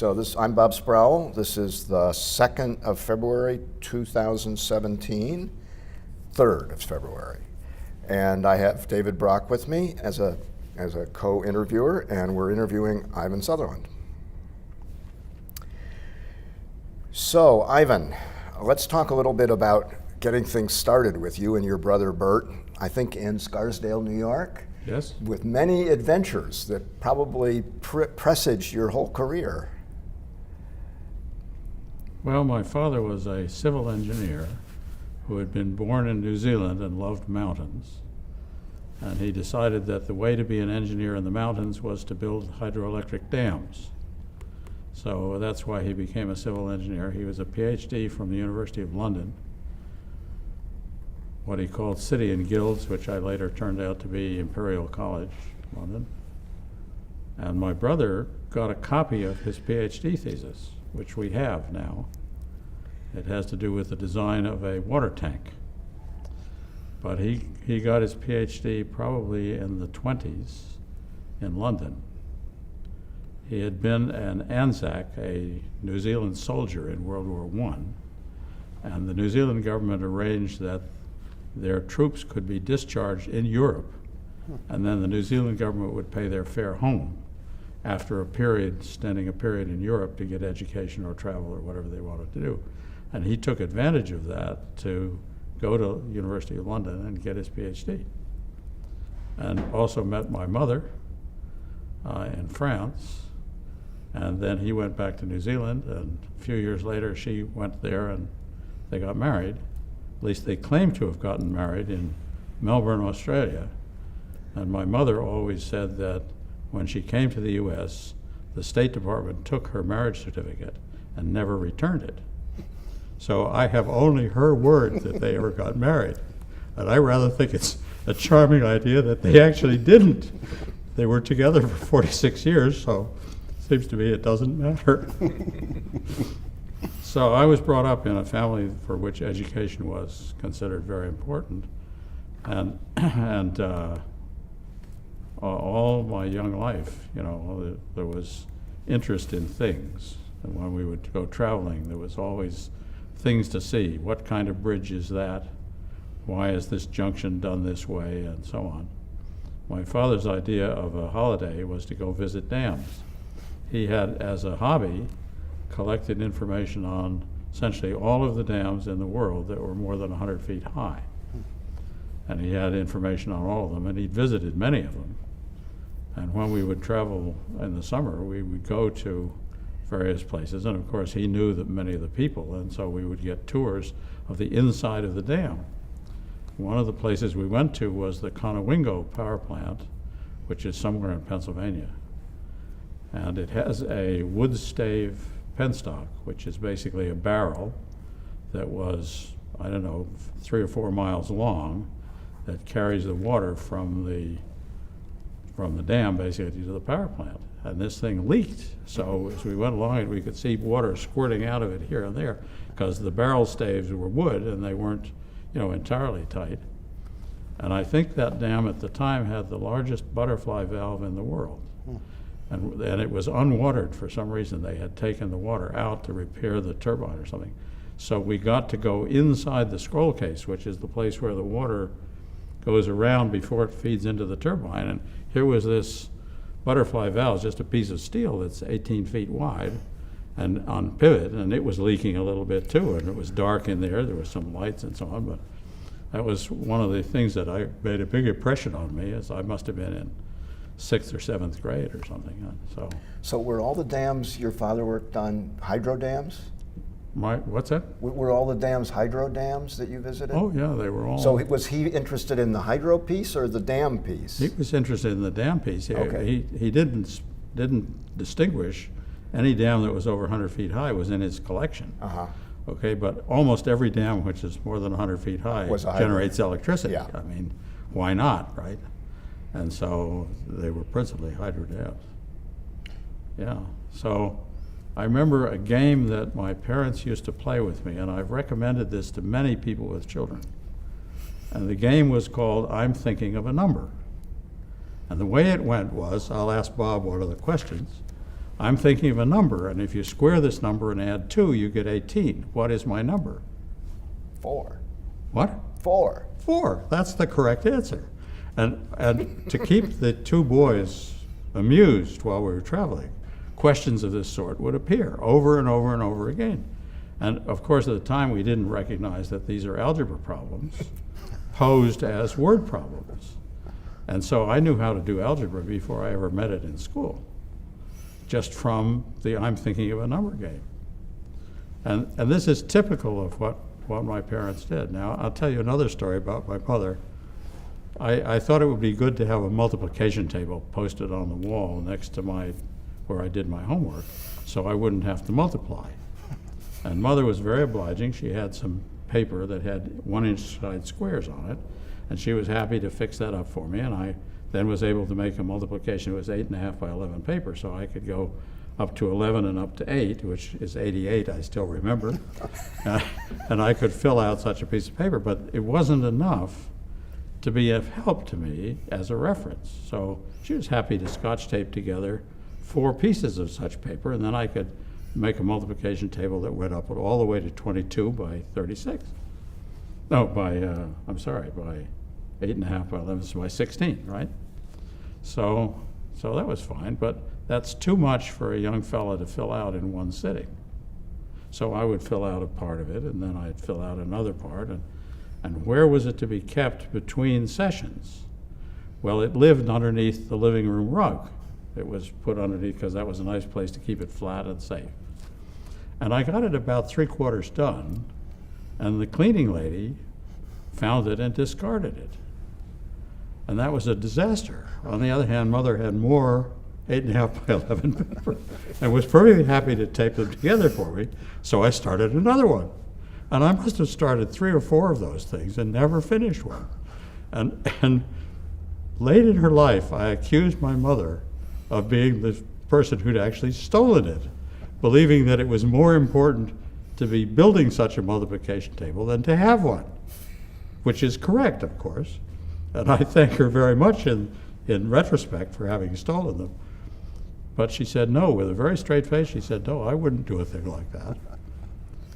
So I'm Bob Sproul. This is the 2nd of February, 2017, 3rd of February. And I have David Brock with me as a co-interviewer, and we're interviewing Ivan Sutherland. So, Ivan, let's talk a little bit about getting things started with you and your brother Bert, I think in Scarsdale, New York. Yes. With many adventures that probably presaged your whole career. Well, my father was a civil engineer who had been born in New Zealand and loved mountains. And he decided that the way to be an engineer in the mountains was to build hydroelectric dams. So that's why he became a civil engineer. He was a PhD from the University of London, what he called City and Guilds, which I later turned out to be Imperial College, London. And my brother got a copy of his PhD thesis, which we have now. It has to do with the design of a water tank. But he got his PhD probably in the 20s in London. He had been an Anzac, a New Zealand soldier in World War I, and the New Zealand government arranged that their troops could be discharged in Europe, and then the New Zealand government would pay their fare home after spending a period in Europe to get education or travel or whatever they wanted to do. And he took advantage of that to go to University of London and get his PhD. And also met my mother in France, and then he went back to New Zealand, and a few years later she went there and they got married. At least they claim to have gotten married in Melbourne, Australia. And my mother always said that when she came to the US, the State Department took her marriage certificate and never returned it. So I have only her word that they ever got married. And I rather think it's a charming idea that they actually didn't. They were together for 46 years, so it seems to me it doesn't matter. So I was brought up in a family for which education was considered very important. And all my young life, there was interest in things. And when we would go traveling, there was always things to see. What kind of bridge is that? Why is this junction done this way? And so on. My father's idea of a holiday was to go visit dams. He had, as a hobby, collected information on essentially all of the dams in the world that were more than 100 feet high. And he had information on all of them, and he'd visited many of them. And when we would travel in the summer, we would go to various places, and of course he knew that many of the people, and so we would get tours of the inside of the dam. One of the places we went to was the Conowingo power plant, which is somewhere in Pennsylvania. And it has a wood stave penstock, which is basically a barrel that was, 3 or 4 miles long, that carries the water from the dam basically to the power plant. And this thing leaked. So as we went along it, we could see water squirting out of it here and there because the barrel staves were wood and they weren't, entirely tight. And I think that dam at the time had the largest butterfly valve in the world. And it was unwatered for some reason. They had taken the water out to repair the turbine or something. So we got to go inside the scroll case, which is the place where the water goes around before it feeds into the turbine. And here was this butterfly valve, just a piece of steel that's 18 feet wide and on pivot, and it was leaking a little bit too, and it was dark in there. There were some lights and so on, but that was one of the things that made a big impression on me, as I must have been in 6th or 7th grade or something. So were all the dams your father worked on hydro dams? What's that? Were all the dams hydro dams that you visited? Oh yeah, they were all. So was he interested in the hydro piece or the dam piece? He was interested in the dam piece. Okay. He didn't distinguish any dam that was over 100 feet high was in his collection. Uh-huh. Okay, but almost every dam which is more than 100 feet high generates electricity. Yeah. I mean, why not, right? And so they were principally hydro dams. Yeah, so I remember a game that my parents used to play with me, and I've recommended this to many people with children. And the game was called I'm Thinking of a Number. And the way it went was, I'll ask Bob one of the questions. I'm thinking of a number, and if you square this number and add 2, you get 18. What is my number? 4. What? 4. 4. That's the correct answer. And to keep the two boys amused while we were traveling, questions of this sort would appear over and over and over again. And of course, at the time, we didn't recognize that these are algebra problems posed as word problems. And so I knew how to do algebra before I ever met it in school, just from the I'm thinking of a number game. And this is typical of what my parents did. Now, I'll tell you another story about my mother. I thought it would be good to have a multiplication table posted on the wall next to where I did my homework, so I wouldn't have to multiply. And Mother was very obliging. She had some paper that had 1-inch side squares on it, and she was happy to fix that up for me, and I then was able to make a multiplication. It was 8.5 by 11 paper, so I could go up to 11 and up to 8, which is 88, I still remember. And I could fill out such a piece of paper, but it wasn't enough to be of help to me as a reference. So she was happy to Scotch tape together 4 pieces of such paper, and then I could make a multiplication table that went up all the way to 22 by 36. No, by 8.5 by 11, so by 16, right? So that was fine, but that's too much for a young fella to fill out in one sitting. So I would fill out a part of it, and then I'd fill out another part, and where was it to be kept between sessions? Well, it lived underneath the living room rug. It was put underneath because that was a nice place to keep it flat and safe. And I got it about 3/4 done, and the cleaning lady found it and discarded it. And that was a disaster. On the other hand, Mother had more 8.5 by 11 paper and was perfectly happy to tape them together for me, so I started another one. And I must have started 3 or 4 of those things and never finished one. And late in her life, I accused my mother of being the person who'd actually stolen it, believing that it was more important to be building such a multiplication table than to have one, which is correct, of course. And I thank her very much in retrospect for having stolen them. But she said no, with a very straight face. She said, no, I wouldn't do a thing like that.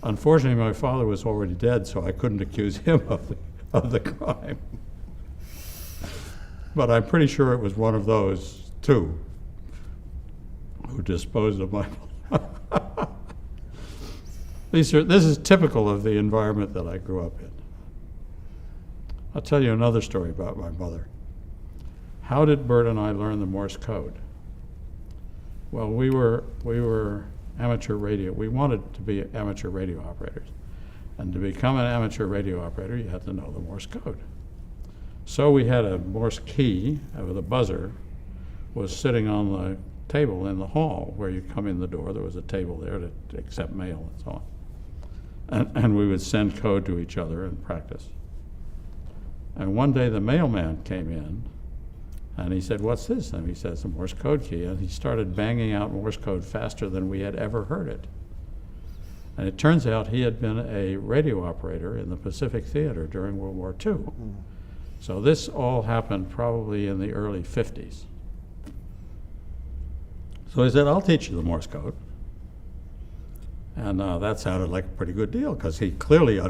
Unfortunately, my father was already dead, so I couldn't accuse him of the crime. But I'm pretty sure it was one of those, too, who disposed of my This is typical of the environment that I grew up in. I'll tell you another story about my mother. How did Bert and I learn the Morse code? Well, we were amateur radio. We wanted to be amateur radio operators. And to become an amateur radio operator, you had to know the Morse code. So we had a Morse key with a buzzer, was sitting on the table in the hall where you come in the door. There was a table there to accept mail and so on. And we would send code to each other and practice. And one day the mailman came in and he said, what's this? And he says, a Morse code key. And he started banging out Morse code faster than we had ever heard it. And it turns out he had been a radio operator in the Pacific Theater during World War II. Mm-hmm. So this all happened probably in the early 50s. So he said, I'll teach you the Morse code. And that sounded like a pretty good deal because he clearly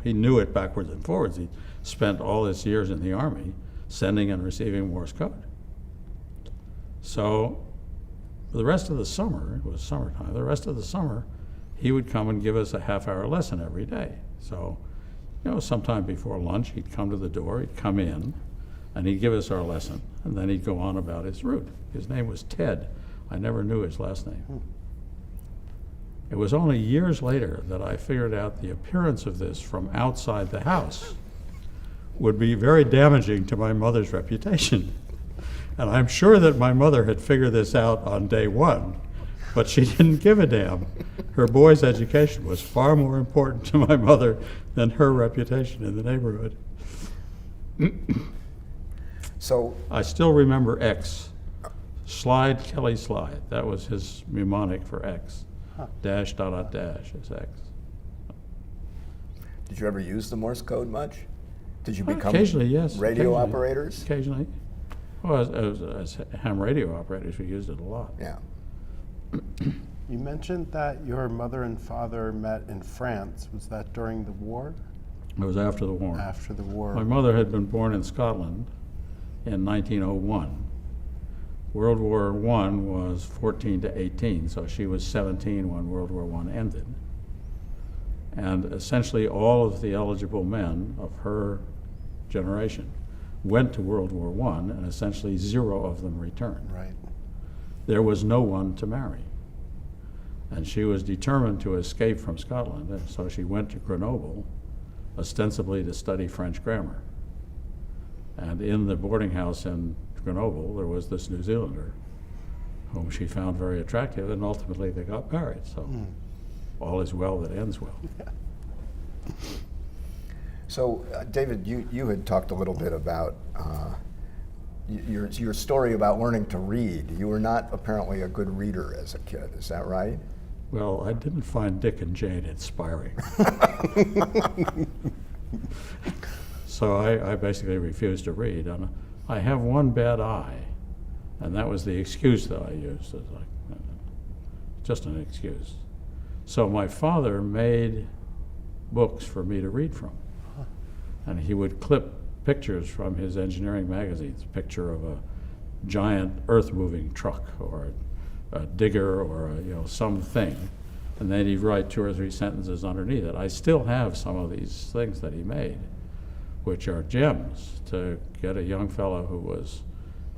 he knew it backwards and forwards. He spent all his years in the Army sending and receiving Morse code. So the rest of the summer, it was summertime, the rest of the summer, he would come and give us a half-hour lesson every day. So, sometime before lunch, he'd come to the door, he'd come in, and he'd give us our lesson, and then he'd go on about his route. His name was Ted. I never knew his last name. It was only years later that I figured out the appearance of this from outside the house would be very damaging to my mother's reputation. And I'm sure that my mother had figured this out on day one, but she didn't give a damn. Her boy's education was far more important to my mother than her reputation in the neighborhood. So I still remember X. Slide, Kelly Slide. That was his mnemonic for X. Dash, dot, dot, dash is X. did you ever use the Morse code much? Did you become Occasionally, yes. radio operators? Occasionally. Well, as ham radio operators, we used it a lot. Yeah. You mentioned that your mother and father met in France. Was that during the war? It was after the war. After the war. My mother had been born in Scotland in 1901. World War I was 14 to 18, so she was 17 when World War I ended. And essentially all of the eligible men of her generation went to World War I, and essentially 0 of them returned. Right. There was no one to marry. And she was determined to escape from Scotland, and so she went to Grenoble, ostensibly to study French grammar. And in the boarding house in Grenoble, there was this New Zealander whom she found very attractive, and ultimately they got married. So all is well that ends well. Yeah. So, David, you had talked a little bit about your story about learning to read. You were not apparently a good reader as a kid, is that right? Well, I didn't find Dick and Jane inspiring. So I basically refused to read. And I have one bad eye, and that was the excuse that I used. It's like, just an excuse. So my father made books for me to read from. And he would clip pictures from his engineering magazines, a picture of a giant earth-moving truck or a digger or something, and then he'd write 2 or 3 sentences underneath it. I still have some of these things that he made, which are gems to get a young fellow who was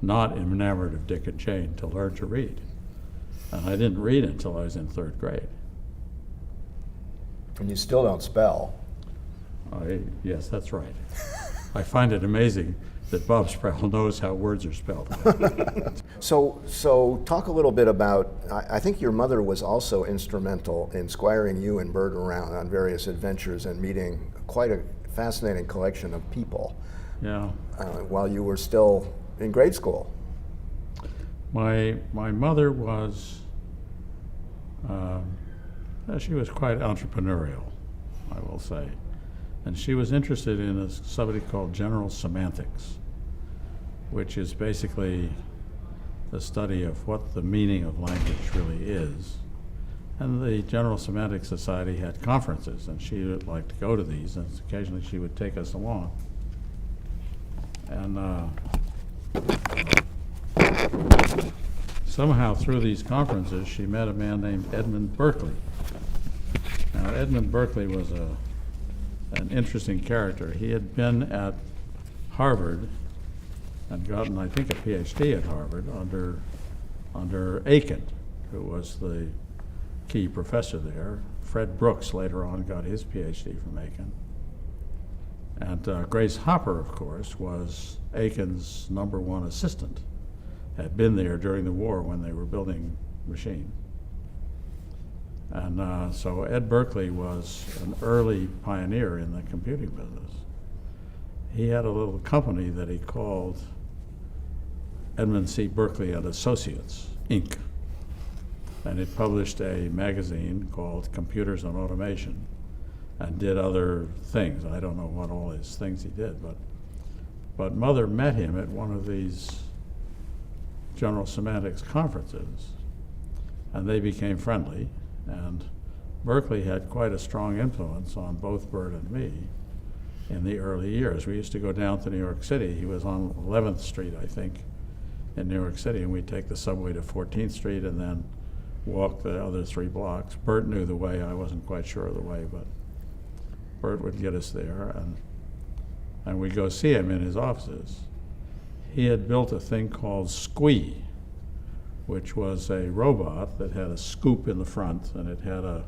not enamored of Dick and Jane to learn to read. And I didn't read until I was in 3rd grade. And you still don't spell. Yes, that's right. I find it amazing that Bob Sproul knows how words are spelled. So talk a little bit about, I think your mother was also instrumental in squiring you and Bert around on various adventures and meeting quite a fascinating collection of people. Yeah. While you were still in grade school. My mother was, she was quite entrepreneurial, I will say. And she was interested in somebody called general semantics, which is basically the study of what the meaning of language really is. And the General Semantics Society had conferences, and she would like to go to these, and occasionally she would take us along. And somehow through these conferences, she met a man named Edmund Berkeley. Now, Edmund Berkeley was an interesting character. He had been at Harvard and gotten, I think, a PhD at Harvard under Aiken, who was the key professor there. Fred Brooks later on got his PhD from Aiken. And Grace Hopper, of course, was Aiken's #1 assistant, had been there during the war when they were building machines. And so Ed Berkeley was an early pioneer in the computing business. He had a little company that he called Edmund C. Berkeley and Associates, Inc. And it published a magazine called Computers and Automation and did other things. I don't know what all his things he did, but Mother met him at one of these General Semantics conferences, and they became friendly. And Berkeley had quite a strong influence on both Bert and me in the early years. We used to go down to New York City. He was on 11th Street, I think, in New York City, and we'd take the subway to 14th Street and then walk the other 3 blocks. Bert knew the way. I wasn't quite sure of the way, but Bert would get us there, and we'd go see him in his offices. He had built a thing called Squee, which was a robot that had a scoop in the front, and it had a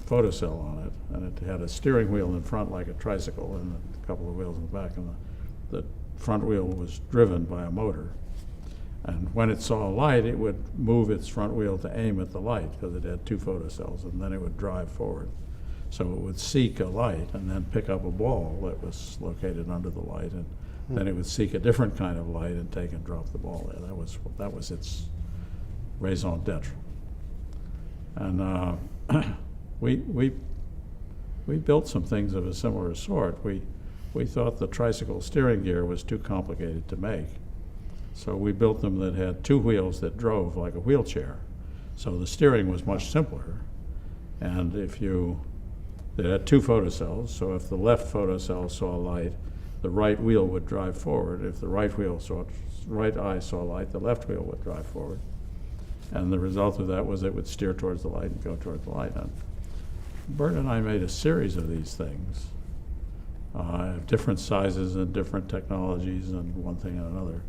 photocell on it, and it had a steering wheel in front like a tricycle and a couple of wheels in the back, and the front wheel was driven by a motor. And when it saw a light, it would move its front wheel to aim at the light because it had 2 photocells, and then it would drive forward. So it would seek a light and then pick up a ball that was located under the light, and then it would seek a different kind of light and take and drop the ball there. That was its raison d'etre. And we built some things of a similar sort. We thought the tricycle steering gear was too complicated to make, so we built them that had 2 wheels that drove like a wheelchair. So the steering was much simpler. And it had two photocells, so if the left photocell saw light, the right wheel would drive forward. If the right eye saw light, the left wheel would drive forward. And the result of that was it would steer towards the light and go towards the light. And Bert and I made a series of these things, different sizes and different technologies and one thing and another.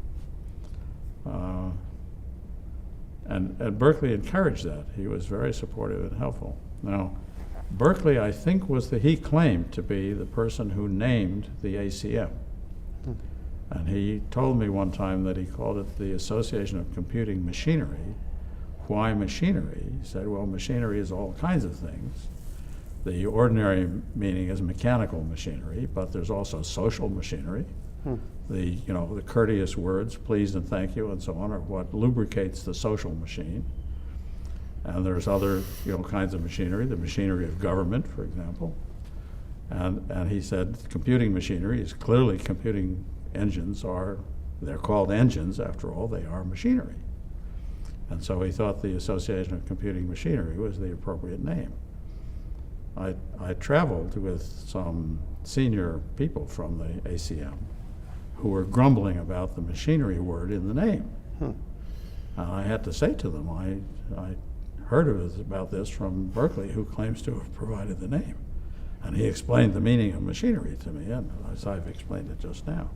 And Berkeley encouraged that. He was very supportive and helpful. Now, Berkeley, I think, he claimed to be the person who named the ACM. And he told me one time that he called it the Association of Computing Machinery. Why machinery? He said, well, machinery is all kinds of things. The ordinary meaning is mechanical machinery, but there's also social machinery. The courteous words, please and thank you and so on, are what lubricates the social machine. And there's other kinds of machinery, the machinery of government, for example. And he said computing machinery is clearly computing engines they're called engines after all, they are machinery. And so he thought the Association of Computing Machinery was the appropriate name. I traveled with some senior people from the ACM who were grumbling about the machinery word in the name. And I had to say to them, I heard about this from Berkeley, who claims to have provided the name. And he explained the meaning of machinery to me, and as I've explained it just now.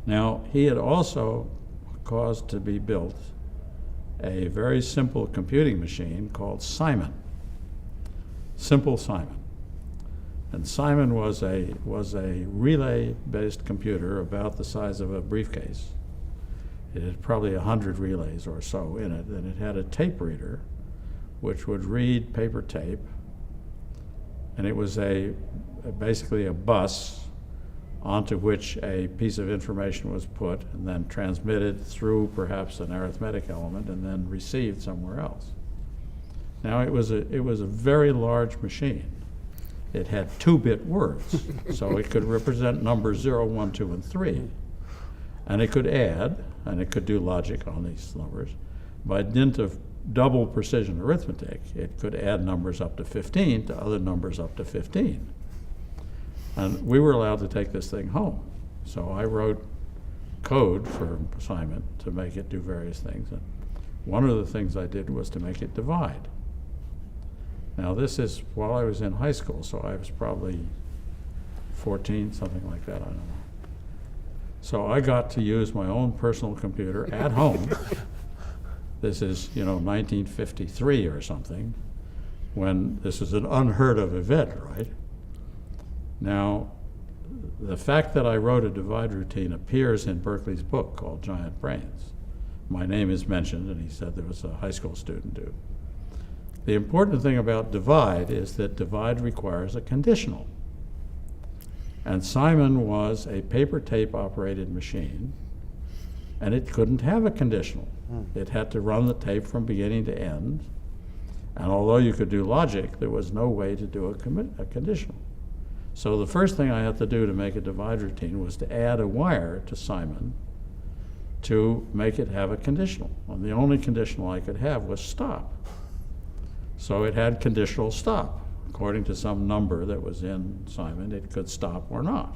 Now, he had also caused to be built a very simple computing machine called Simon. Simple Simon. And Simon was a relay-based computer about the size of a briefcase. It had probably 100 relays or so in it, and it had a tape reader which would read paper tape, and it was basically a bus onto which a piece of information was put and then transmitted through perhaps an arithmetic element and then received somewhere else. Now it was a very large machine. It had 2-bit words, so it could represent numbers 0, 1, 2, and 3. And it could add, and it could do logic on these numbers. By dint of double precision arithmetic, it could add numbers up to 15 to other numbers up to 15. And we were allowed to take this thing home. So I wrote code for Simon to make it do various things. And one of the things I did was to make it divide. Now this is while I was in high school, so I was probably 14, something like that, I don't know. So I got to use my own personal computer at home. This is, 1953 or something, when this is an unheard of event, right? Now, the fact that I wrote a divide routine appears in Berkeley's book called Giant Brains. My name is mentioned, and he said there was a high school student who. The important thing about divide is that divide requires a conditional. And Simon was a paper tape operated machine, and it couldn't have a conditional. It had to run the tape from beginning to end, and although you could do logic, there was no way to do a conditional. So the first thing I had to do to make a divide routine was to add a wire to Simon to make it have a conditional. And the only conditional I could have was stop. So it had conditional stop. According to some number that was in Simon, it could stop or not.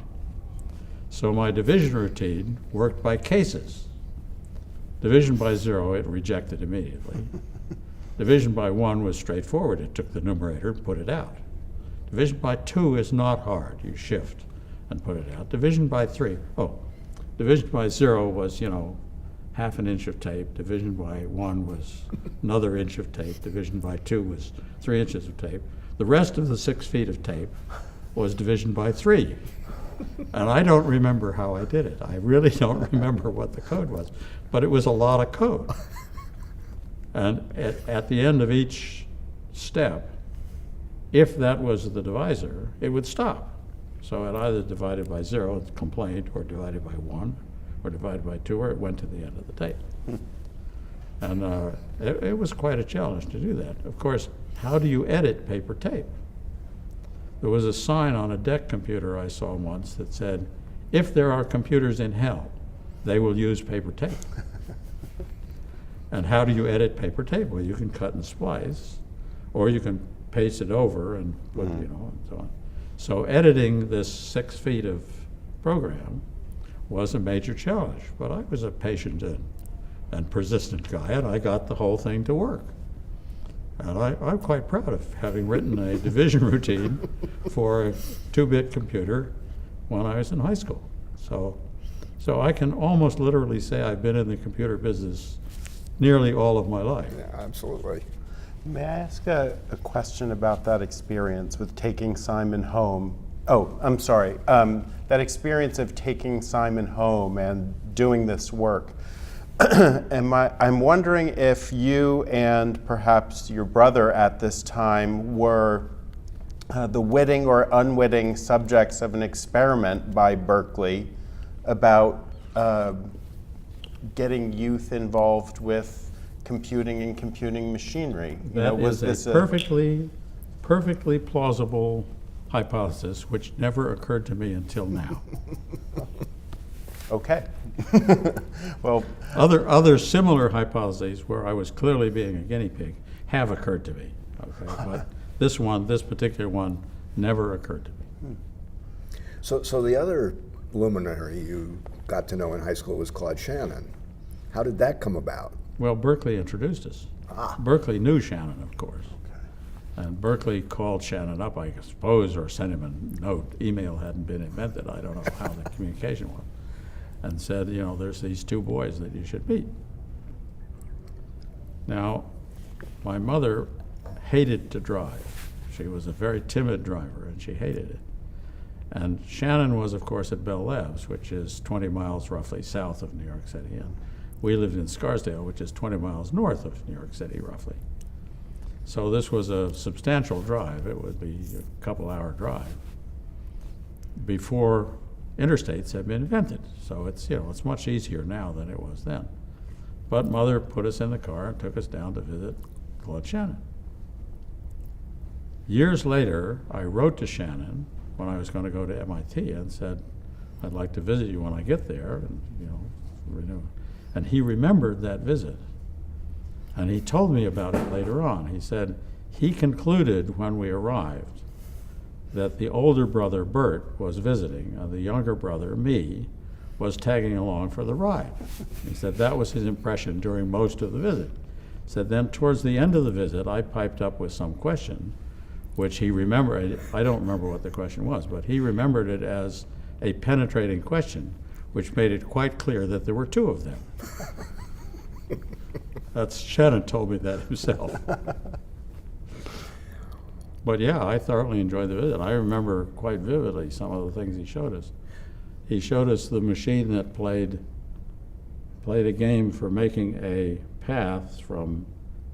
So my division routine worked by cases. Division by 0, it rejected immediately. Division by 1 was straightforward. It took the numerator and put it out. Division by 2 is not hard. You shift and put it out. Division by 0 was, half an inch of tape. Division by 1 was another inch of tape. Division by 2 was 3 inches of tape. The rest of the 6 feet of tape was division by 3. And I don't remember how I did it. I really don't remember what the code was. But it was a lot of code. And at the end of each step, if that was the divisor, it would stop. So it either divided by 0, it complained, or divided by 1, or divided by 2, or it went to the end of the tape. And it was quite a challenge to do that. Of course, how do you edit paper tape? There was a sign on a DEC computer I saw once that said, if there are computers in hell, they will use paper tape. And how do you edit paper tape? Well, you can cut and splice, or you can paste it over and put, and so on. So editing this 6 feet of program was a major challenge, but I was a patient and persistent guy, and I got the whole thing to work. And I'm quite proud of having written a division routine for a 2-bit computer when I was in high school. So I can almost literally say I've been in the computer business nearly all of my life. Yeah, absolutely. May I ask a question about that experience with taking Simon home? Oh, I'm sorry. That experience of taking Simon home and doing this work. I'm wondering if you and perhaps your brother at this time were the witting or unwitting subjects of an experiment by Berkeley about getting youth involved with computing and computing machinery. That is a perfectly plausible hypothesis, which never occurred to me until now. Okay. Well, other similar hypotheses where I was clearly being a guinea pig have occurred to me. Okay, but this particular one, never occurred to me. So the other luminary you got to know in high school was Claude Shannon. How did that come about? Well, Berkeley introduced us. Berkeley knew Shannon, of course. And Berkeley called Shannon up, I suppose, or sent him a note. Email hadn't been invented. I don't know how the communication was. And said, there's these 2 boys that you should meet. Now, my mother hated to drive. She was a very timid driver, and she hated it. And Shannon was, of course, at Bell Labs, which is 20 miles roughly south of New York City. And we lived in Scarsdale, which is 20 miles north of New York City, roughly. So this was a substantial drive. It would be a couple-hour drive before interstates had been invented. So it's much easier now than it was then. But Mother put us in the car and took us down to visit Claude Shannon. Years later, I wrote to Shannon when I was going to go to MIT and said, I'd like to visit you when I get there, and renew. And he remembered that visit. And he told me about it later on. He said he concluded when we arrived that the older brother, Bert, was visiting, and the younger brother, me, was tagging along for the ride. He said that was his impression during most of the visit. He said then towards the end of the visit, I piped up with some question, which he remembered. I don't remember what the question was, but he remembered it as a penetrating question, which made it quite clear that there were 2 of them. Shannon told me that himself. But yeah, I thoroughly enjoyed the visit. I remember quite vividly some of the things he showed us. He showed us the machine that played a game for making a path from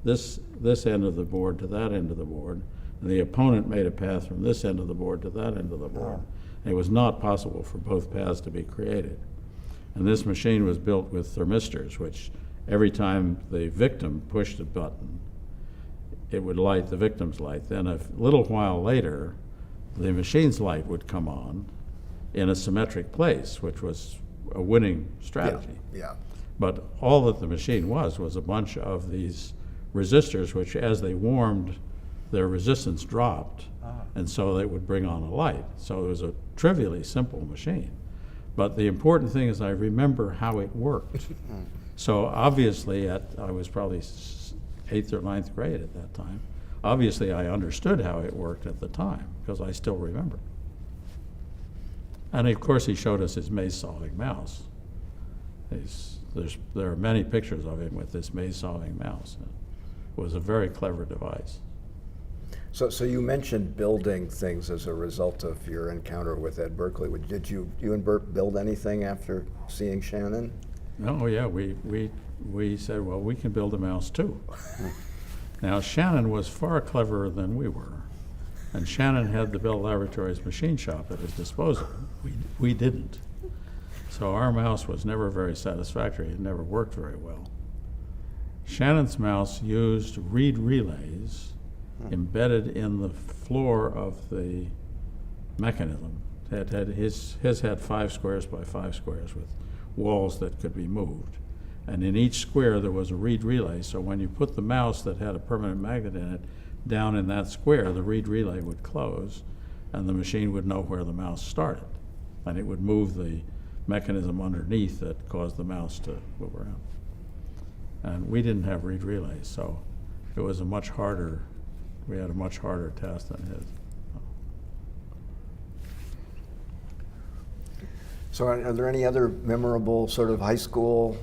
this end of the board to that end of the board, and the opponent made a path from this end of the board to that end of the board. And it was not possible for both paths to be created. And this machine was built with thermistors, which every time the victim pushed a button, it would light the victim's light. Then a little while later, the machine's light would come on in a symmetric place, which was a winning strategy. Yeah. But all that the machine was a bunch of these resistors, which as they warmed, their resistance dropped, and so they would bring on a light. So it was a trivially simple machine. But the important thing is I remember how it worked. So obviously, I was probably 8th or 9th grade at that time. Obviously, I understood how it worked at the time, because I still remember. And of course, he showed us his maze-solving mouse. There are many pictures of him with this maze-solving mouse. It was a very clever device. So you mentioned building things as a result of your encounter with Ed Berkeley. Did you and Bert build anything after seeing Shannon? Oh yeah, we said, well, we can build a mouse too. Now Shannon was far cleverer than we were, and Shannon had the Bell Laboratories machine shop at his disposal. We didn't. So our mouse was never very satisfactory. It never worked very well. Shannon's mouse used reed relays embedded in the floor of the mechanism. His had 5 squares by 5 squares with walls that could be moved. And in each square there was a reed relay, so when you put the mouse that had a permanent magnet in it down in that square, the reed relay would close and the machine would know where the mouse started. And it would move the mechanism underneath that caused the mouse to move around. And we didn't have reed relays, so it was a much harder, we had a much harder task than his. So are there any other memorable sort of high school?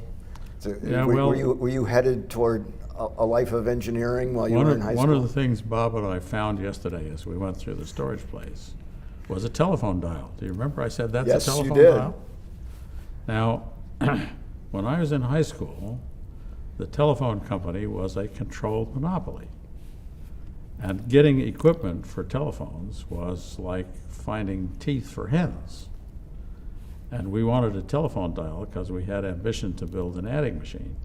Yeah, were you headed toward a life of engineering while you were in high school? One of the things Bob and I found yesterday as we went through the storage place was a telephone dial. Do you remember I said that's Yes, a telephone you did. dial? Now, when I was in high school, the telephone company was a controlled monopoly. And getting equipment for telephones was like finding teeth for hens. And we wanted a telephone dial because we had ambition to build an adding machine.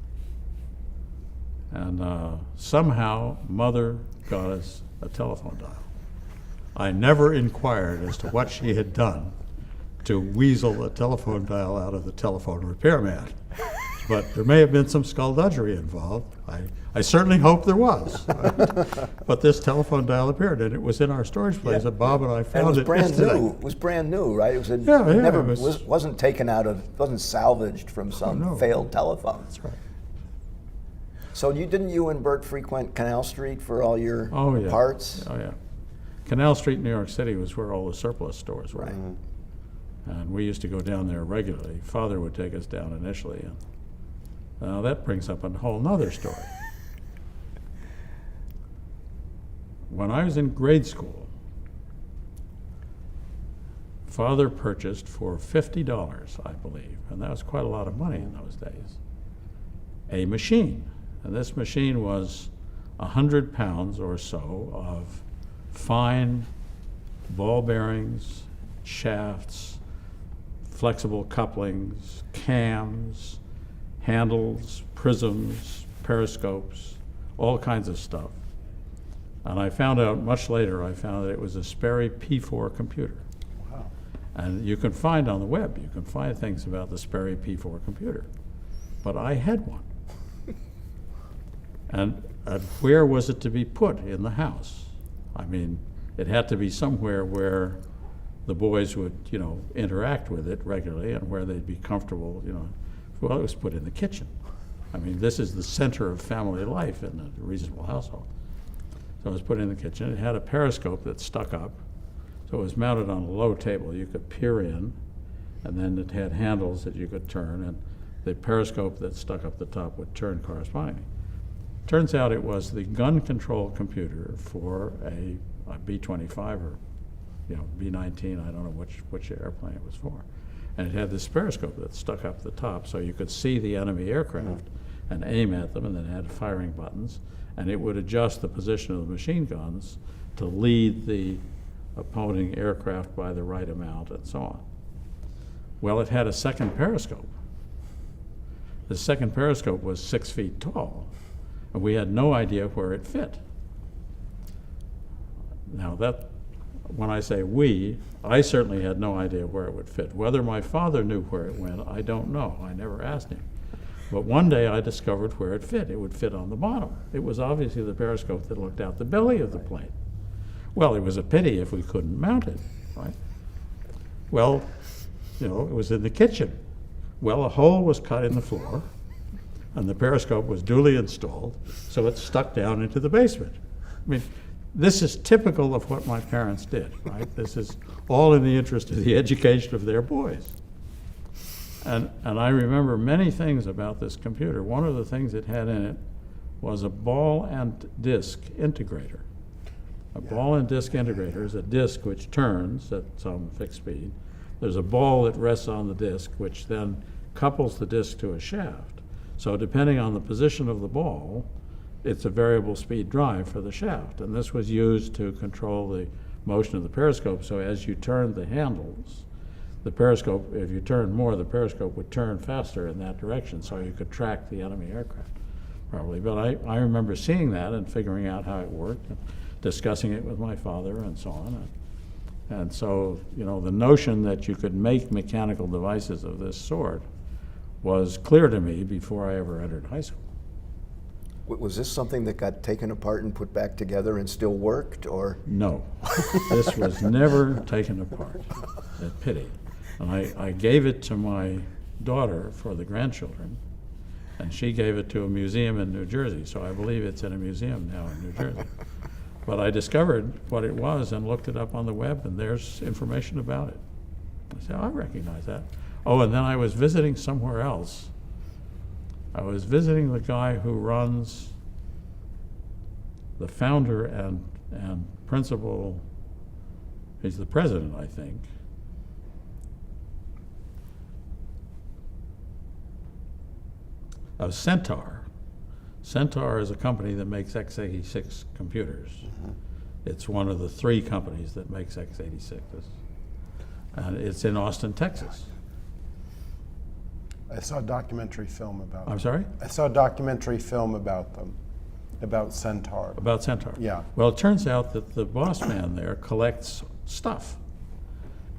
And somehow Mother got us a telephone dial. I never inquired as to what she had done to weasel a telephone dial out of the telephone repairman. But there may have been some skullduggery involved. I certainly hope there was. But this telephone dial appeared, and it was in our storage place, and Bob and I And found it was brand yesterday. new. It was brand new, right? It was Yeah, yeah, it never it was- wasn't taken out of, wasn't salvaged from some no. failed telephone. That's right. So didn't you and Bert frequent Canal Street for all your Oh, yeah. parts? Oh, yeah. Canal Street, New York City was where all the surplus stores were. Right. And we used to go down there regularly. Father would take us down initially. And now that brings up a whole nother story. When I was in grade school, Father purchased for $50, I believe, and that was quite a lot of money in those days, a machine. And this machine was 100 pounds or so of fine ball bearings, shafts, flexible couplings, cams, handles, prisms, periscopes, all kinds of stuff. And I found out much later, I found that it was a Sperry P4 computer. Wow. And you can find on the web, you can find things about the Sperry P4 computer. But I had one. And where was it to be put in the house? I mean, it had to be somewhere where the boys would, interact with it regularly and where they'd be comfortable, Well, it was put in the kitchen. I mean, this is the center of family life in a reasonable household. So it was put in the kitchen. It had a periscope that stuck up. So it was mounted on a low table. You could peer in, and then it had handles that you could turn, and the periscope that stuck up the top would turn correspondingly. Turns out it was the gun control computer for a B-25 or B-19, I don't know which airplane it was for. And it had this periscope that stuck up the top so you could see the enemy aircraft and aim at them, and then it had firing buttons, and it would adjust the position of the machine guns to lead the opposing aircraft by the right amount and so on. Well, it had a second periscope. The second periscope was 6 feet tall, and we had no idea where it fit. Now when I say we, I certainly had no idea where it would fit. Whether my father knew where it went, I don't know. I never asked him. But one day I discovered where it fit. It would fit on the bottom. It was obviously the periscope that looked out the belly of the plane. Well, it was a pity if we couldn't mount it, right? Well, it was in the kitchen. Well, a hole was cut in the floor, and the periscope was duly installed, so it stuck down into the basement. I mean, this is typical of what my parents did, right? This is all in the interest of the education of their boys. And I remember many things about this computer. One of the things it had in it was a ball and disc integrator. A ball and disc integrator is a disc which turns at some fixed speed. There's a ball that rests on the disc, which then couples the disc to a shaft. So depending on the position of the ball, it's a variable speed drive for the shaft. And this was used to control the motion of the periscope. So as you turned the handles, the periscope, if you turned more, the periscope would turn faster in that direction so you could track the enemy aircraft, probably. But I remember seeing that and figuring out how it worked, and discussing it with my father and so on. And so, the notion that you could make mechanical devices of this sort was clear to me before I ever entered high school. Was this something that got taken apart and put back together and still worked, or? No, this was never taken apart. A pity. And I gave it to my daughter for the grandchildren, and she gave it to a museum in New Jersey, so I believe it's in a museum now in New Jersey. But I discovered what it was and looked it up on the web, and there's information about it. I said, I recognize that. Oh, and then I was visiting somewhere else. I was visiting the guy who runs, the founder and principal, he's the president, I think, of Centaur. Centaur is a company that makes x86 computers. It's one of the 3 companies that makes x86s. And it's in Austin, Texas. I saw a documentary film about them. I'm sorry? I saw a documentary film about them, about Centaur. About Centaur. Yeah. Well, it turns out that the boss man there collects stuff.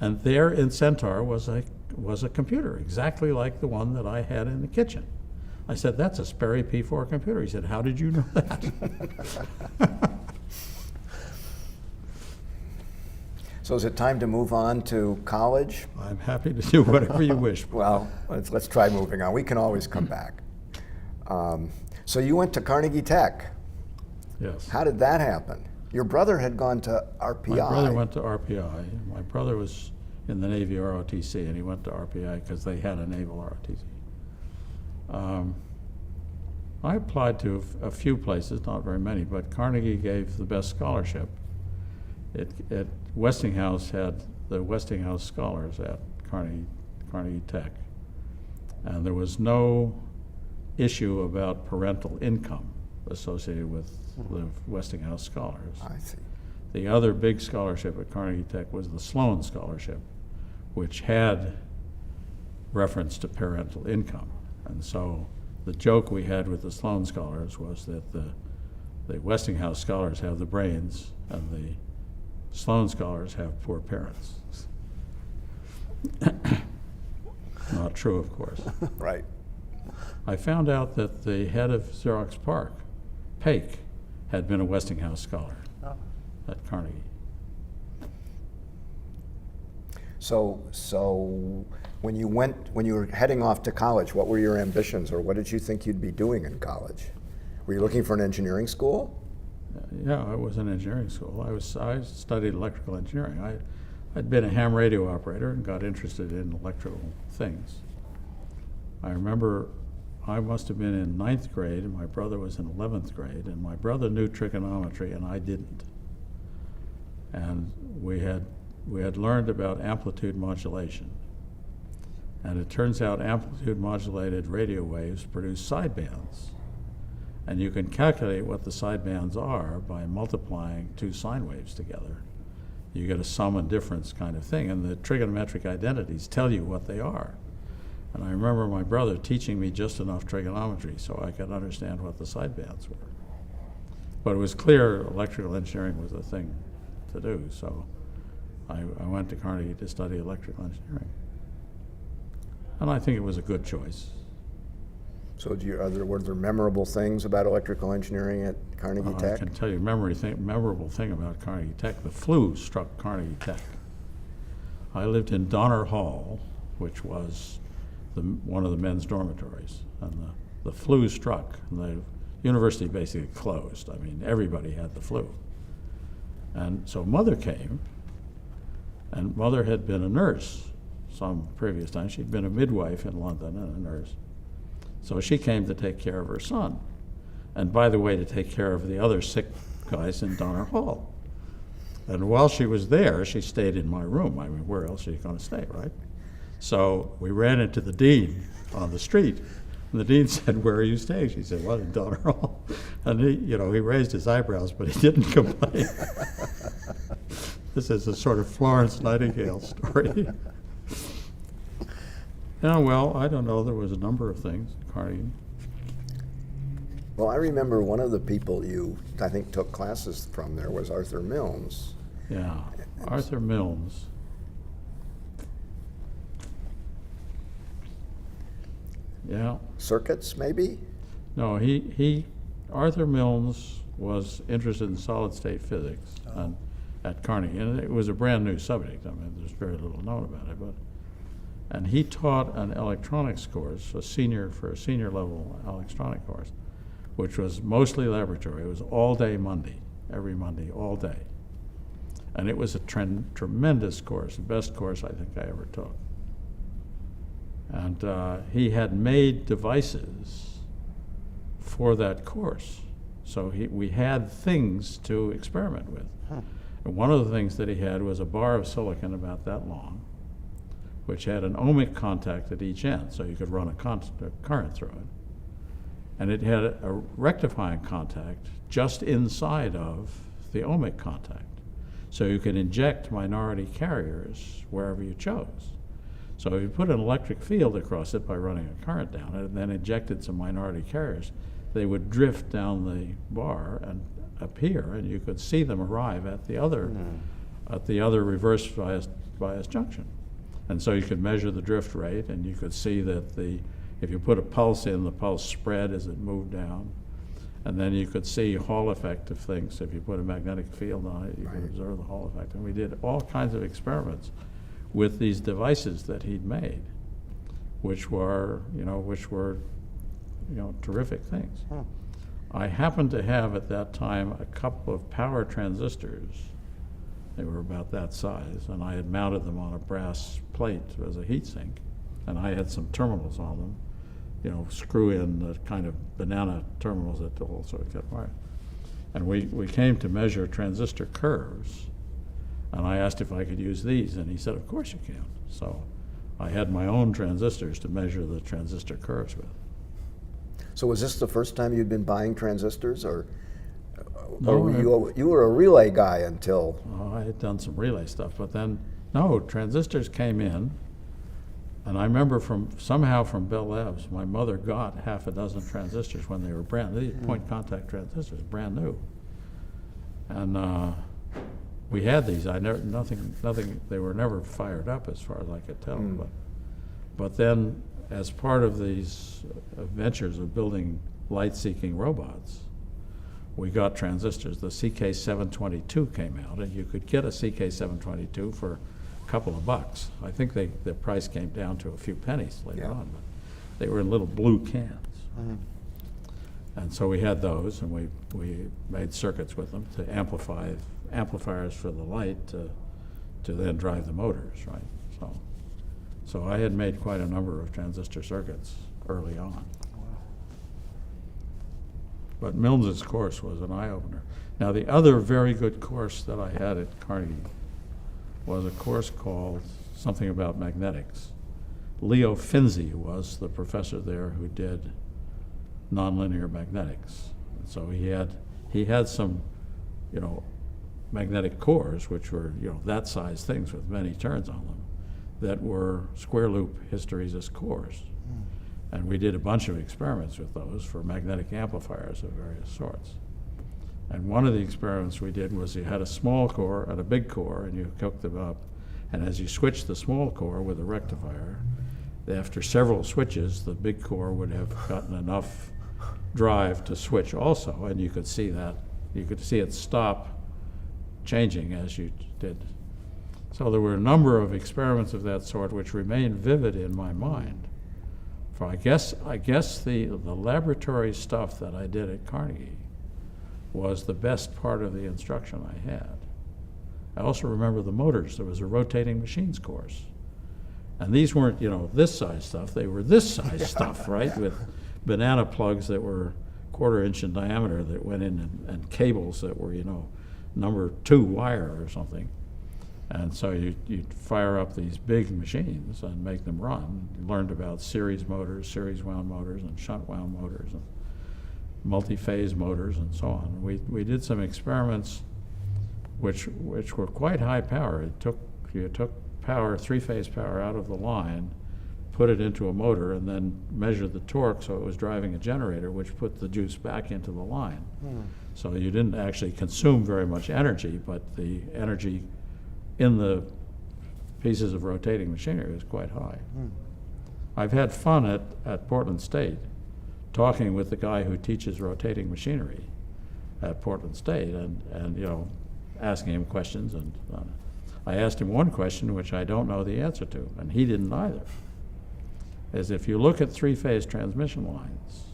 And there in Centaur was a computer, exactly like the one that I had in the kitchen. I said, that's a Sperry P4 computer. He said, how did you know that? So is it time to move on to college? I'm happy to do whatever you wish. Well, let's try moving on. We can always come back. So you went to Carnegie Tech. Yes. How did that happen? Your brother had gone to RPI. My brother went to RPI. My brother was in the Navy ROTC, and he went to RPI because they had a naval ROTC. I applied to a few places, not very many, but Carnegie gave the best scholarship. Westinghouse had the Westinghouse Scholars at Carnegie Tech, and there was no issue about parental income associated with the Westinghouse Scholars. I see. The other big scholarship at Carnegie Tech was the Sloan Scholarship, which had reference to parental income. And so the joke we had with the Sloan Scholars was that the Westinghouse Scholars have the brains and the Sloan Scholars have poor parents. Not true, of course. Right. I found out that the head of Xerox PARC, Paik, had been a Westinghouse Scholar at Carnegie. So when you were heading off to college, what were your ambitions, or what did you think you'd be doing in college? Were you looking for an engineering school? Yeah, it was an engineering school. I studied electrical engineering. I'd been a ham radio operator and got interested in electrical things. I remember I must have been in 9th grade and my brother was in 11th grade, and my brother knew trigonometry and I didn't. And we had learned about amplitude modulation. And it turns out amplitude modulated radio waves produce sidebands. And you can calculate what the sidebands are by multiplying 2 sine waves together. You get a sum and difference kind of thing, and the trigonometric identities tell you what they are. And I remember my brother teaching me just enough trigonometry so I could understand what the sidebands were. But it was clear electrical engineering was the thing to do, so I went to Carnegie to study electrical engineering. And I think it was a good choice. So were there memorable things about electrical engineering at Carnegie Tech? I can tell you a memorable thing about Carnegie Tech. The flu struck Carnegie Tech. I lived in Donner Hall, which was one of the men's dormitories, and the flu struck, and the university basically closed. I mean, everybody had the flu. And so Mother came, and Mother had been a nurse some previous time. She'd been a midwife in London and a nurse. So she came to take care of her son, and by the way, to take care of the other sick guys in Donner Hall. And while she was there, she stayed in my room. I mean, where else are you going to stay, right? So we ran into the dean on the street, and the dean said, "Where are you staying?" She said, "Well, in Donner Hall." And he raised his eyebrows, but he didn't complain. This is a sort of Florence Nightingale story. Yeah, well, I don't know. There was a number of things at Carnegie. Well, I remember one of the people you, I think, took classes from there was Arthur Milnes. Yeah, Arthur Milnes. Yeah. circuits, maybe? No, Arthur Milnes was interested in solid-state physics at Carnegie, and it was a brand new subject. I mean, there's very little known about it, and he taught an electronics course, for a senior level electronic course, which was mostly laboratory. It was all day Monday, every Monday, all day. And it was a tremendous course, the best course I think I ever took. And he had made devices for that course. So we had things to experiment with. And one of the things that he had was a bar of silicon about that long, which had an ohmic contact at each end, so you could run a current through it. And it had a rectifying contact just inside of the ohmic contact. So you could inject minority carriers wherever you chose. So if you put an electric field across it by running a current down it and then injected some minority carriers, they would drift down the bar and appear, and you could see them arrive at the other reverse bias junction. And so you could measure the drift rate, and you could see that if you put a pulse in, the pulse spread as it moved down. And then you could see Hall effect of things. If you put a magnetic field on it, you could observe the Hall effect. And we did all kinds of experiments with these devices that he'd made, which were terrific things. I happened to have at that time a couple of power transistors. They were about that size, and I had mounted them on a brass plate as a heat sink, and I had some terminals on them, screw in the kind of banana terminals that the whole sort of get wired. And we came to measure transistor curves, and I asked if I could use these, and he said, of course you can. So I had my own transistors to measure the transistor curves with. So was this the first time you'd been buying transistors, or No, you were a relay guy until? I had done some relay stuff, but then, no, transistors came in, and I remember somehow from Bell Labs, my mother got half a dozen transistors when they were brand new, point contact transistors, brand new. And we had these. Nothing. They were never fired up, as far as I could tell. But then, as part of these ventures of building light-seeking robots, we got transistors. The CK722 came out, and you could get a CK722 for a couple of bucks. I think the price came down to a few pennies later on, but they were in little blue cans. And so we had those, and we made circuits with them to amplifiers for the light to then drive the motors, right? So I had made quite a number of transistor circuits early on. But Milnes's course was an eye-opener. Now, the other very good course that I had at Carnegie was a course called something about magnetics. Leo Finzi was the professor there who did nonlinear magnetics. And so he had some, magnetic cores, which were, that size things with many turns on them, that were square loop hysteresis cores. And we did a bunch of experiments with those for magnetic amplifiers of various sorts. And one of the experiments we did was you had a small core and a big core, and you hooked them up. And as you switched the small core with a rectifier, after several switches, the big core would have gotten enough drive to switch also, and you could see that. You could see it stop changing as you did. So there were a number of experiments of that sort which remain vivid in my mind. For I guess the laboratory stuff that I did at Carnegie was the best part of the instruction I had. I also remember the motors. There was a rotating machines course. And these weren't, this size stuff. They were this size stuff, right? With banana plugs that were 1/4 inch in diameter that went in, and cables that were, number 2 wire or something. And so you'd fire up these big machines and make them run. You learned about series motors, series wound motors, and shunt wound motors, and multi-phase motors, and so on. We did some experiments which were quite high power. You took power, 3-phase power, out of the line, put it into a motor, and then measured the torque so it was driving a generator, which put the juice back into the line. So you didn't actually consume very much energy, but the energy in the pieces of rotating machinery was quite high. I've had fun at Portland State talking with the guy who teaches rotating machinery at Portland State and you know, asking him questions. And I asked him one question which I don't know the answer to, and he didn't either. Is if you look at three-phase transmission lines,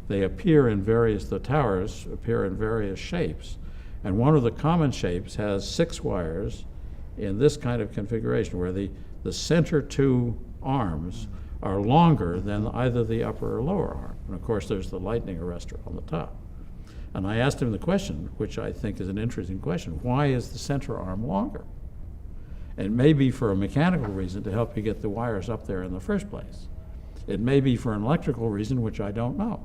they appear in the towers appear in various shapes. And one of the common shapes has 6 wires in this kind of configuration where the center 2 arms are longer than either the upper or lower arm. And of course there's the lightning arrestor on the top. And I asked him the question, which I think is an interesting question: why is the center arm longer? And it may be for a mechanical reason to help you get the wires up there in the first place. It may be for an electrical reason, which I don't know.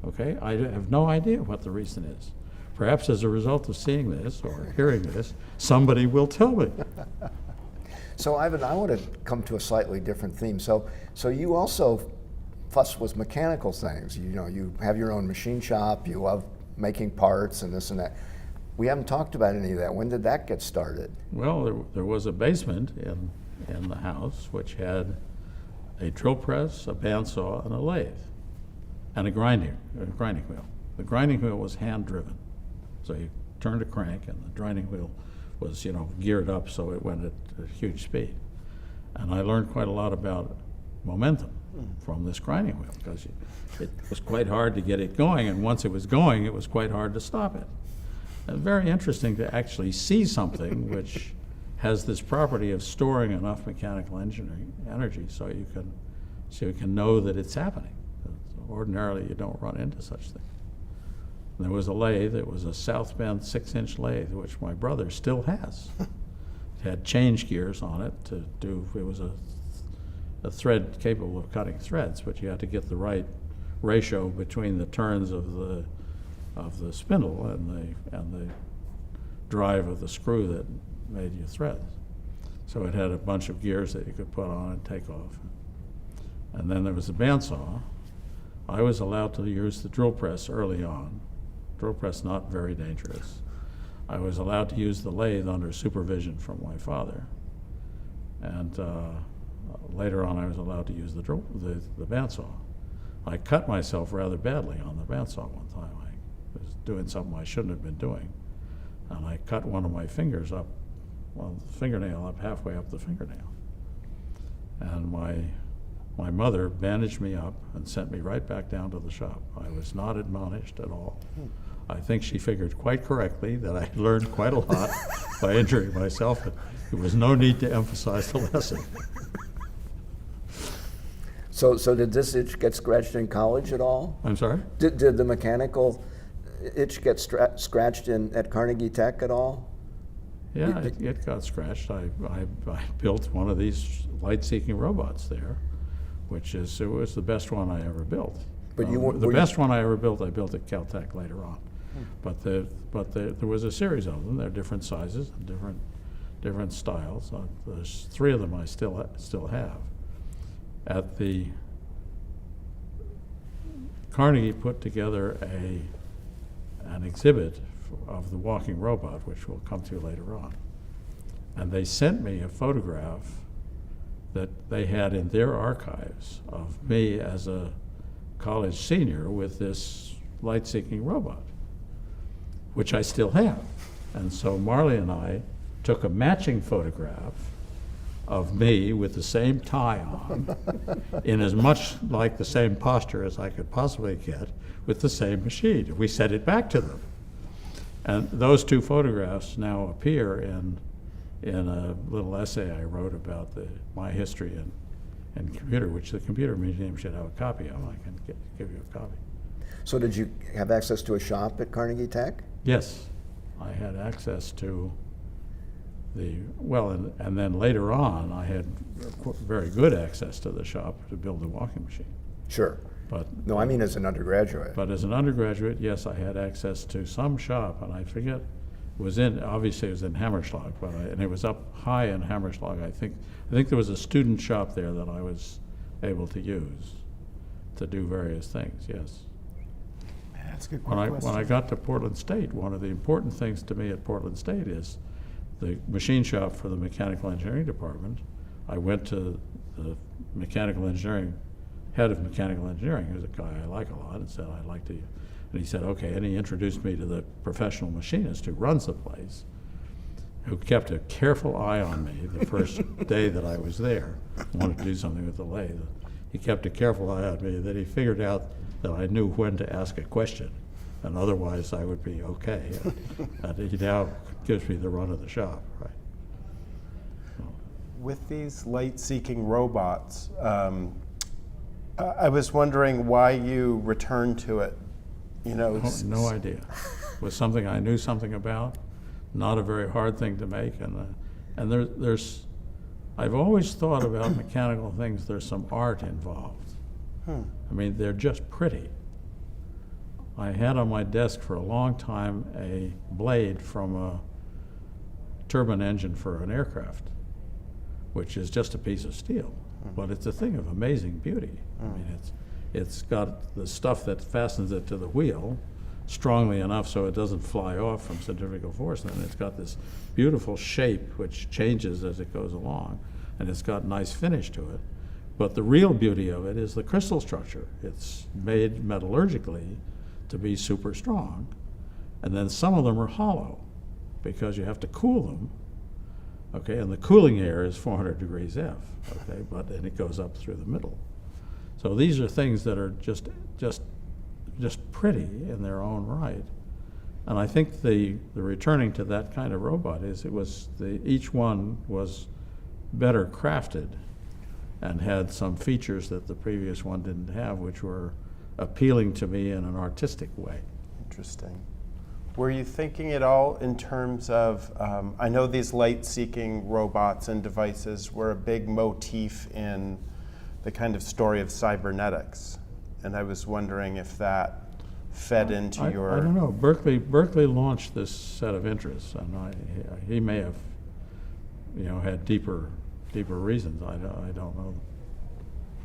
Okay, I have no idea what the reason is. Perhaps as a result of seeing this or hearing this, somebody will tell me. So Ivan, I want to come to a slightly different theme. So you also fuss with mechanical things. You know, you have your own machine shop, you love making parts and this and that. We haven't talked about any of that. When did that get started? Well, there was a basement in the house which had a drill press, a bandsaw, and a lathe, and a grinding wheel. The grinding wheel was hand-driven. So you turned a crank and the grinding wheel was, you know, geared up so it went at a huge speed. And I learned quite a lot about momentum from this grinding wheel because it was quite hard to get it going, and once it was going, it was quite hard to stop it. And very interesting to actually see something which has this property of storing enough mechanical energy so you can know that it's happening. Ordinarily, you don't run into such things. There was a lathe. It was a South Bend 6-inch lathe, which my brother still has. It had change gears on it to do. It was a thread capable of cutting threads, but you had to get the right ratio between the turns of the spindle and the drive of the screw that made you threads. So it had a bunch of gears that you could put on and take off. And then there was a bandsaw. I was allowed to use the drill press early on. Drill press not very dangerous. I was allowed to use the lathe under supervision from my father. And later on I was allowed to use the bandsaw. I cut myself rather badly on the bandsaw one time. I was doing something I shouldn't have been doing. And I cut one of my fingers up, well, the fingernail up halfway up the fingernail. And my mother bandaged me up and sent me right back down to the shop. I was not admonished at all. I think she figured quite correctly that I learned quite a lot by injuring myself. There was no need to emphasize the lesson. So did this itch get scratched in college at all? I'm sorry? Did the mechanical itch get scratched at Carnegie Tech at all? Yeah, it got scratched. I built one of these light-seeking robots there, it was the best one I ever built. But the best one I ever built, I built at Caltech later on. But there was a series of them. They're different sizes and different styles. There's 3 of them I still have. At the Carnegie put together an exhibit of the walking robot, which we'll come to later on. And they sent me a photograph that they had in their archives of me as a college senior with this light-seeking robot, which I still have. And so Marley and I took a matching photograph of me with the same tie on, in as much like the same posture as I could possibly get, with the same machine. We sent it back to them. And those 2 photographs now appear in a little essay I wrote about my history in computer, which the Computer Museum should have a copy of. I can give you a copy. So did you have access to a shop at Carnegie Tech? Yes, I had access to and then later on I had very good access to the shop to build a walking machine. Sure. But no, I mean as an undergraduate. But as an undergraduate, yes, I had access to some shop, and I forget, obviously it was in Hammerschlag, and it was up high in Hammerschlag. I think there was a student shop there that I was able to use to do various things, yes. That's a good When question. I got to Portland State, one of the important things to me at Portland State is the machine shop for the mechanical engineering department I went to the mechanical engineering, head of mechanical engineering, who's a guy I like a lot, and said, I'd like to, and he said, okay, and he introduced me to the professional machinist who runs the place, who kept a careful eye on me the first day that I was there. Wanted to do something with the lathe. He kept a careful eye on me, that he figured out that I knew when to ask a question, and otherwise I would be okay. And he now gives me the run of the shop, right? So. With these light-seeking robots, I was wondering why you returned to it. You know, No idea. It was something I knew something about. Not a very hard thing to make, and there's. I've always thought about mechanical things. There's some art involved. I mean, they're just pretty. I had on my desk for a long time a blade from a turbine engine for an aircraft, which is just a piece of steel, but it's a thing of amazing beauty. I mean, it's got the stuff that fastens it to the wheel strongly enough so it doesn't fly off from centrifugal force, and it's got this beautiful shape which changes as it goes along, and it's got nice finish to it. But the real beauty of it is the crystal structure. It's made metallurgically to be super strong, and then some of them are hollow because you have to cool them, okay, and the cooling air is 400 degrees F, okay, but then it goes up through the middle. So these are things that are just pretty in their own right. And I think the returning to that kind of robot is each one was better crafted and had some features that the previous one didn't have, which were appealing to me in an artistic way. Interesting. Were you thinking at all in terms of, I know these light-seeking robots and devices were a big motif in the kind of story of cybernetics, and I was wondering if that fed into your... I don't know. Berkeley launched this set of interests, and he may have, had deeper reasons. I don't know.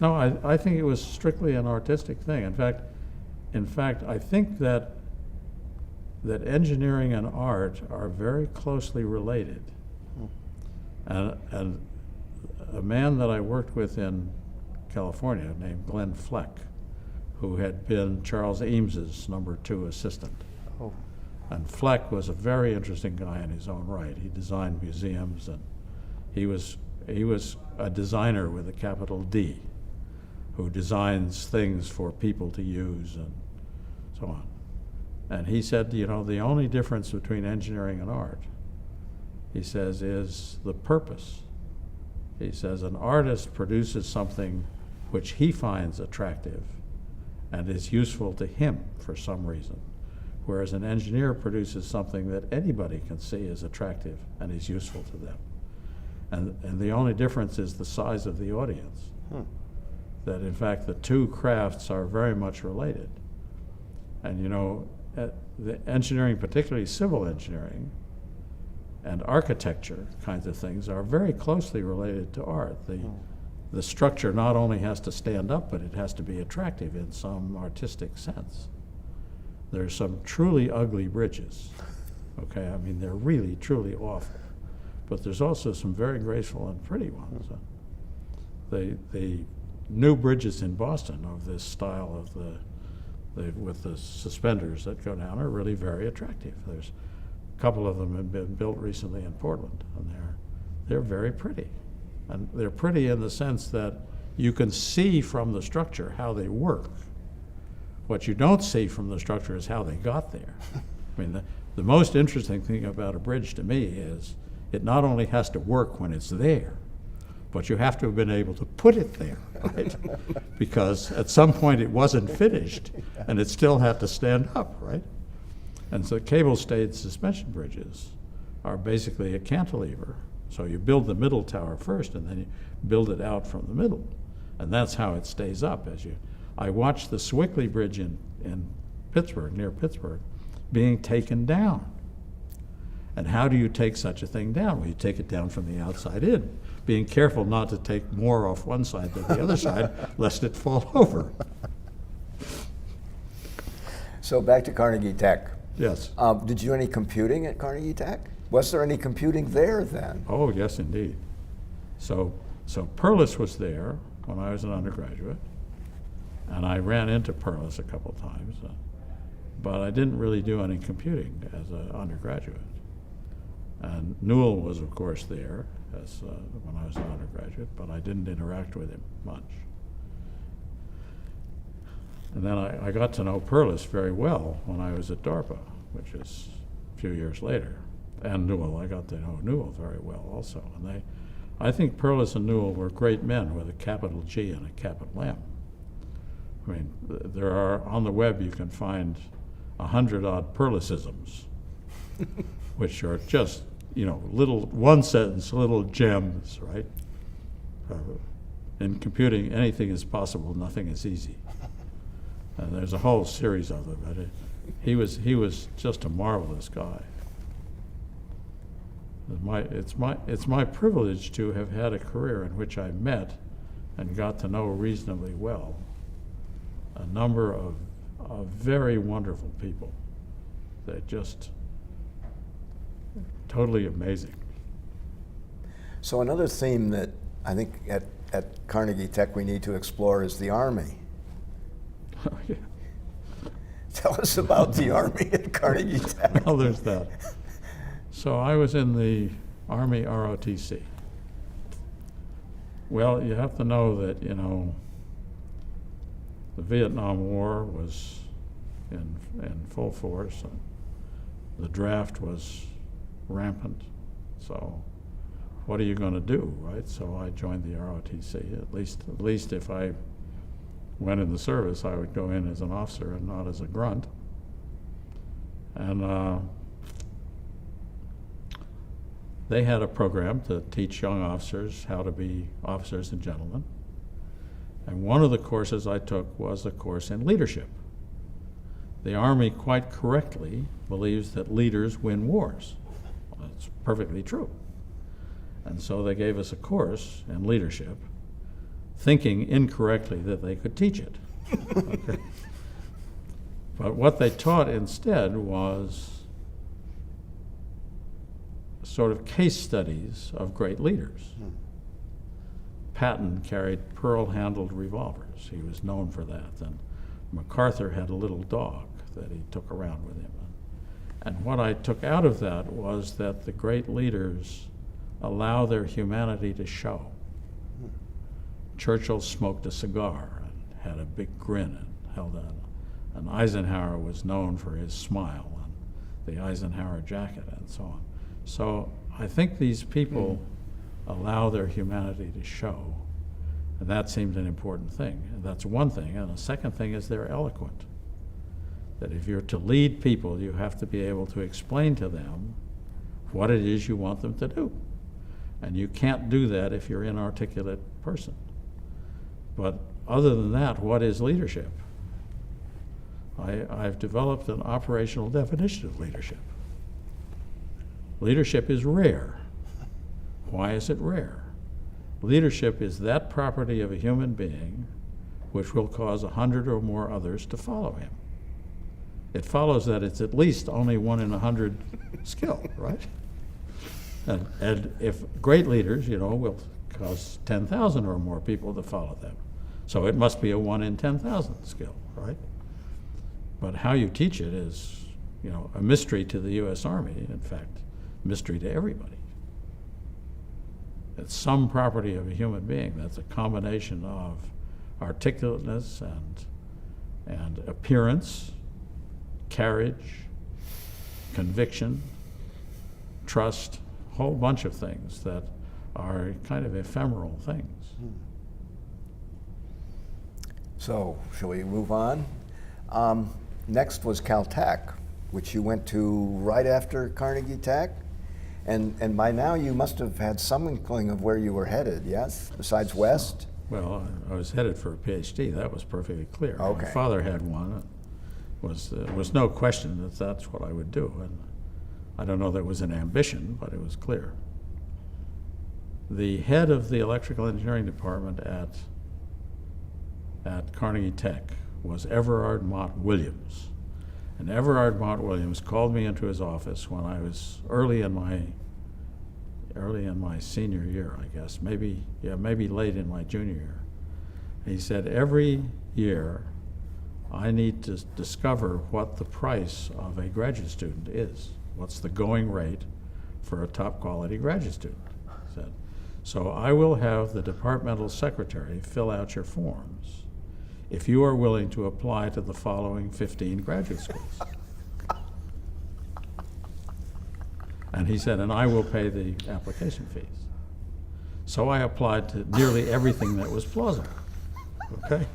No, I think it was strictly an artistic thing. In fact, I think that engineering and art are very closely related. And a man that I worked with in California named Glenn Fleck, who had been Charles Eames's #2 assistant. Oh. And Fleck was a very interesting guy in his own right. He designed museums, and he was a designer with a capital D, who designs things for people to use and so on. And he said, the only difference between engineering and art, he says, is the purpose. He says an artist produces something which he finds attractive and is useful to him for some reason, whereas an engineer produces something that anybody can see is attractive and is useful to them. And the only difference is the size of the audience. That in fact the two crafts are very much related. And the engineering, particularly civil engineering and architecture kinds of things, are very closely related to art. The structure not only has to stand up, but it has to be attractive in some artistic sense. There's some truly ugly bridges, okay? I mean, they're really, truly awful. But there's also some very graceful and pretty ones. The new bridges in Boston of this style of with the suspenders that go down are really very attractive. There's a couple of them have been built recently in Portland, and they're very pretty. And they're pretty in the sense that you can see from the structure how they work. What you don't see from the structure is how they got there. I mean, the most interesting thing about a bridge to me is it not only has to work when it's there, but you have to have been able to put it there, right? Because at some point it wasn't finished and it still had to stand up, right? And so cable-stayed suspension bridges are basically a cantilever. So you build the middle tower first, and then you build it out from the middle. And that's how it stays up. I watched the Swickley Bridge in Pittsburgh, near Pittsburgh, being taken down. And how do you take such a thing down? Well, you take it down from the outside in, being careful not to take more off one side than the other side, lest it fall over. So back to Carnegie Tech. Yes. Did you do any computing at Carnegie Tech? Was there any computing there then? Oh, yes, indeed. So So Perlis was there when I was an undergraduate, and I ran into Perlis a couple times, but I didn't really do any computing as an undergraduate. And Newell was, of course, there when I was an undergraduate, but I didn't interact with him much. And then I got to know Perlis very well when I was at DARPA, which is a few years later. And Newell, I got to know Newell very well also. And I think Perlis and Newell were great men with a capital G and a capital M. I mean, there are, on the web you can find 100-odd Perlisisms, which are just, little one-sentence, little gems, right? In computing, anything is possible, nothing is easy. And there's a whole series of them. But he was just a marvelous guy. It's my privilege to have had a career in which I met and got to know reasonably well a number of very wonderful people. They're just totally amazing. So another theme that I think at Carnegie Tech we need to explore is the Army. Oh, yeah. Tell us about the Army at Carnegie Tech. Well, there's that. So I was in the Army ROTC. Well, you have to know that, the Vietnam War was in full force, and the draft was rampant. So what are you going to do, right? So I joined the ROTC. At least if I went in the service, I would go in as an officer and not as a grunt. And they had a program to teach young officers how to be officers and gentlemen. And one of the courses I took was a course in leadership. The Army quite correctly believes that leaders win wars. Well, that's perfectly true. And so they gave us a course in leadership, thinking incorrectly that they could teach it. Okay. But what they taught instead was sort of case studies of great leaders. Patton carried pearl-handled revolvers. He was known for that. And MacArthur had a little dog that he took around with him. And what I took out of that was that the great leaders allow their humanity to show. Churchill smoked a cigar and had a big grin and held out. And Eisenhower was known for his smile and the Eisenhower jacket and so on. So I think these people allow their humanity to show, and that seems an important thing. And that's one thing. And the second thing is they're eloquent. That if you're to lead people, you have to be able to explain to them what it is you want them to do. And you can't do that if you're an inarticulate person. But other than that, what is leadership? I've developed an operational definition of leadership. Leadership is rare. Why is it rare? Leadership is that property of a human being which will cause 100 or more others to follow him. It follows that it's at least only 1 in 100 skill, right? And if great leaders, will cause 10,000 or more people to follow them. So it must be a 1 in 10,000 skill, right? But how you teach it is, a mystery to the U.S. Army, in fact, mystery to everybody. It's some property of a human being that's a combination of articulateness and appearance, carriage, conviction, trust, a whole bunch of things that are kind of ephemeral things. So, shall we move on? Next was Caltech, which you went to right after Carnegie Tech. And by now you must have had some inkling of where you were headed, yes? Besides West? Well, I was headed for a PhD. That was perfectly clear. Okay. My father had one. There was no question that that's what I would do. And I don't know that it was an ambition, but it was clear. The head of the electrical engineering department at Carnegie Tech was Everard Mott Williams. And Everard Mott Williams called me into his office when I was early in early in my senior year, I guess, maybe late in my junior year. He said, every year I need to discover what the price of a graduate student is. What's the going rate for a top quality graduate student? He said. So I will have the departmental secretary fill out your forms if you are willing to apply to the following 15 graduate schools. And he said, and I will pay the application fees. So I applied to nearly everything that was plausible, okay?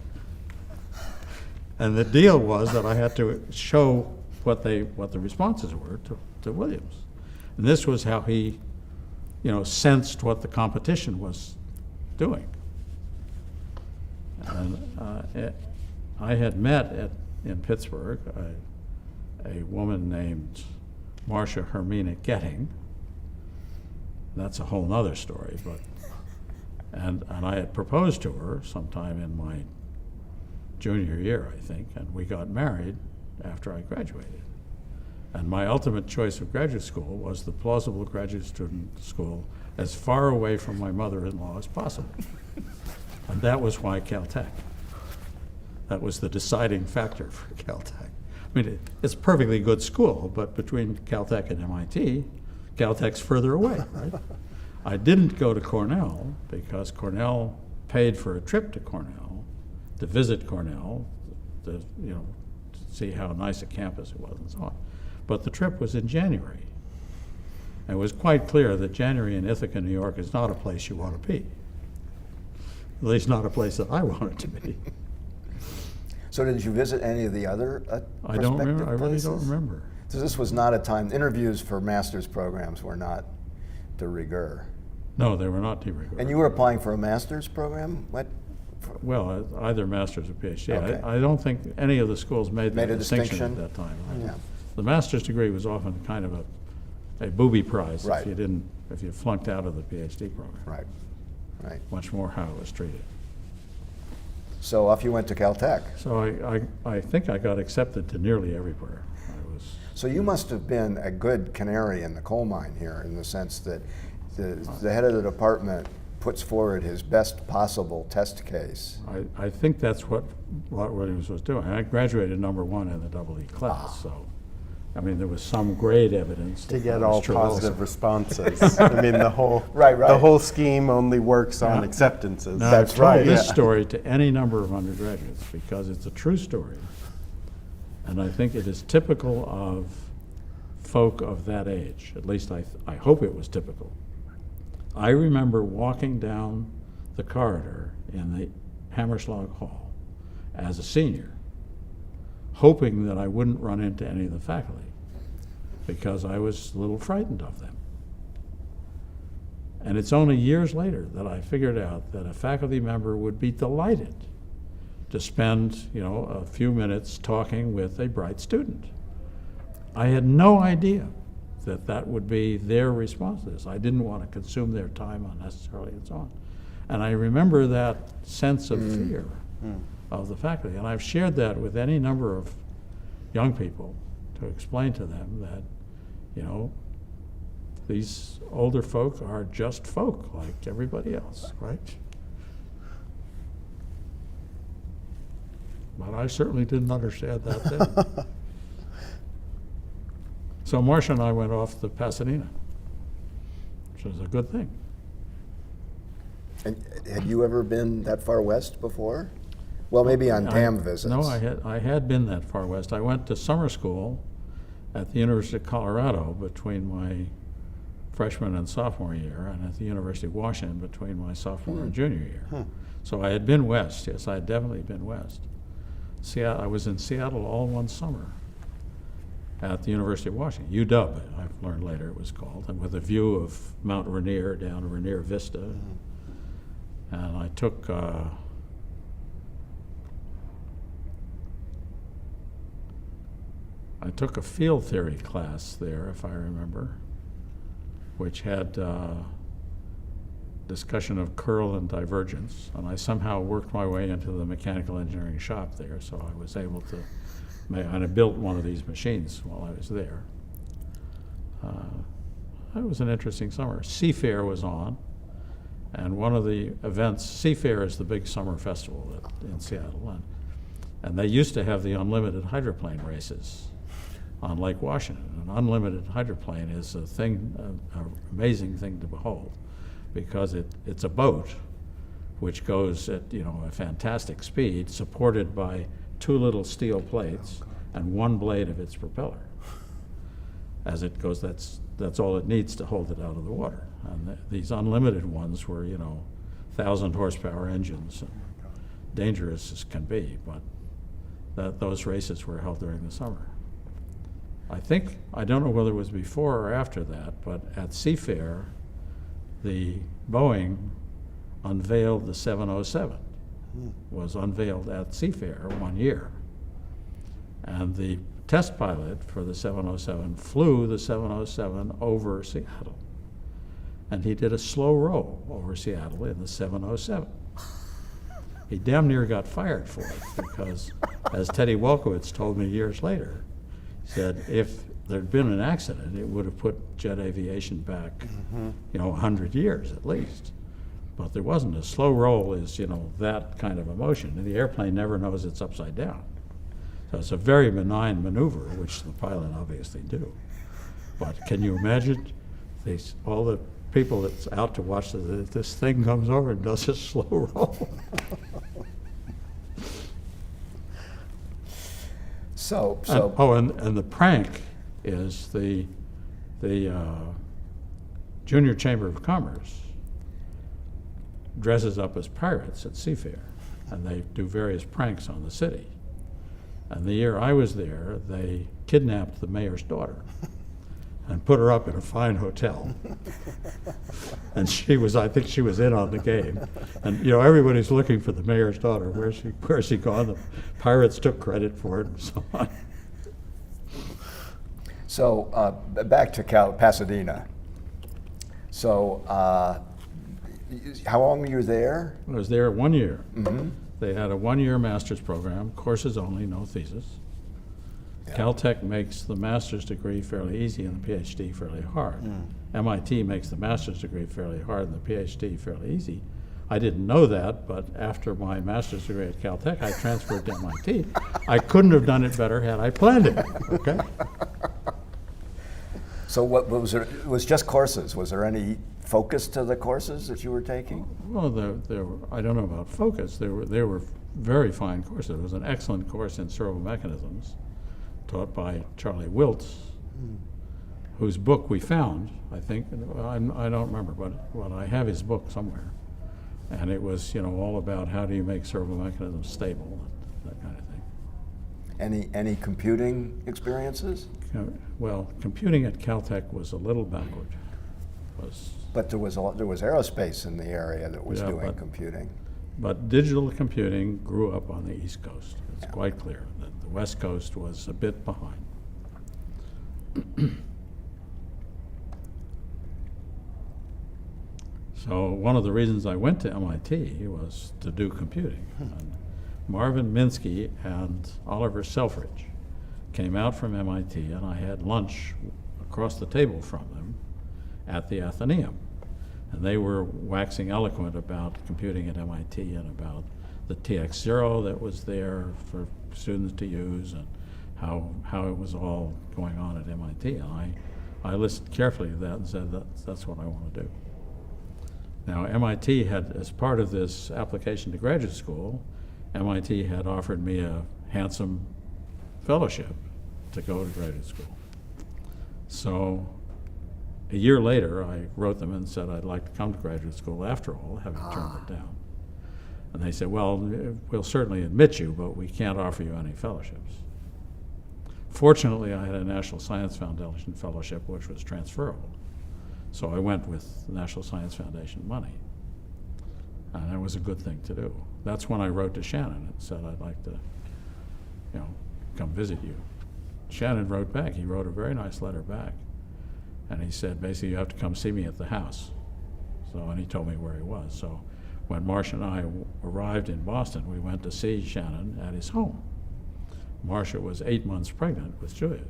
And the deal was that I had to show what the responses were to Williams. And this was how he, sensed what the competition was doing. And I had met in Pittsburgh a woman named Marcia Hermina Getting. That's a whole nother story, and I had proposed to her sometime in my junior year, I think, and we got married after I graduated. And my ultimate choice of graduate school was the plausible graduate student school as far away from my mother-in-law as possible. And that was why Caltech. That was the deciding factor for Caltech. I mean, it's a perfectly good school, but between Caltech and MIT, Caltech's further away, right? I didn't go to Cornell because Cornell paid for a trip to Cornell, to visit Cornell, to see how nice a campus it was and so on. But the trip was in January. And it was quite clear that January in Ithaca, New York is not a place you want to be. At least not a place that I wanted to be. So did you visit any of the other I don't remember. I really places? don't remember. So this was not a time, interviews for master's programs were not de rigueur. No, they were not de rigueur. And you were applying for a master's program? What? Well, either master's or PhD. Okay. I don't think any of the schools made Made that a distinction at distinction? that time. Right? Yeah. The master's degree was often kind of a booby prize Right. if you flunked out of the PhD program. Right, right. Much more how it was treated. So off you went to Caltech. So I think I got accepted to nearly everywhere. So you must have been a good canary in the coal mine here, in the sense that the head of the department puts forward his best possible test case. I think that's what Williams was doing. I graduated #1 in the double E class, so I mean there was some grade evidence To that get that all was true positive also. responses. I mean, the whole Right. the whole scheme only works on Yeah. acceptances. Now, That's I've told right, this yeah. story to any number of undergraduates because it's a true story, and I think it is typical of folk of that age. At least I hope it was typical. I remember walking down the corridor in the Hammerschlag Hall as a senior, hoping that I wouldn't run into any of the faculty because I was a little frightened of them. And it's only years later that I figured out that a faculty member would be delighted to spend, a few minutes talking with a bright student. I had no idea that would be their response to this. I didn't want to consume their time unnecessarily and so on. And I remember that sense of fear of the faculty. And I've shared that with any number of young people to explain to them that, these older folk are just folk like everybody else, right? But I certainly didn't understand that then. So Marcia and I went off to Pasadena, which was a good thing. And had you ever been that far west before? Well, maybe on TAM visits. No, I had been that far west. I went to summer school at the University of Colorado between my freshman and sophomore year, and at the University of Washington between my sophomore and junior year. So I had been west, yes, I had definitely been west. I was in Seattle all one summer at the University of Washington, UW, I've learned later it was called, and with a view of Mount Rainier down to Rainier Vista. And I took a field theory class there, if I remember, which had discussion of curl and divergence, and I somehow worked my way into the mechanical engineering shop there, so I was able to and I built one of these machines while I was there. it was an interesting summer. Seafair was on, and one of the events, Seafair is the big summer festival in Seattle, and they used to have the unlimited hydroplane races on Lake Washington. An unlimited hydroplane is a thing, an amazing thing to behold, because it's a boat which goes at a fantastic speed, supported by two little steel plates and one blade of its propeller. As it goes, that's all it needs to hold it out of the water. And these unlimited ones were 1,000 horsepower engines, and dangerous as can be, but those races were held during the summer. I don't know whether it was before or after that, but at Seafair, the Boeing unveiled the 707. Was unveiled at Seafair one year. And the test pilot for the 707 flew the 707 over Seattle. And he did a slow roll over Seattle in the 707. He damn near got fired for it, because, as Teddy Wolkowitz told me years later, he said if there'd been an accident, it would have put jet aviation back 100 years at least. But there wasn't. A slow roll is, that kind of a motion, and the airplane never knows it's upside down. So it's a very benign maneuver, which the pilot obviously do. But can you imagine all the people that's out to watch this thing comes over and does a slow roll? And the prank is the Junior Chamber of Commerce dresses up as pirates at Seafair, and they do various pranks on the city. And the year I was there, they kidnapped the mayor's daughter and put her up in a fine hotel. And I think she was in on the game. And everybody's looking for the mayor's daughter. Where's she gone? The pirates took credit for it and so on. So back to Pasadena. So how long were you there? I was there 1 year. Mm-hmm. They had a 1-year master's program, courses only, no thesis. Yeah. Caltech makes the master's degree fairly easy and the PhD fairly hard. MIT makes the master's degree fairly hard and the PhD fairly easy. I didn't know that, but after my master's degree at Caltech, I transferred to MIT. I couldn't have done it better had I planned it, okay? So what was there? It was just courses. Was there any focus to the courses that you were taking? Well, there were, I don't know about focus. There were very fine courses. There was an excellent course in servo mechanisms taught by Charlie Wiltz, whose book we found, I think. I don't remember, but I have his book somewhere. And it was, all about how do you make servo mechanisms stable, that kind of thing. Any computing experiences? Well, computing at Caltech was a little backward. But there was aerospace in the area that was doing computing. But digital computing grew up on the East Coast. It's quite clear that the West Coast was a bit behind. So one of the reasons I went to MIT was to do computing. And Marvin Minsky and Oliver Selfridge came out from MIT, and I had lunch across the table from them at the Athenaeum. And they were waxing eloquent about computing at MIT and about the TX0 that was there for students to use and how it was all going on at MIT. And I listened carefully to that and said, that's what I want to do. Now, MIT had, as part of this application to graduate school, MIT had offered me a handsome fellowship to go to graduate school. So a year later, I wrote them and said I'd like to come to graduate school after all, having turned it down. And they said, well, we'll certainly admit you, but we can't offer you any fellowships. Fortunately, I had a National Science Foundation fellowship, which was transferable. So I went with the National Science Foundation money. And that was a good thing to do. That's when I wrote to Shannon and said, I'd like to, come visit you. Shannon wrote back. He wrote a very nice letter back. And he said, basically, you have to come see me at the house. And he told me where he was. So when Marcia and I arrived in Boston, we went to see Shannon at his home. Marcia was 8 months pregnant with Juliet.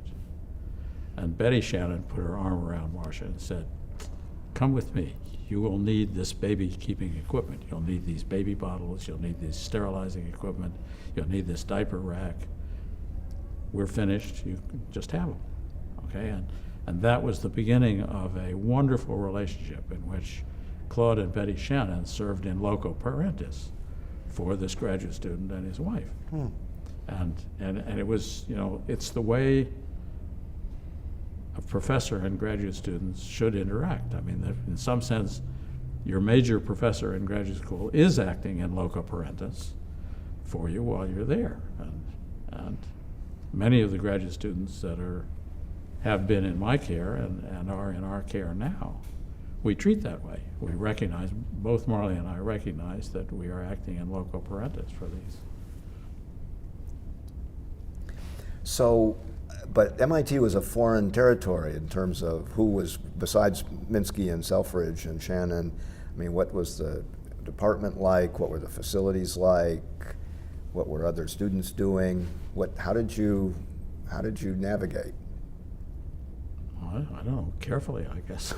And Betty Shannon put her arm around Marcia and said, "Come with me. You will need this baby keeping equipment. You'll need these baby bottles. You'll need this sterilizing equipment. You'll need this diaper rack. We're finished. You can just have them." Okay, and that was the beginning of a wonderful relationship in which Claude and Betty Shannon served in loco parentis for this graduate student and his wife. And it was, you know, it's the way a professor and graduate students should interact. I mean, in some sense, your major professor in graduate school is acting in loco parentis for you while you're there. And many of the graduate students that have been in my care and are in our care now, we treat that way. We recognize, both Marley and I recognize that we are acting in loco parentis for these. So, but MIT was a foreign territory in terms of who was, besides Minsky and Selfridge and Shannon, I mean, what was the department like? What were the facilities like? What were other students doing? How did you navigate? I don't know, carefully, I guess.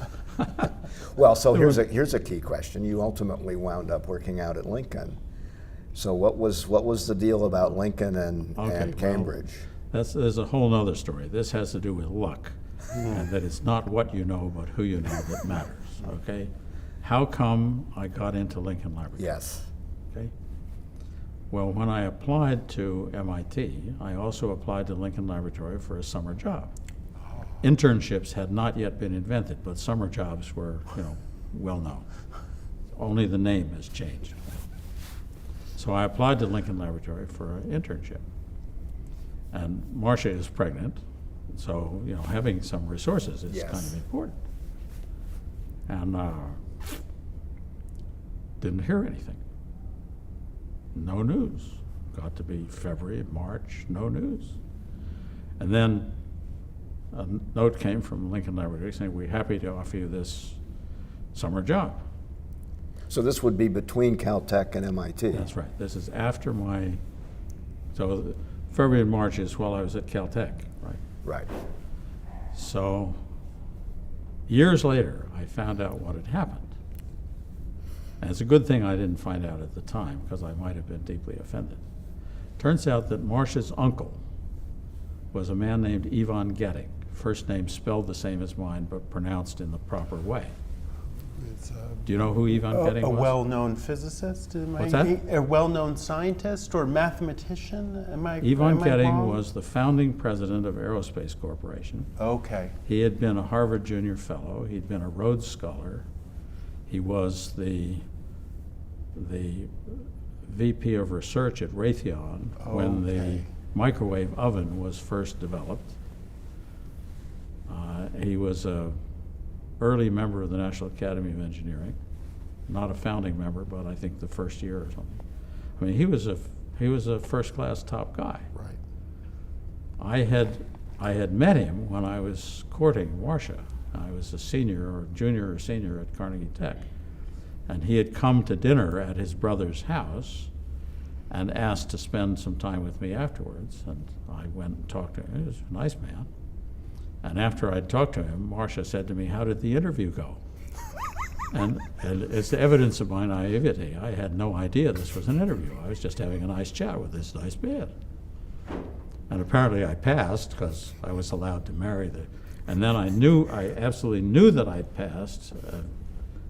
Well, so here's a key question. You ultimately wound up working out at Lincoln. So what was the deal about Lincoln and Cambridge? Well, there's a whole other story. This has to do with luck, and that it's not what you know, but who you know that matters. Okay, how come I got into Lincoln Laboratory? Yes. Okay. Well, when I applied to MIT, I also applied to Lincoln Laboratory for a summer job. Internships had not yet been invented, but summer jobs were, you know, well known. Only the name has changed. So I applied to Lincoln Laboratory for an internship. And Marcia is pregnant, so, you know, having some resources is kind of important. And didn't hear anything. No news. Got to be February, March, no news. And then a note came from Lincoln Laboratory saying, "We're happy to offer you this summer job." So this would be between Caltech and MIT. That's right. This is after so February and March is while I was at Caltech, right? Right. So years later, I found out what had happened. And it's a good thing I didn't find out at the time, because I might have been deeply offended. Turns out that Marcia's uncle was a man named Ivan Getting, first name spelled the same as mine, but pronounced in the proper way. Do you know who Ivan Getting was? A well-known physicist? What's that? A well-known scientist or mathematician? Ivan Getting wrong? was the founding president of Aerospace Corporation. Okay. He had been a Harvard Junior Fellow. He'd been a Rhodes Scholar. He was the VP of Research at Raytheon when the microwave oven was first developed. He was a early member of the National Academy of Engineering, not a founding member, but I think the first year or something. I mean, he was a first-class top guy. Right. I had met him when I was courting Marcia. I was a junior or senior at Carnegie Tech, and he had come to dinner at his brother's house and asked to spend some time with me afterwards. And I went and talked to him. He was a nice man. And after I'd talked to him, Marcia said to me, "How did the interview go?" and it's evidence of my naivety. I had no idea this was an interview. I was just having a nice chat with this nice man. And apparently I passed, because I was allowed to marry and then I absolutely knew that I'd passed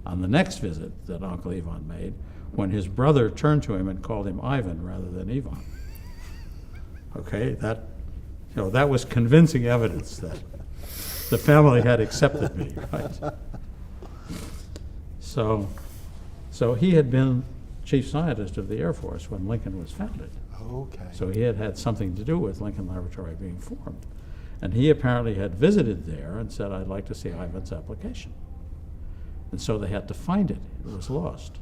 on the next visit that Uncle Ivan made, when his brother turned to him and called him Ivan rather than Ivan. Okay, that was convincing evidence that the family had accepted me, right? So he had been chief scientist of the Air Force when Lincoln was founded. Okay. So he had had something to do with Lincoln Laboratory being formed. And he apparently had visited there and said, "I'd like to see Ivan's application." And so they had to find it. It was lost.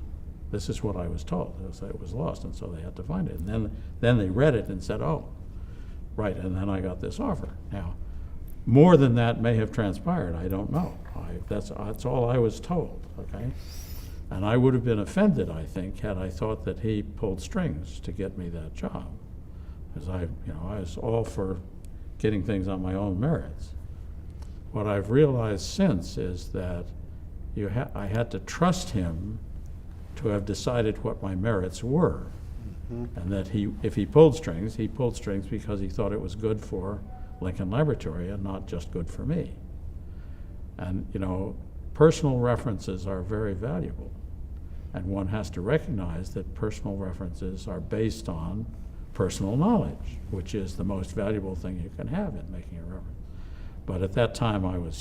This is what I was told. It was lost, and so they had to find it. And then they read it and said, "Oh, right," and then I got this offer. Now, more than that may have transpired. I don't know. That's all I was told, okay? And I would have been offended, I think, had I thought that he pulled strings to get me that job. Because I was all for getting things on my own merits. what I've realized since is that I had to trust him to have decided what my merits were. And that if he pulled strings because he thought it was good for Lincoln Laboratory and not just good for me. And you know, personal references are very valuable. And one has to recognize that personal references are based on personal knowledge, which is the most valuable thing you can have in making a reference. But at that time I was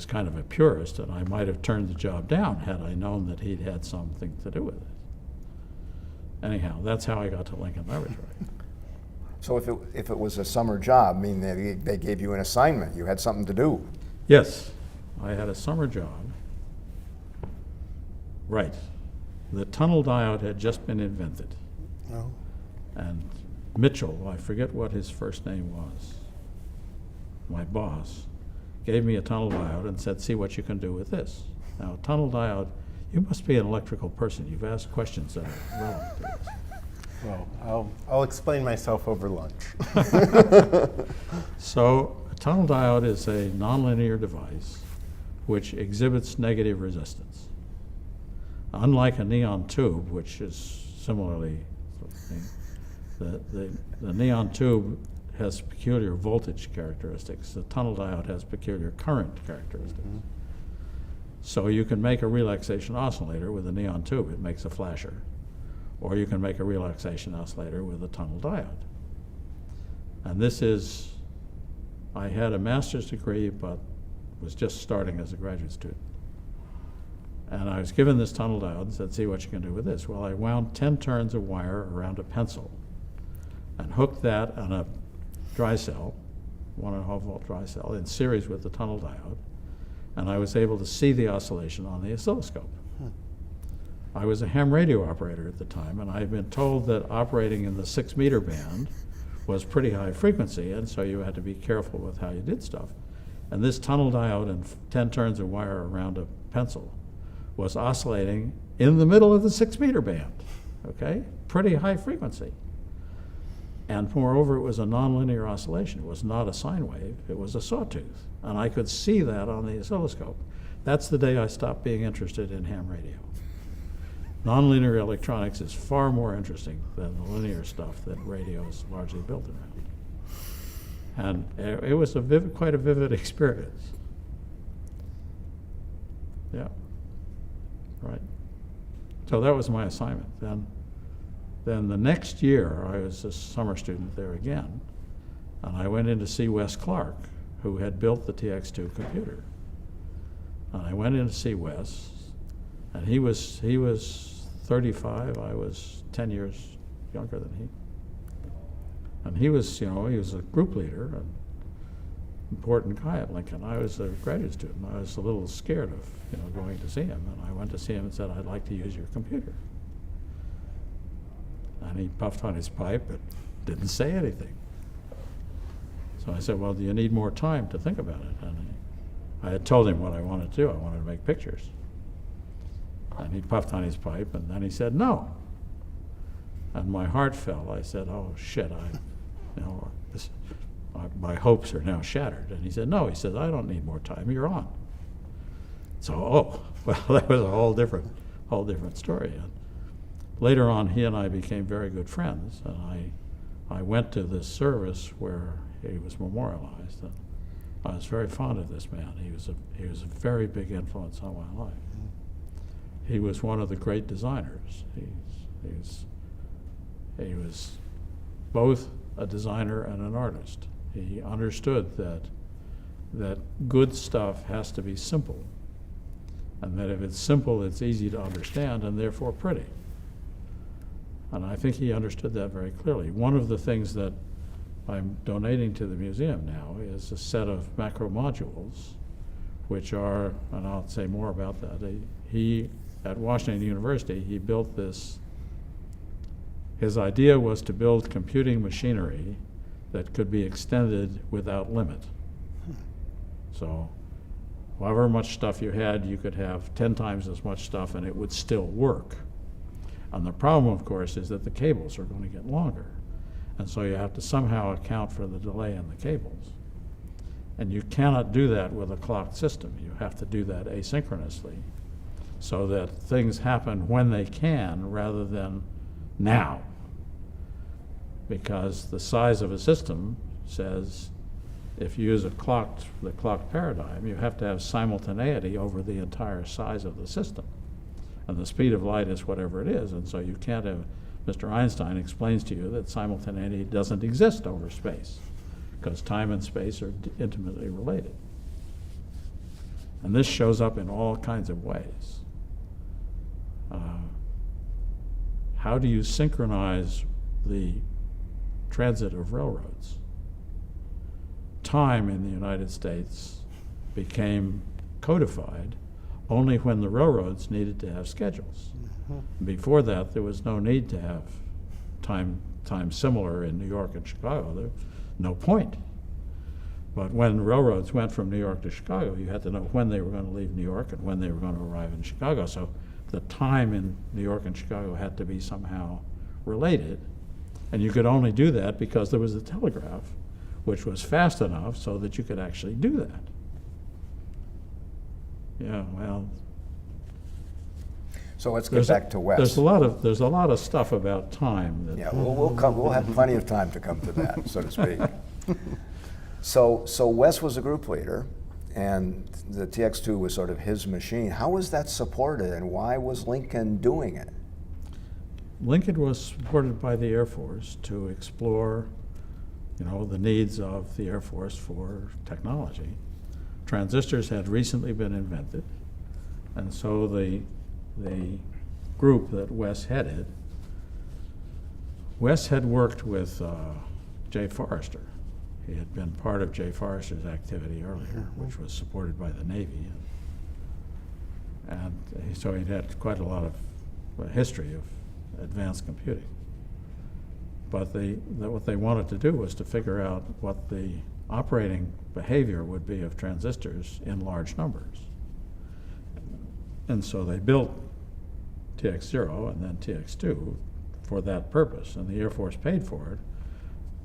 kind of a purist, and I might have turned the job down had I known that he'd had something to do with it. Anyhow, that's how I got to Lincoln Laboratory. So if it was a summer job, I mean, they gave you an assignment, you had something to do. Yes, I had a summer job. Right. The tunnel diode had just been invented. Oh. And Mitchell, I forget what his first name was, my boss, gave me a tunnel diode and said, see what you can do with this. Now, a tunnel diode, you must be an electrical person. You've asked questions that are relevant to this. Well, I'll explain myself over lunch. So a tunnel diode is a nonlinear device which exhibits negative resistance. Unlike a neon tube, which is similarly, the neon tube has peculiar voltage characteristics. The tunnel diode has peculiar current characteristics. Mm-hmm. So you can make a relaxation oscillator with a neon tube, it makes a flasher. Or you can make a relaxation oscillator with a tunnel diode. And this is, I had a master's degree, but was just starting as a graduate student. And I was given this tunnel diode and said, see what you can do with this. Well, I wound 10 turns of wire around a pencil and hooked that on a dry cell, 1.5 volt dry cell, in series with the tunnel diode. And I was able to see the oscillation on the oscilloscope. I was a ham radio operator at the time, and I had been told that operating in the 6 meter band was pretty high frequency, and so you had to be careful with how you did stuff. And this tunnel diode and 10 turns of wire around a pencil was oscillating in the middle of the 6 meter band, okay? Pretty high frequency. And moreover, it was a nonlinear oscillation. It was not a sine wave, it was a sawtooth. And I could see that on the oscilloscope. That's the day I stopped being interested in ham radio. Nonlinear electronics is far more interesting than the linear stuff that radio is largely built around. And it was quite a vivid experience. Yeah, right. So that was my assignment. Then the next year, I was a summer student there again, and I went in to see Wes Clark, who had built the TX2 computer. And I went in to see Wes, and he was 35, I was 10 years younger than he. And he was, he was a group leader, an important guy at Lincoln. I was a graduate student. I was a little scared of, going to see him. And I went to see him and said, I'd like to use your computer. And he puffed on his pipe but didn't say anything. So I said, well, do you need more time to think about it? And I had told him what I wanted to do. I wanted to make pictures. And he puffed on his pipe, and then he said, no. And my heart fell. I said, oh, shit, my hopes are now shattered. And he said, no. He said, I don't need more time. You're on. So, well, that was a whole different story. And later on, he and I became very good friends, and I went to this service where he was memorialized, and I was very fond of this man. He was a very big influence on my life. He was one of the great designers. He was both a designer and an artist. He understood that good stuff has to be simple, and that if it's simple, it's easy to understand and therefore pretty. And I think he understood that very clearly. One of the things that I'm donating to the museum now is a set of macro modules, which are, and I'll say more about that. At Washington University, he built this. His idea was to build computing machinery that could be extended without limit. So however much stuff you had, you could have 10 times as much stuff and it would still work. And the problem, of course, is that the cables are going to get longer. And so you have to somehow account for the delay in the cables. And you cannot do that with a clocked system. You have to do that asynchronously so that things happen when they can rather than now. Because the size of a system says if you use the clocked paradigm, you have to have simultaneity over the entire size of the system. And the speed of light is whatever it is, and so you can't have, Mr. Einstein explains to you that simultaneity doesn't exist over space, because time and space are intimately related. And this shows up in all kinds of ways. How do you synchronize the transit of railroads? Time in the United States became codified only when the railroads needed to have schedules. Before that, there was no need to have time similar in New York and Chicago. There was no point. But when railroads went from New York to Chicago, you had to know when they were going to leave New York and when they were going to arrive in Chicago. So the time in New York and Chicago had to be somehow related. And you could only do that because there was a telegraph, which was fast enough so that you could actually do that. Yeah, well. So let's get back to Wes. There's a lot of stuff about time. That Yeah, we'll have plenty of time to come to that, so to speak. So Wes was a group leader, and the TX2 was sort of his machine. How was that supported, and why was Lincoln doing it? Lincoln was supported by the Air Force to explore, the needs of the Air Force for technology. Transistors had recently been invented, and so the group that Wes headed, Wes had worked with Jay Forrester. He had been part of Jay Forrester's activity earlier, which was supported by the Navy. And so he'd had quite a lot of history of advanced computing. But what they wanted to do was to figure out what the operating behavior would be of transistors in large numbers. And so they built TX0 and then TX2 for that purpose, and the Air Force paid for it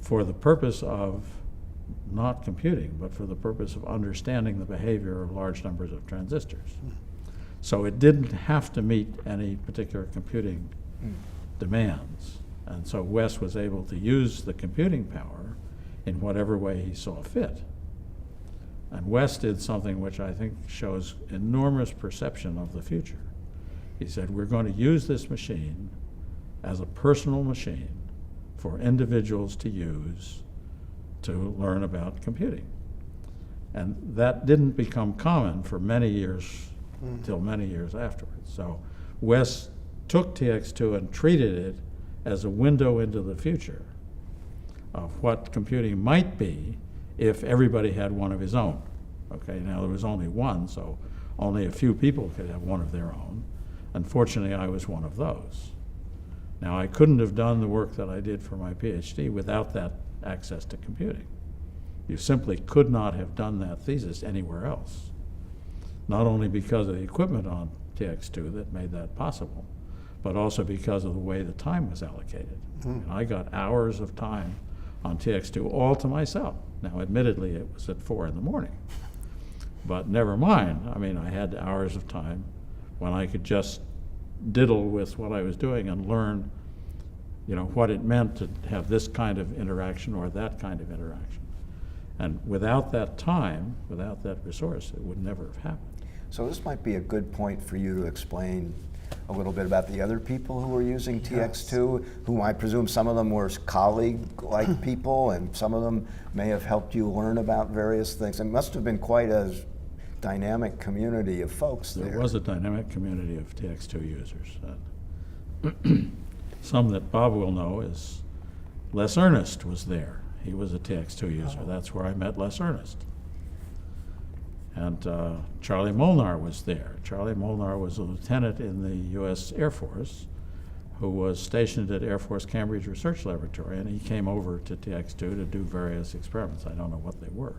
for the purpose of not computing, but for the purpose of understanding the behavior of large numbers of transistors. So it didn't have to meet any particular computing demands. And so Wes was able to use the computing power in whatever way he saw fit. And Wes did something which I think shows enormous perception of the future. He said, we're going to use this machine as a personal machine for individuals to use to learn about computing. And that didn't become common for many years, till many years afterwards. So Wes took TX2 and treated it as a window into the future of what computing might be if everybody had one of his own. Okay, now there was only one, so only a few people could have one of their own. Unfortunately, I was one of those. Now, I couldn't have done the work that I did for my PhD without that access to computing. You simply could not have done that thesis anywhere else. Not only because of the equipment on TX2 that made that possible, but also because of the way the time was allocated. And I got hours of time on TX2 all to myself. Now, admittedly, it was at 4 in the morning. But never mind, I mean, I had hours of time when I could just diddle with what I was doing and learn, what it meant to have this kind of interaction or that kind of interaction. And without that time, without that resource, it would never have happened. So this might be a good point for you to explain a little bit about the other people who were using TX2, whom I presume some of them were colleague-like people, and some of them may have helped you learn about various things. It must have been quite a dynamic community of folks there. There was a dynamic community of TX2 users. Some that Bob will know is Les Ernest was there. He was a TX2 user. That's where I met Les Ernest. And Charlie Molnar was there. Charlie Molnar was a lieutenant in the U.S. Air Force who was stationed at Air Force Cambridge Research Laboratory, and he came over to TX2 to do various experiments. I don't know what they were.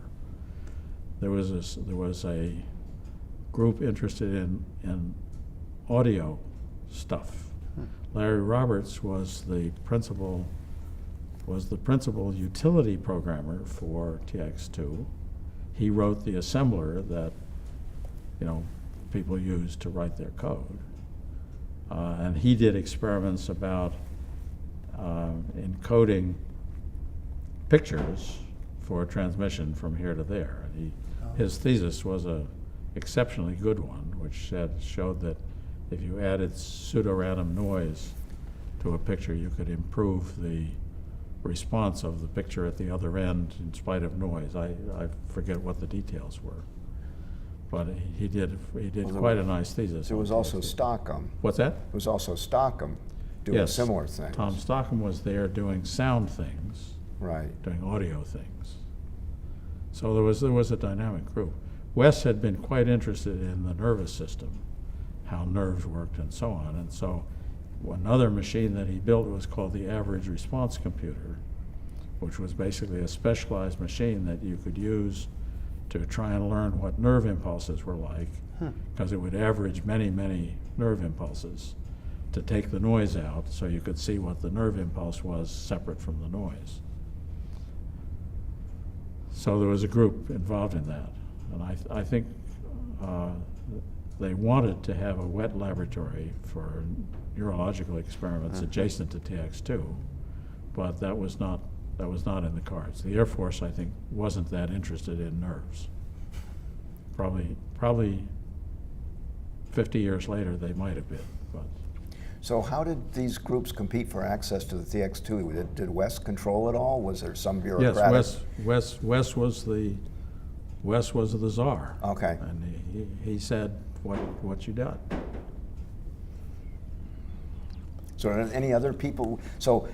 There was a group interested in audio stuff. Larry Roberts was the principal utility programmer for TX2. he wrote the assembler that, you know, people use to write their code. And he did experiments about encoding pictures for transmission from here to there. And his thesis was a exceptionally good one, which showed that if you added pseudo-random noise to a picture, you could improve the response of the picture at the other end in spite of noise. I forget what the details were, but he did quite a nice thesis. There was also Stockham. What's that? There was also Stockham doing Yes, similar things. Tom Stockham was there doing sound things, Right. doing audio things. So there was a dynamic group. Wes had been quite interested in the nervous system, how nerves worked and so on. And so another machine that he built was called the average response computer, which was basically a specialized machine that you could use to try and learn what nerve impulses were like, because it would average many, many nerve impulses to take the noise out so you could see what the nerve impulse was separate from the noise. So there was a group involved in that. And I think they wanted to have a wet laboratory for neurological experiments adjacent to TX2, but that was not in the cards. The Air Force, I think, wasn't that interested in nerves. Probably 50 years later, they might have been. But So how did these groups compete for access to the TX2? Did Wes control it all? Was there some bureaucratic? yes, Wes was the czar. Okay. And he said what you did. So are there any other people? So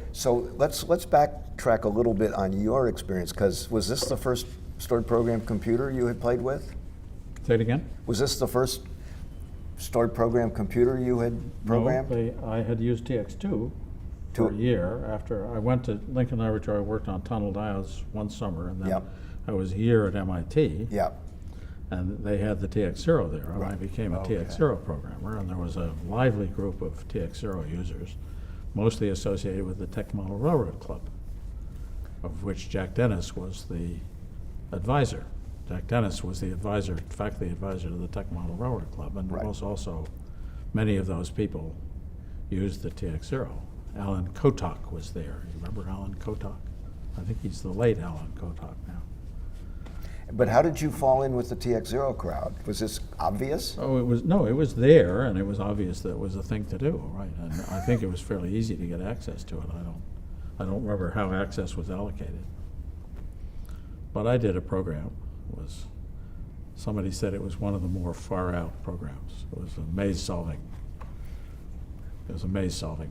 let's backtrack a little bit on your experience, because was this the first stored program computer you had played with? Say it again? Was this the first stored program computer you had programmed? No, I had used TX2 for a year. After I went to Lincoln Laboratory, I worked on tunnel diodes one summer, and then Yep. I was a year at MIT. Yeah. And they had the TX0 there, and I Right. became a Okay. TX0 programmer, and there was a lively group of TX0 users, mostly associated with the Tech Model Railroad Club, of which Jack Dennis was the advisor. Jack Dennis was the advisor, faculty advisor to the Tech Model Railroad Club, and Right. also many of those people used the TX0. Alan Kotok was there. You remember Alan Kotok? I think he's the late Alan Kotok now. But how did you fall in with the TX0 crowd? Was this obvious? Oh, it was there, and it was obvious that it was a thing to do, right? And I think it was fairly easy to get access to it. I don't remember how access was allocated. But I did a program. Somebody said it was one of the more far out programs. It was a maze solving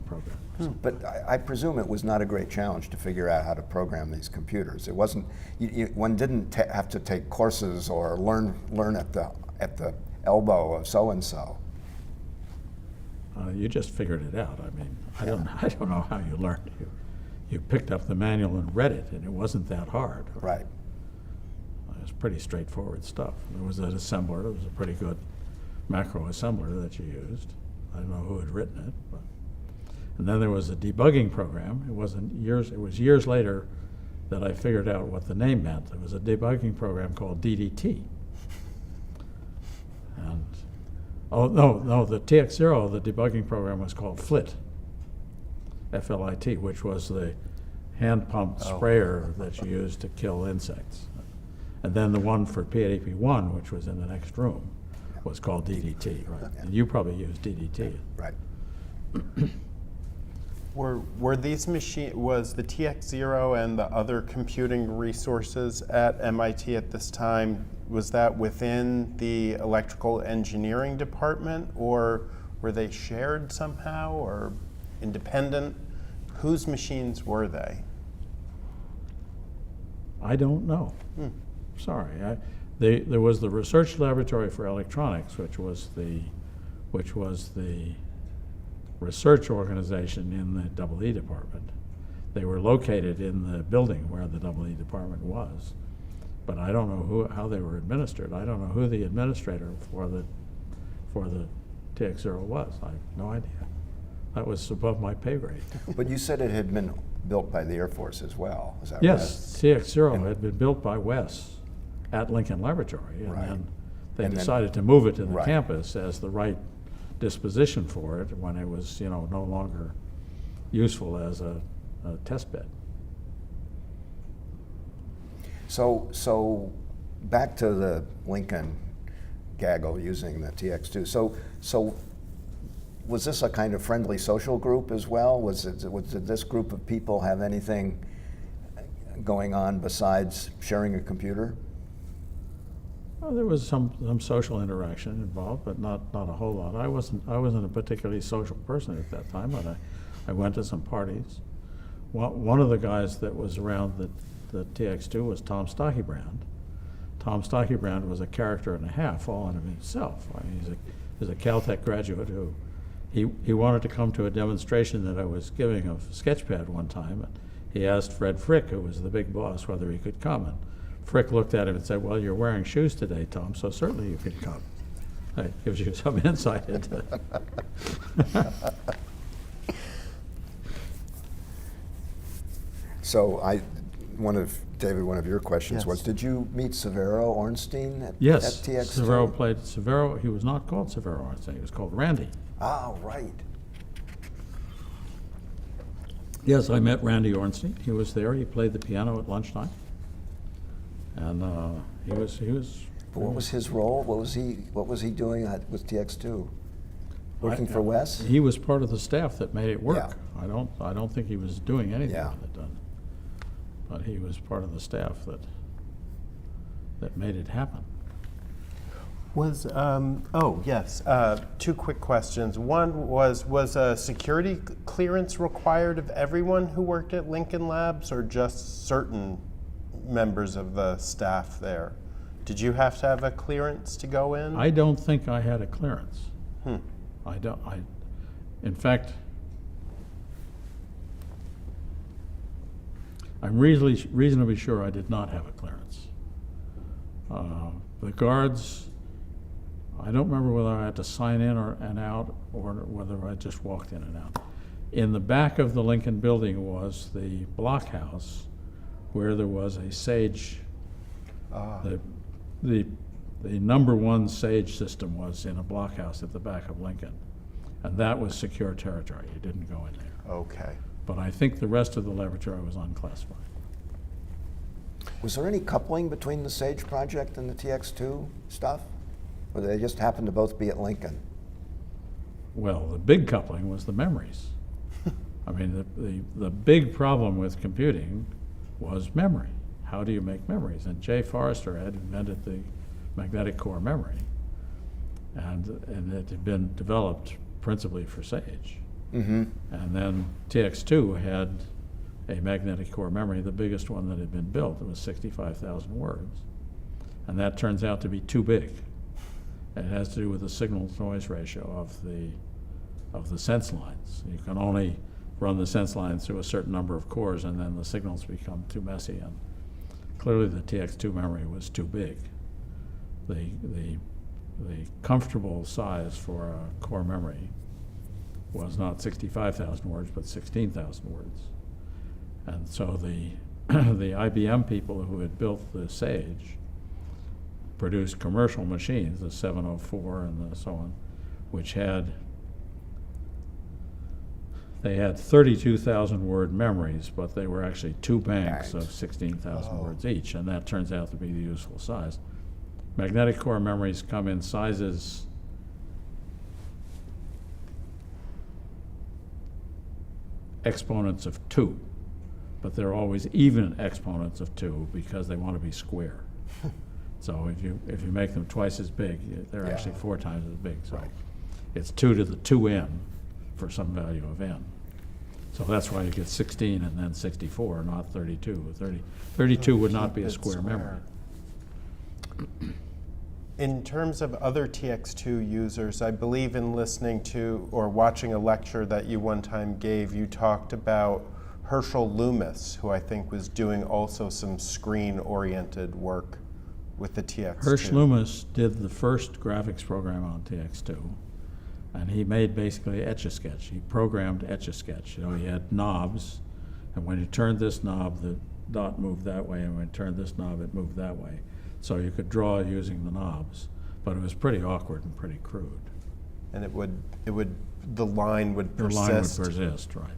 program. But I presume it was not a great challenge to figure out how to program these computers. It wasn't. One didn't have to take courses or learn at the elbow of so and so. You just figured it out. I mean, I don't know how you learned. You picked up the manual and read it, and it wasn't that hard. Right. It was pretty straightforward stuff. There was an assembler. It was a pretty good macro assembler that you used. I don't know who had written it, but. And then there was a debugging program. It was years later that I figured out what the name meant. There was a debugging program called DDT. And the TX0, the debugging program was called FLIT, F-L-I-T, which was the hand-pumped sprayer that you used to kill insects. And then the one for PADP1, which was in the next room, was called DDT, right? And you probably used DDT. Right. Were these was the TX0 and the other computing resources at MIT at this time, was that within the electrical engineering department, or were they shared somehow or independent? Whose machines were they? I don't know. Sorry. There was the Research Laboratory for Electronics, which was the research organization in the EE department. They were located in the building where the EE department was, but I don't know how they were administered. I don't know who the administrator for the TX0 was. I have no idea. That was above my pay grade. But you said it had been built by the Air Force as well. Is that Yes, right? TX0 had been built by Wes. at Lincoln Laboratory. And Right. then they And then- decided to move it to the Right. campus as the right disposition for it when it was, no longer useful as a test bed. So back to the Lincoln gaggle using the TX2. So was this a kind of friendly social group as well? Did this group of people have anything going on besides sharing a computer? Well, there was some social interaction involved, but not a whole lot. I wasn't a particularly social person at that time, but I went to some parties. One of the guys that was around the TX2 was Tom Stockybrand. Tom Stockybrand was a character and a half all in himself. I mean, he's a Caltech graduate who he wanted to come to a demonstration that I was giving of Sketchpad one time, and he asked Fred Frick, who was the big boss, whether he could come. And Frick looked at him and said, "Well, you're wearing shoes today, Tom, so certainly you can come." That gives you some insight into So one of your questions Yes. was, did you meet Severo Ornstein at Yes, TX2? Severo played Severo. He was not called Severo Ornstein. He was called Randy. Ah, right. Yes, I met Randy Ornstein. He was there. He played the piano at lunchtime, and he was. But what was his role? What was he doing with TX2? Working for Wes? He was part of the staff that made it work. Yeah. I don't think he was doing anything Yeah. with it, but he was part of the staff that made it happen. Was, oh, yes, two quick questions. One was a security clearance required of everyone who worked at Lincoln Labs, or just certain members of the staff there? Did you have to have a clearance to go in? I don't think I had a clearance. In fact, I'm reasonably sure I did not have a clearance. The guards, I don't remember whether I had to sign in and out, or whether I just walked in and out. In the back of the Lincoln building was the blockhouse, where there was a SAGE. The number one SAGE system was in a blockhouse at the back of Lincoln, and that was secure territory. You didn't go in there. Okay. But I think the rest of the laboratory was unclassified. Was there any coupling between the SAGE project and the TX2 stuff? Or they just happened to both be at Lincoln? Well, the big coupling was the memories. I mean, the big problem with computing was memory. How do you make memories? And Jay Forrester had invented the magnetic core memory, and it had been developed principally for SAGE. Mm-hmm. And then TX2 had a magnetic core memory, the biggest one that had been built. It was 65,000 words. And that turns out to be too big. It has to do with the signal-to-noise ratio of the sense lines. You can only run the sense lines through a certain number of cores, and then the signals become too messy. And clearly the TX2 memory was too big. The comfortable size for a core memory was not 65,000 words, but 16,000 words. And so the IBM people who had built the SAGE produced commercial machines, the 704 and so on, which had 32,000 word memories, but they were actually two banks of 16,000 words each, and that turns out to be the useful size. Magnetic core memories come in sizes exponents of 2, but they're always even exponents of 2 because they want to be square. So if you make them twice as big, they're actually 4 times as big. So it's 2 to the 2n for some value of n. So that's why you get 16 and then 64, not 32. 32 would not be a square memory. In terms of other TX2 users, I believe in listening to or watching a lecture that you one time gave, you talked about Herschel Loomis, who I think was doing also some screen-oriented work with the TX2. Herschel Loomis did the first graphics program on TX2, and he made basically Etch-a-Sketch. He programmed Etch-a-Sketch. You know, he had knobs, and when you turned this knob, the dot moved that way, and when you turned this knob, it moved that way. so you could draw using the knobs, but it was pretty awkward and pretty crude. And the line would The persist. line would persist, right.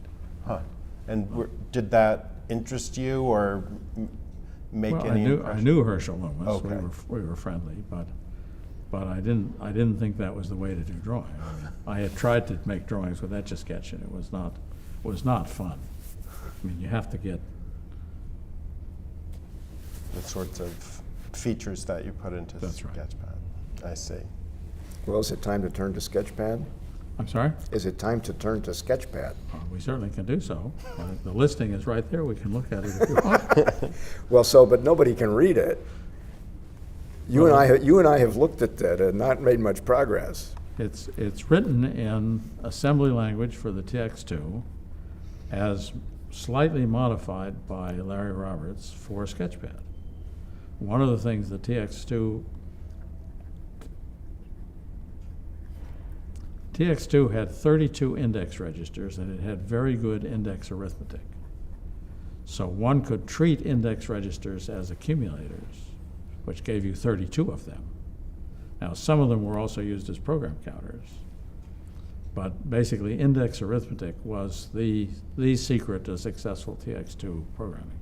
Huh. And did that interest you or make Well, any I impression? knew Herschel Loomis. Okay. We were friendly, but I didn't think that was the way to do drawing. I mean, I had tried to make drawings with Etch-a-Sketch, and it was not fun. I mean, you have to get The sorts of features that you put into That's right. Sketchpad. I see. Well, is it time to turn to Sketchpad? I'm sorry? Is it time to turn to Sketchpad? We certainly can do so. The listing is right there. We can look at it if you want. Well, but nobody can read it. You and I have looked at that and not made much progress. It's written in assembly language for the TX2 as slightly modified by Larry Roberts for Sketchpad. One of the things the TX2 had 32 index registers, and it had very good index arithmetic. So one could treat index registers as accumulators, which gave you 32 of them. Now, some of them were also used as program counters, but basically index arithmetic was the secret to successful TX2 programming.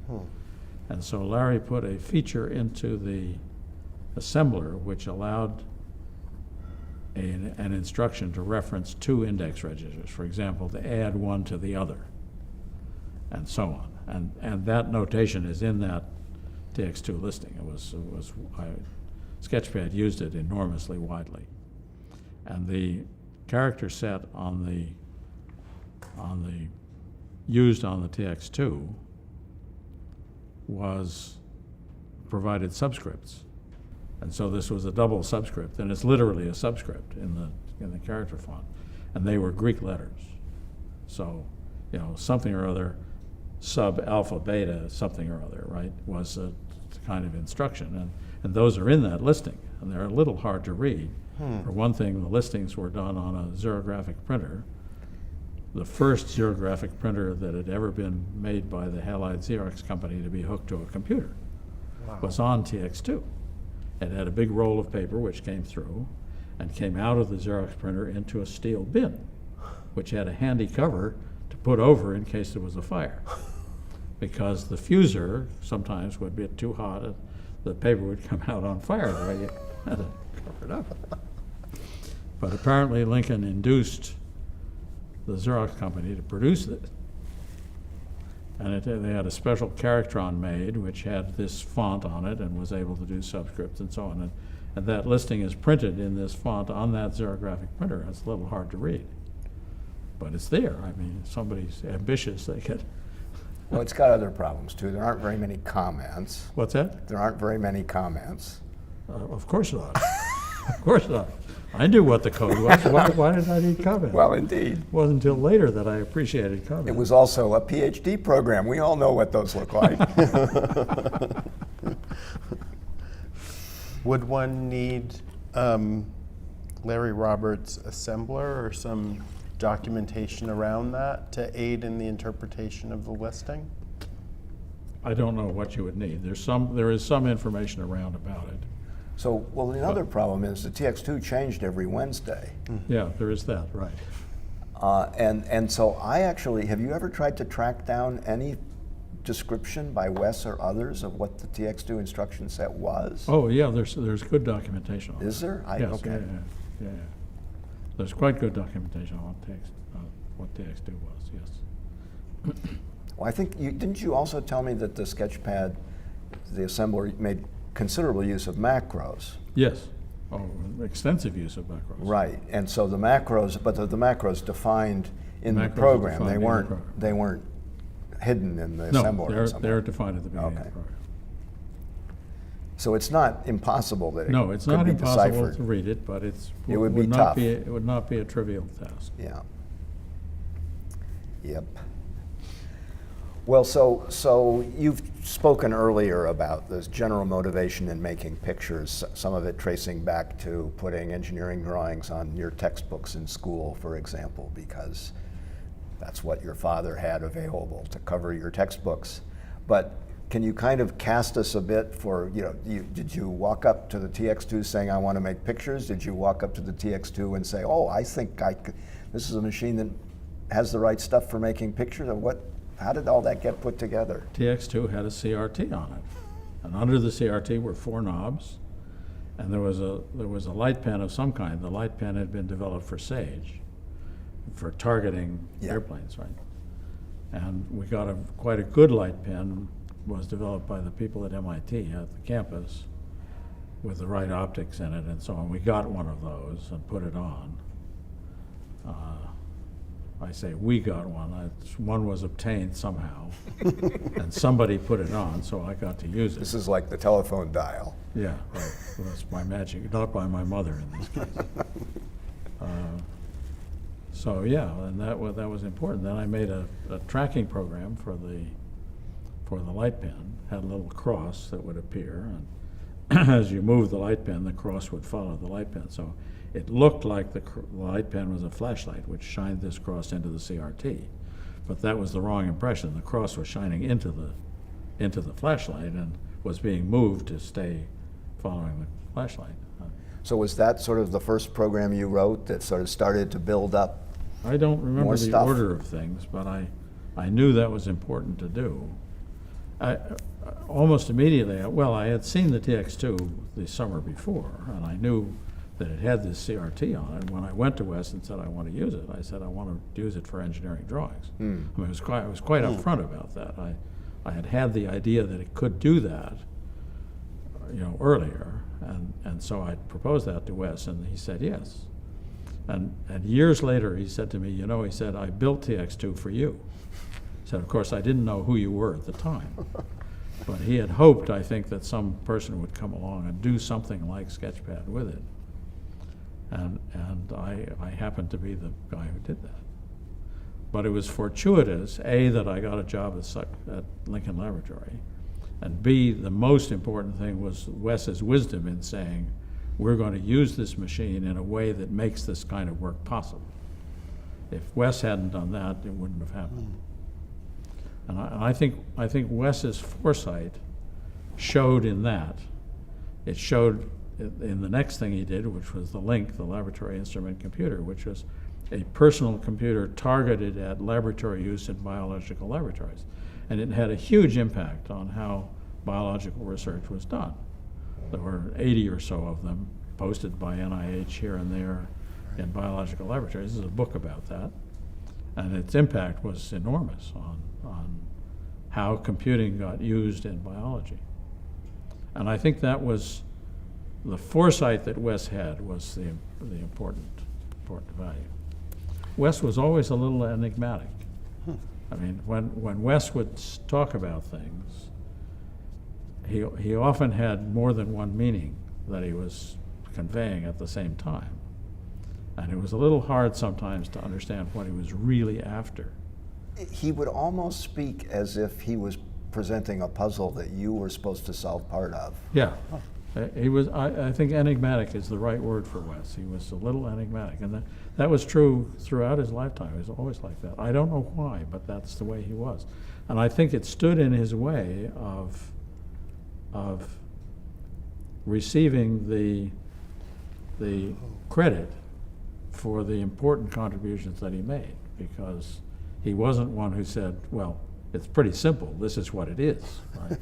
And so Larry put a feature into the assembler which allowed an instruction to reference two index registers, for example, to add one to the other, and so on. And that notation is in that TX2 listing. Sketchpad used it enormously widely. And the character set used on the TX2 provided subscripts. And so this was a double subscript, and it's literally a subscript in the character font. And they were Greek letters. So, something or other, sub alpha beta something or other, right, was a kind of instruction. And those are in that listing, and they're a little hard to read. For one thing, the listings were done on a xerographic printer. The first xerographic printer that had ever been made by the Halide Xerox company to be hooked to a computer was on TX2. It had a big roll of paper which came through and came out of the Xerox printer into a steel bin, which had a handy cover to put over in case there was a fire. Because the fuser sometimes would get too hot and the paper would come out on fire, the way you had to cover it up. But apparently Lincoln induced the Xerox company to produce it. And they had a special Charactron made which had this font on it and was able to do subscripts and so on. And that listing is printed in this font on that xerographic printer. It's a little hard to read. But it's there. I mean, if somebody's ambitious, they could. Well, it's got other problems too. There aren't very many comments. What's that? There aren't very many comments. Of course not. Of course not. I knew what the code was. Why did I need comment? Well, indeed. It wasn't until later that I appreciated comment. It was also a PhD program. We all know what those look like. Would one need Larry Roberts' assembler or some documentation around that to aid in the interpretation of the listing? I don't know what you would need. There is some information around about it. So, well, the other problem is the TX2 changed every Wednesday. Yeah, there is that, right. And so I actually, have you ever tried to track down any description by Wes or others of what the TX2 instruction set was? Oh, yeah, there's good documentation on it. Is there? Yes, Okay. yeah. There's quite good documentation on what TX2 was, yes. Well, I think, didn't you also tell me that the Sketchpad, the assembler, made considerable use of macros? Yes. Oh, extensive use of macros. Right, and so the macros, but the macros defined in the Macros are program, defined they in the weren't program. they weren't hidden in the assembler. No, somewhere. they're defined at the beginning of Okay. the program. So it's not impossible that it No, it's could not be impossible deciphered. to read it, but it would be not tough. it would not be a trivial task. Yeah. Yep. Well, so you've spoken earlier about this general motivation in making pictures, some of it tracing back to putting engineering drawings on your textbooks in school, for example, because that's what your father had available to cover your textbooks. But can you kind of cast us a bit for, did you walk up to the TX2 saying, I want to make pictures? Did you walk up to the TX2 and say, oh, I think this is a machine that has the right stuff for making pictures? Or how did all that get put together? TX2 had a CRT on it, and under the CRT were 4 knobs, and there was a light pen of some kind. The light pen had been developed for Sage, for targeting airplanes, right? And we got quite a good light pen, was developed by the people at MIT at the campus with the right optics in it and so on. We got one of those and put it on. I say we got one. One was obtained somehow, and somebody put it on, so I got to use it. This is like the telephone dial. Yeah, right. Well, that's by magic, not by my mother in this case. So yeah, and that was important. Then I made a tracking program for the light pen. Had a little cross that would appear, and as you move the light pen, the cross would follow the light pen. So it looked like the light pen was a flashlight, which shined this cross into the CRT. But that was the wrong impression. The cross was shining into the flashlight and was being moved to stay following the flashlight. So was that sort of the first program you wrote that sort of started to build up? I don't remember More the stuff. order of things, but I knew that was important to do. Almost immediately, I had seen the TX2 the summer before, and I knew that it had this CRT on it. When I went to Wes and said, I want to use it, I said, I want to use it for engineering drawings. I mean, I was quite upfront about that. I had the idea that it could do that, earlier, and so I proposed that to Wes, and he said yes. And years later, he said to me, he said, I built TX2 for you. He said, of course, I didn't know who you were at the time. But he had hoped, I think, that some person would come along and do something like Sketchpad with it. And I happened to be the guy who did that. But it was fortuitous, A, that I got a job at Lincoln Laboratory, and B, the most important thing was Wes's wisdom in saying, we're going to use this machine in a way that makes this kind of work possible. If Wes hadn't done that, it wouldn't have happened. And I think Wes's foresight showed in that. It showed in the next thing he did, which was the LINC, the Laboratory Instrument Computer, which was a personal computer targeted at laboratory use in biological laboratories. And it had a huge impact on how biological research was done. There were 80 or so of them posted by NIH here and there in biological laboratories. There's a book about that. And its impact was enormous on how computing got used in biology. And I think that was the foresight that Wes had was the important value. Wes was always a little enigmatic. I mean, when Wes would talk about things, he often had more than one meaning that he was conveying at the same time. And it was a little hard sometimes to understand what he was really after. He would almost speak as if he was presenting a puzzle that you were supposed to solve part of. Yeah. He was, I think enigmatic is the right word for Wes. He was a little enigmatic, and that was true throughout his lifetime. He was always like that. I don't know why, but that's the way he was. And I think it stood in his way of receiving the credit for the important contributions that he made, because he wasn't one who said, well, it's pretty simple, this is what it is, right?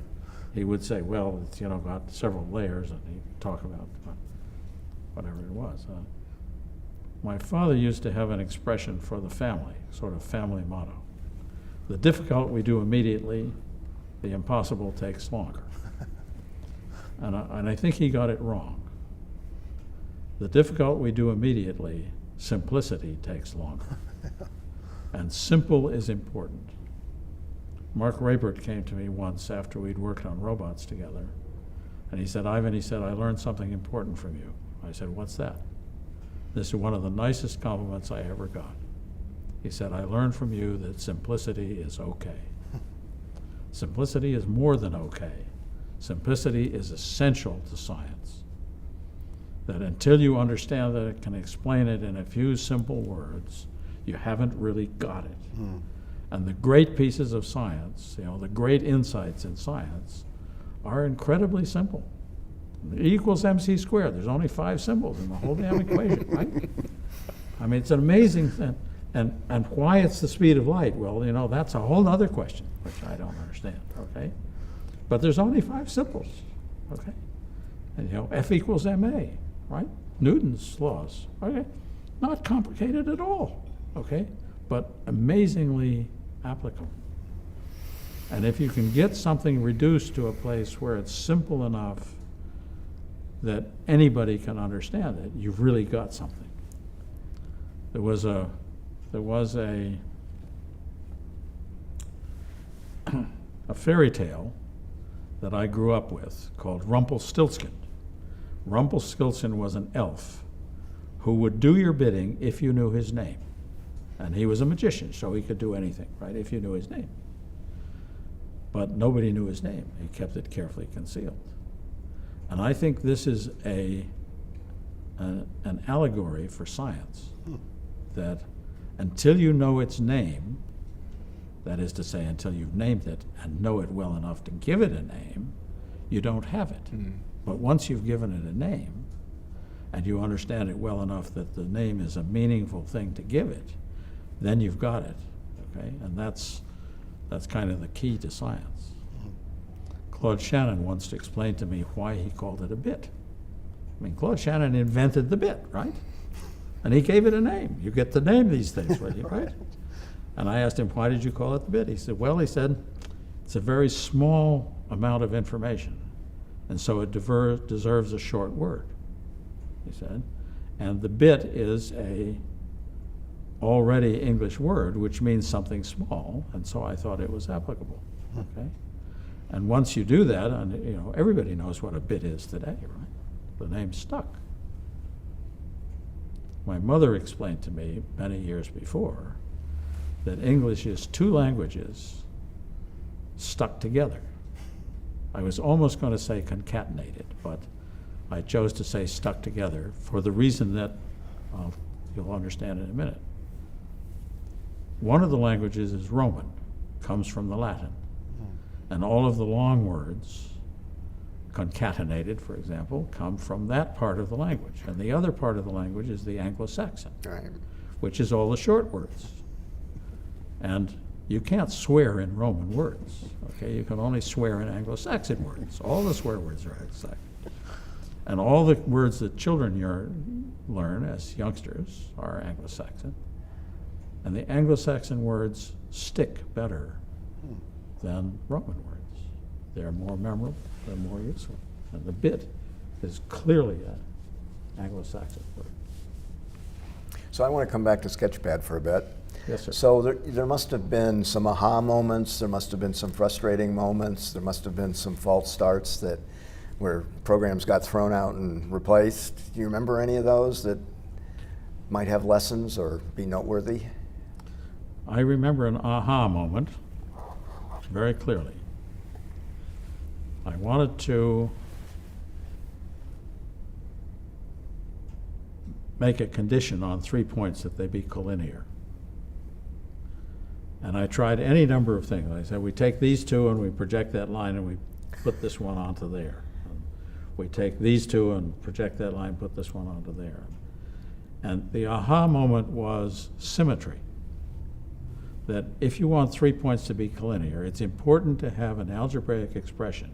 He would say, well, it's got several layers, and he'd talk about whatever it was. My father used to have an expression for the family, sort of family motto. The difficult we do immediately, the impossible takes longer. And I think he got it wrong. The difficult we do immediately, simplicity takes longer. And simple is important. Mark Rabert came to me once after we'd worked on robots together, and he said, Ivan, I learned something important from you. I said, what's that? This is one of the nicest compliments I ever got. He said, I learned from you that simplicity is okay. Simplicity is more than okay. Simplicity is essential to science. That until you understand that it can explain it in a few simple words, you haven't really got it. And the great pieces of science, the great insights in science are incredibly simple. E equals mc squared. There's only 5 symbols in the whole damn equation, right? I mean, it's an amazing thing. And why it's the speed of light? Well, that's a whole other question, which I don't understand, okay? But there's only 5 symbols, okay? And, F equals ma, right? Newton's laws, okay? Not complicated at all, okay? But amazingly applicable. And if you can get something reduced to a place where it's simple enough that anybody can understand it, you've really got something. There was a fairy tale that I grew up with called Rumpelstiltskin. Rumpelstiltskin was an elf who would do your bidding if you knew his name. And he was a magician, so he could do anything, right, if you knew his name. But nobody knew his name. He kept it carefully concealed. And I think this is an allegory for science, that until you know its name, that is to say, until you've named it and know it well enough to give it a name, you don't have it. But once you've given it a name, and you understand it well enough that the name is a meaningful thing to give it, then you've got it, okay? And that's kind of the key to science. Claude Shannon once explained to me why he called it a bit. I mean, Claude Shannon invented the bit, right? And he gave it a name. You get to name these things, right? And I asked him, why did you call it the bit? He said, well, it's a very small amount of information, and so it deserves a short word, he said. And the bit is a already English word, which means something small, and so I thought it was applicable, okay? And once you do that, and everybody knows what a bit is today, right? The name stuck. My mother explained to me many years before that English is 2 languages stuck together. I was almost going to say concatenated, but I chose to say stuck together for the reason that you'll understand in a minute. One of the languages is Roman, comes from the Latin. And all of the long words, concatenated, for example, come from that part of the language. And the other part of the language is the Anglo-Saxon, Right. which is all the short words. And you can't swear in Roman words, okay? You can only swear in Anglo-Saxon words. All the swear words are Anglo-Saxon. And all the words that children learn as youngsters are Anglo-Saxon. And the Anglo-Saxon words stick better than Roman words. They're more memorable, they're more useful. And the bit is clearly an Anglo-Saxon word. So I want to come back to Sketchpad for a bit. Yes, sir. So there must have been some aha moments, there must have been some frustrating moments, there must have been some false starts where programs got thrown out and replaced. Do you remember any of those that might have lessons or be noteworthy? I remember an aha moment very clearly. I wanted to make a condition on 3 points that they be collinear. And I tried any number of things. I said, we take these 2 and we project that line and we put this one onto there. And we take these 2 and project that line, put this one onto there. And the aha moment was symmetry. That if you want 3 points to be collinear, it's important to have an algebraic expression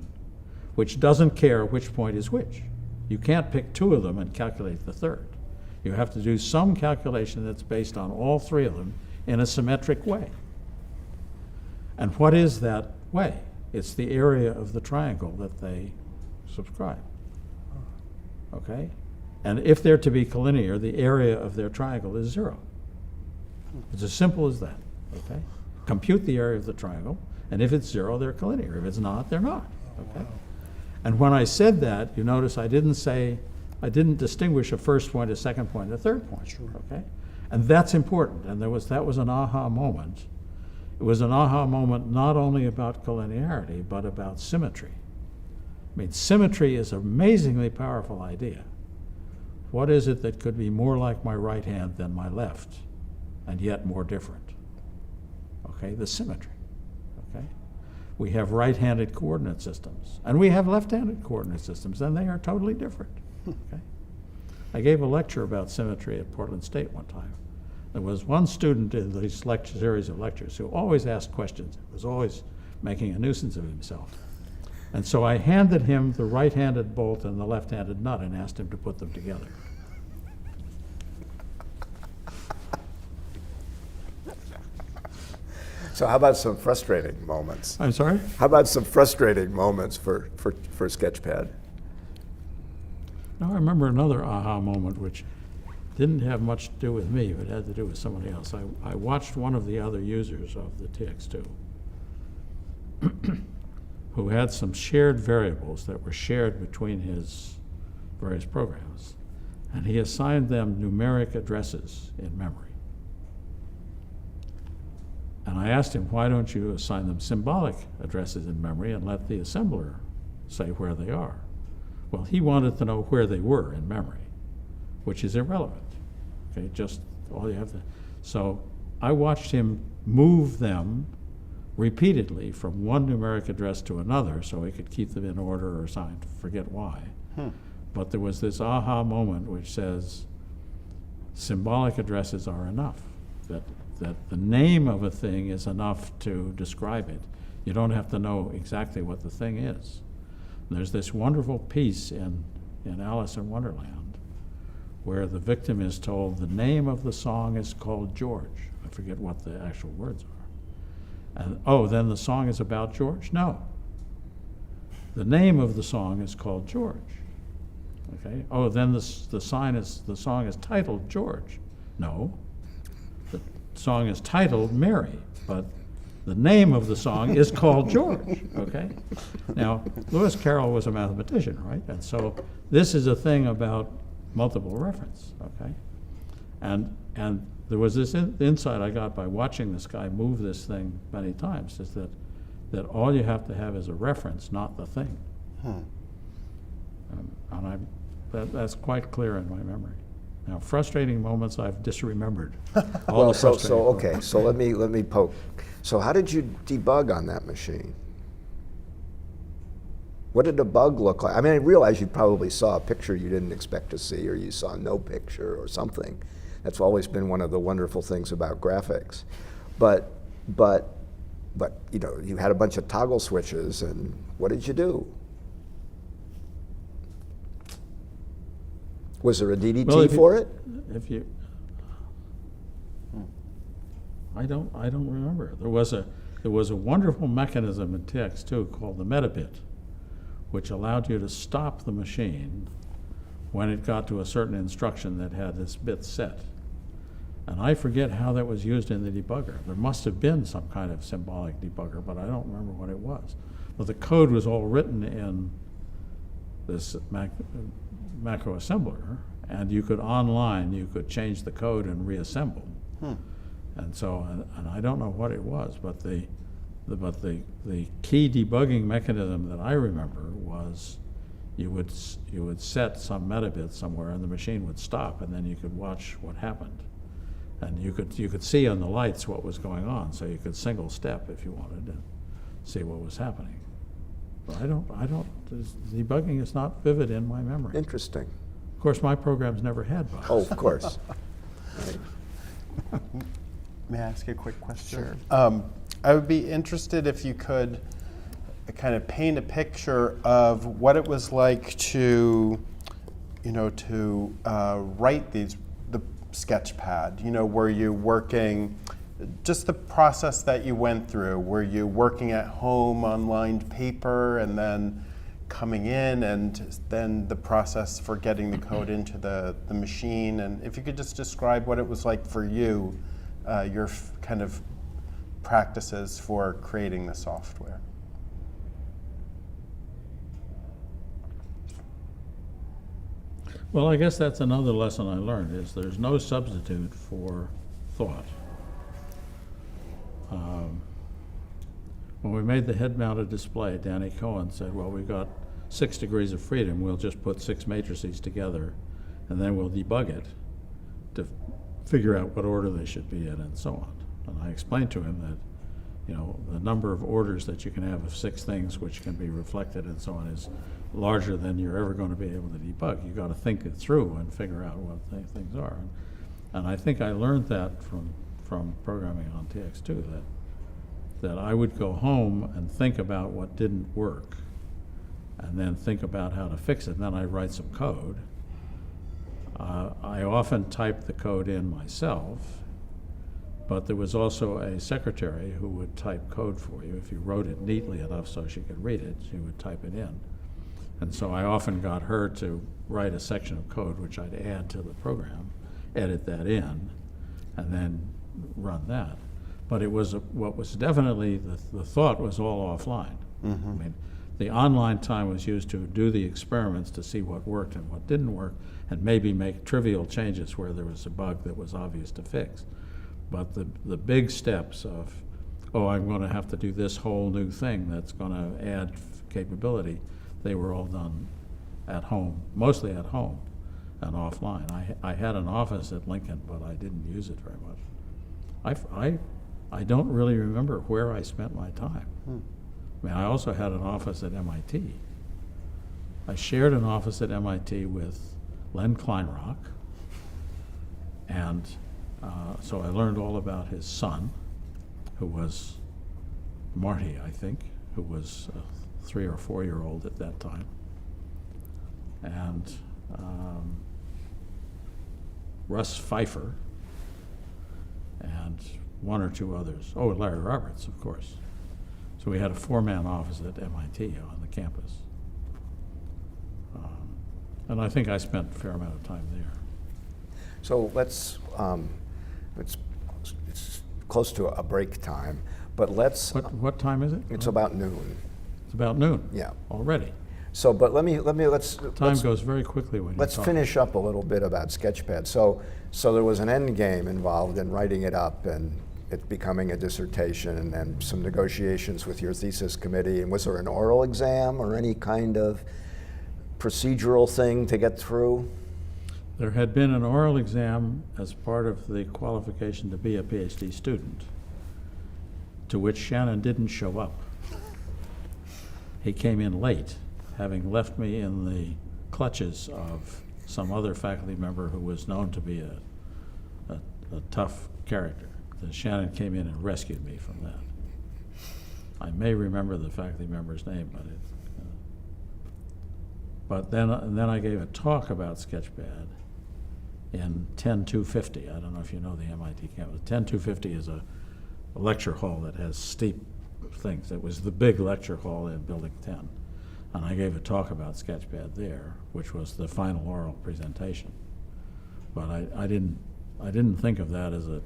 which doesn't care which point is which. You can't pick 2 of them and calculate the third. You have to do some calculation that's based on all 3 of them in a symmetric way. And what is that way? It's the area of the triangle that they subscribe. Okay? And if they're to be collinear, the area of their triangle is 0. It's as simple as that. Okay? Compute the area of the triangle, and if it's 0, they're collinear. If it's not, they're not. Okay? And when I said that, you notice I didn't distinguish a first point, a second point, a third point. Sure. Okay? And that's important. And that was an aha moment. It was an aha moment not only about collinearity, but about symmetry. I mean, symmetry is an amazingly powerful idea. What is it that could be more like my right hand than my left, and yet more different? Okay? okay, the symmetry, okay? We have right-handed coordinate systems, and we have left-handed coordinate systems, and they are totally different, okay? I gave a lecture about symmetry at Portland State one time. There was one student in this series of lectures who always asked questions, was always making a nuisance of himself. And so I handed him the right-handed bolt and the left-handed nut and asked him to put them together. So how about some frustrating moments? I'm sorry? How about some frustrating moments for Sketchpad? Now I remember another aha moment which didn't have much to do with me, but had to do with somebody else. I watched one of the other users of the TX2 who had some shared variables that were shared between his various programs, and he assigned them numeric addresses in memory. And I asked him, why don't you assign them symbolic addresses in memory and let the assembler say where they are? Well, he wanted to know where they were in memory, which is irrelevant. Okay, just all you have to. So I watched him move them repeatedly from one numeric address to another so he could keep them in order or assigned, forget why. But there was this aha moment which says symbolic addresses are enough, that the name of a thing is enough to describe it. You don't have to know exactly what the thing is. And there's this wonderful piece in Alice in Wonderland where the victim is told the name of the song is called George. I forget what the actual words are. And, oh, then the song is about George? No. The name of the song is called George. Okay. Oh, then the song is titled George. No. The song is titled Mary, but the name of the song is called George. Okay. Now, Lewis Carroll was a mathematician, right? And so this is a thing about multiple reference. Okay. And there was this insight I got by watching this guy move this thing many times, is that all you have to have is a reference, not the thing. And that's quite clear in my memory. Now, frustrating moments I've disremembered. Well, so let me poke. So how did you debug on that machine? What did a bug look like? I mean, I realize you probably saw a picture you didn't expect to see, or you saw no picture or something. That's always been one of the wonderful things about graphics. But you know, you had a bunch of toggle switches, and what did you do? Was there a DDT for it? If you, I don't remember. There was a wonderful mechanism in TX2 called the metabit, which allowed you to stop the machine when it got to a certain instruction that had this bit set. And I forget how that was used in the debugger. There must have been some kind of symbolic debugger, but I don't remember what it was. But the code was all written in this macro assembler, and you could change the code and reassemble. And so, and I don't know what it was, but the key debugging mechanism that I remember was you would set some metabit somewhere, and the machine would stop, and then you could watch what happened. And you could see on the lights what was going on, so you could single step if you wanted and see what was happening. But debugging is not vivid in my memory. Interesting. Of course, my programs never had bugs. Oh, of course. Right. May I ask a quick question? Sure. I would be interested if you could kind of paint a picture of what it was like to, write the Sketchpad. Were you working, just the process that you went through? Were you working at home on lined paper and then coming in, and then the process for getting the code into the machine? And if you could just describe what it was like for you, your kind of practices for creating the software. Well, I guess that's another lesson I learned, is there's no substitute for thought. When we made the head-mounted display, Danny Cohen said, well, we've got 6 degrees of freedom. We'll just put 6 matrices together, and then we'll debug it to figure out what order they should be in and so on. And I explained to him you know, the number of orders that you can have of 6 things which can be reflected and so on is larger than you're ever going to be able to debug. You've got to think it through and figure out what things are. And I think I learned that from programming on TX2, that I would go home and think about what didn't work, and then think about how to fix it, and then I'd write some code. I often typed the code in myself, but there was also a secretary who would type code for you. If you wrote it neatly enough so she could read it, she would type it in. And so I often got her to write a section of code which I'd add to the program, edit that in, and then run that. But it was what was definitely, the thought was all offline. Mm-hmm. I mean, the online time was used to do the experiments to see what worked and what didn't work, and maybe make trivial changes where there was a bug that was obvious to fix. But the big steps of, oh, I'm going to have to do this whole new thing that's going to add capability, they were all done at home, mostly at home and offline. I had an office at Lincoln, but I didn't use it very much. I don't really remember where I spent my time. I mean, I also had an office at MIT. I shared an office at MIT with Len Kleinrock, and so I learned all about his son, who was Marty, I think, who was a 3 or 4 year old at that time, and Russ Pfeiffer, and 1 or 2 others. Oh, Larry Roberts, of course. So we had a 4-man office at MIT on the campus. And I think I spent a fair amount of time there. So it's close to a break time, but let's. What time is it? It's about noon. It's about noon. Yeah. Already. So, but let's. Time goes very quickly when you Let's talk. finish up a little bit about Sketchpad. So there was an end game involved in writing it up and it becoming a dissertation, and then some negotiations with your thesis committee. And was there an oral exam or any kind of procedural thing to get through? There had been an oral exam as part of the qualification to be a PhD student, to which Shannon didn't show up. He came in late, having left me in the clutches of some other faculty member who was known to be a tough character. So Shannon came in and rescued me from that. I may remember the faculty member's name, but then I gave a talk about Sketchpad in 10250. I don't know if you know the MIT campus. 10250 is a lecture hall that has steep things. It was the big lecture hall in Building 10. And I gave a talk about Sketchpad there, which was the final oral presentation. But I didn't think of that as a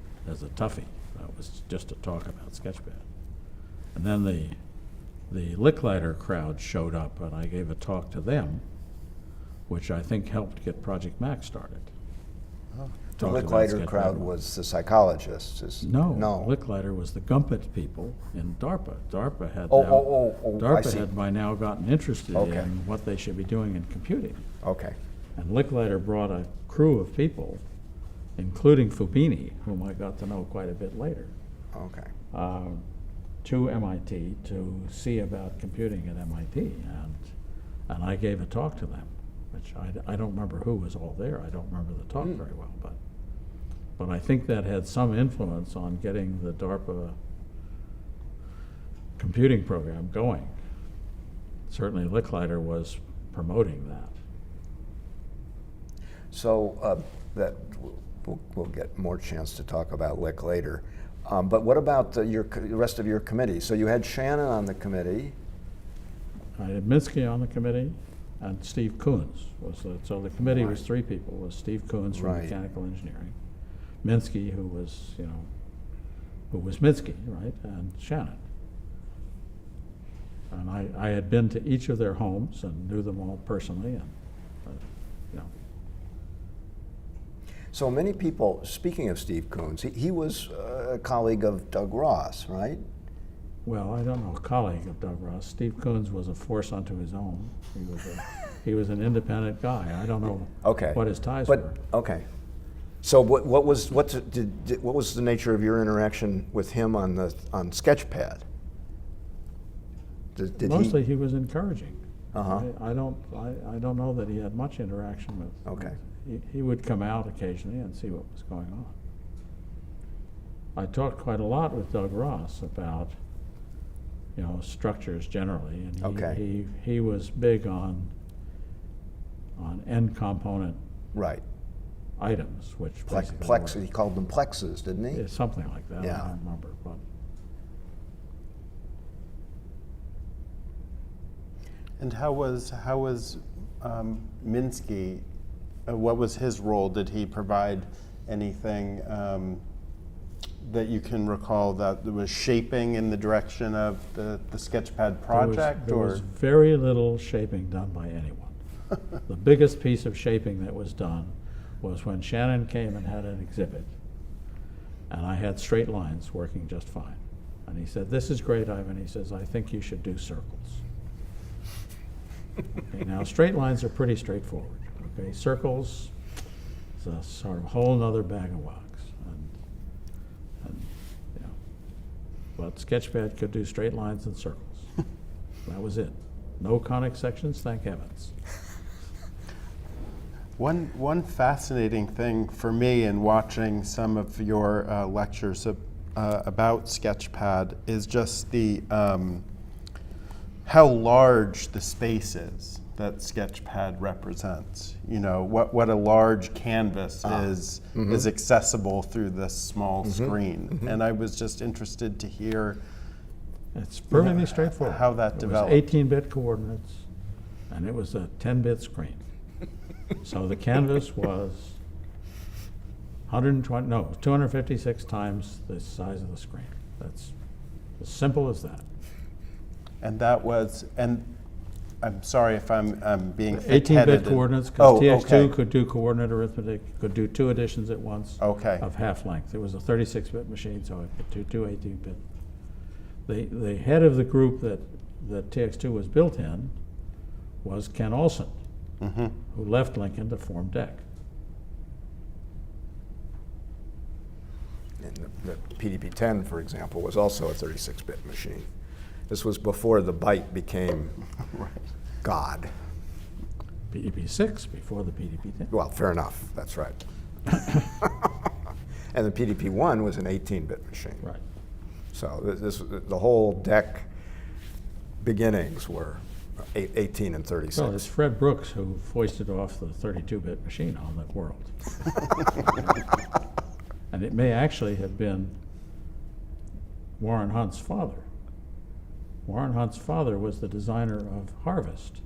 toughie. That was just a talk about Sketchpad. And then the Licklider crowd showed up, and I gave a talk to them, which I think helped get Project Mac started. Oh. The Talked about Licklider Sketchpad. crowd was the psychologists. No. Licklider was the Gumpet people in DARPA. DARPA had I see. had by now gotten interested Okay. in what they should be doing in computing. Okay. And Licklider brought a crew of people, including Fubini, whom I got to know quite a bit later, Okay. to MIT to see about computing at MIT. And I gave a talk to them, which I don't remember who was all there. I don't remember the talk very well, but I think that had some influence on getting the DARPA computing program going. Certainly Licklider was promoting that. So that we'll get more chance to talk about Lick later. But what about the rest of your committee? So you had Shannon on the committee. I had Minsky on the committee, and Steve Coons so the committee was 3 people. It was Steve Coons from Right. mechanical engineering, Minsky, who was Minsky, right, and Shannon. And I had been to each of their homes and knew them all personally, and So many people, speaking of Steve Coons, he was a colleague of Doug Ross, right? Well, I don't know, a colleague of Doug Ross. Steve Coons was a force unto his own. He was an independent guy. I don't know Okay. what his ties But, were. okay. So what was the nature of your interaction with him on Sketchpad? Did Mostly he was encouraging. Uh-huh. I don't know that he had much interaction with. Okay. He would come out occasionally and see what was going on. I talked quite a lot with Doug Ross about, structures generally, and Okay. he was big on end component Right. items, which basically Plexes. He called them plexes, didn't he? yeah, something like that. Yeah. I don't remember, but And how was Minsky? What was his role? Did he provide anything that you can recall that was shaping in the direction of the Sketchpad project? there was very little shaping done by anyone. The biggest piece of shaping that was done was when Shannon came and had an exhibit, and I had straight lines working just fine. And he said, "This is great, Ivan." He says, "I think you should do circles." Okay, now straight lines are pretty straightforward. Okay, circles is a sort of whole nother bag of wax. But Sketchpad could do straight lines and circles. That was it. No conic sections, thank heavens. One fascinating thing for me in watching some of your lectures about Sketchpad is just the how large the space is that Sketchpad represents. What a large canvas is accessible through this small screen. And I was just interested to hear It's perfectly straightforward. how that developed. It was 18-bit coordinates, and it was a 10-bit screen. So the canvas was 256 times the size of the screen. That's as simple as that. And that was, and I'm sorry if I'm being 18-bit coordinates, because TX2 okay. could do coordinate arithmetic, could do 2 additions at once Okay. of half length. It was a 36-bit machine, so it could do 2 18-bit. The head of the group that TX2 was built in was Ken Olson, who left Lincoln to form DEC. And the PDP-10, for example, was also a 36-bit machine. This was before the byte became God. PDP-6 before the PDP-10. Well, fair enough. That's right. And the PDP-1 was an 18-bit machine. Right. So the whole DEC beginnings were 18 and 36. Well, it's Fred Brooks who foisted off the 32-bit machine on the world. And it may actually have been Warren Hunt's father. Warren Hunt's father was the designer of Harvest,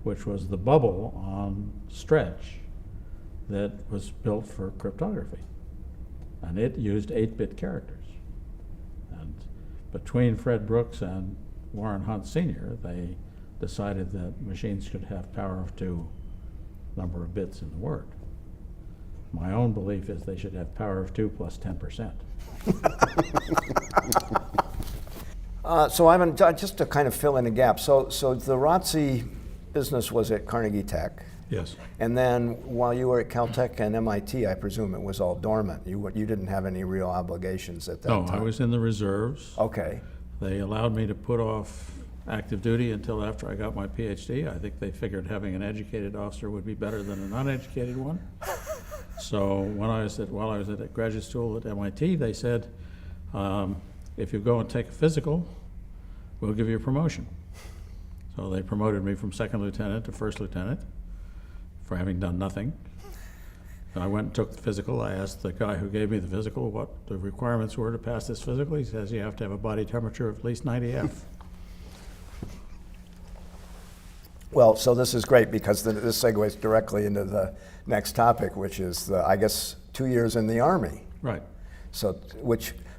which was the bubble on Stretch that was built for cryptography. And it used 8-bit characters. And between Fred Brooks and Warren Hunt Sr., they decided that machines could have power of 2 number of bits in the word. My own belief is they should have power of 2 plus 10%. So Ivan, just to kind of fill in the gap, so the ROTC business was at Carnegie Tech, Yes. and then while you were at Caltech and MIT, I presume it was all dormant. You didn't have any real obligations at that No, time. I was in the reserves. Okay. They allowed me to put off active duty until after I got my PhD. I think they figured having an educated officer would be better than an uneducated one. So while I was at graduate school at MIT, they said, if you go and take a physical, we'll give you a promotion. So they promoted me from second lieutenant to first lieutenant for having done nothing. I went and took the physical. I asked the guy who gave me the physical what the requirements were to pass this physical. He says you have to have a body temperature of at least 90 F. Well, so this is great because this segues directly into the next topic, which is, I guess, 2 years in the Army. Right, So,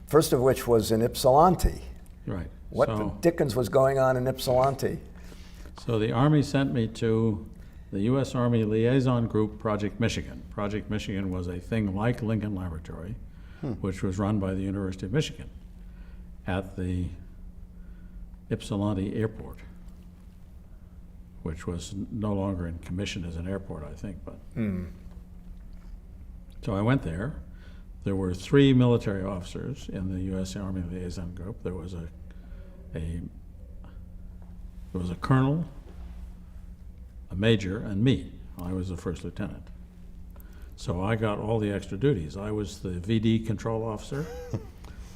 first of which was in Ypsilanti. right. What the dickens was going on in Ypsilanti? So the Army sent me to the U.S. Army Liaison Group, Project Michigan. Project Michigan was a thing like Lincoln Laboratory, which was run by the University of Michigan at the Ypsilanti Airport, which was no longer in commission as an airport, I think. But So I went there. There were 3 military officers in the U.S. Army Liaison Group. There was a colonel, a major, and me. I was the first lieutenant. So I got all the extra duties. I was the VD control officer.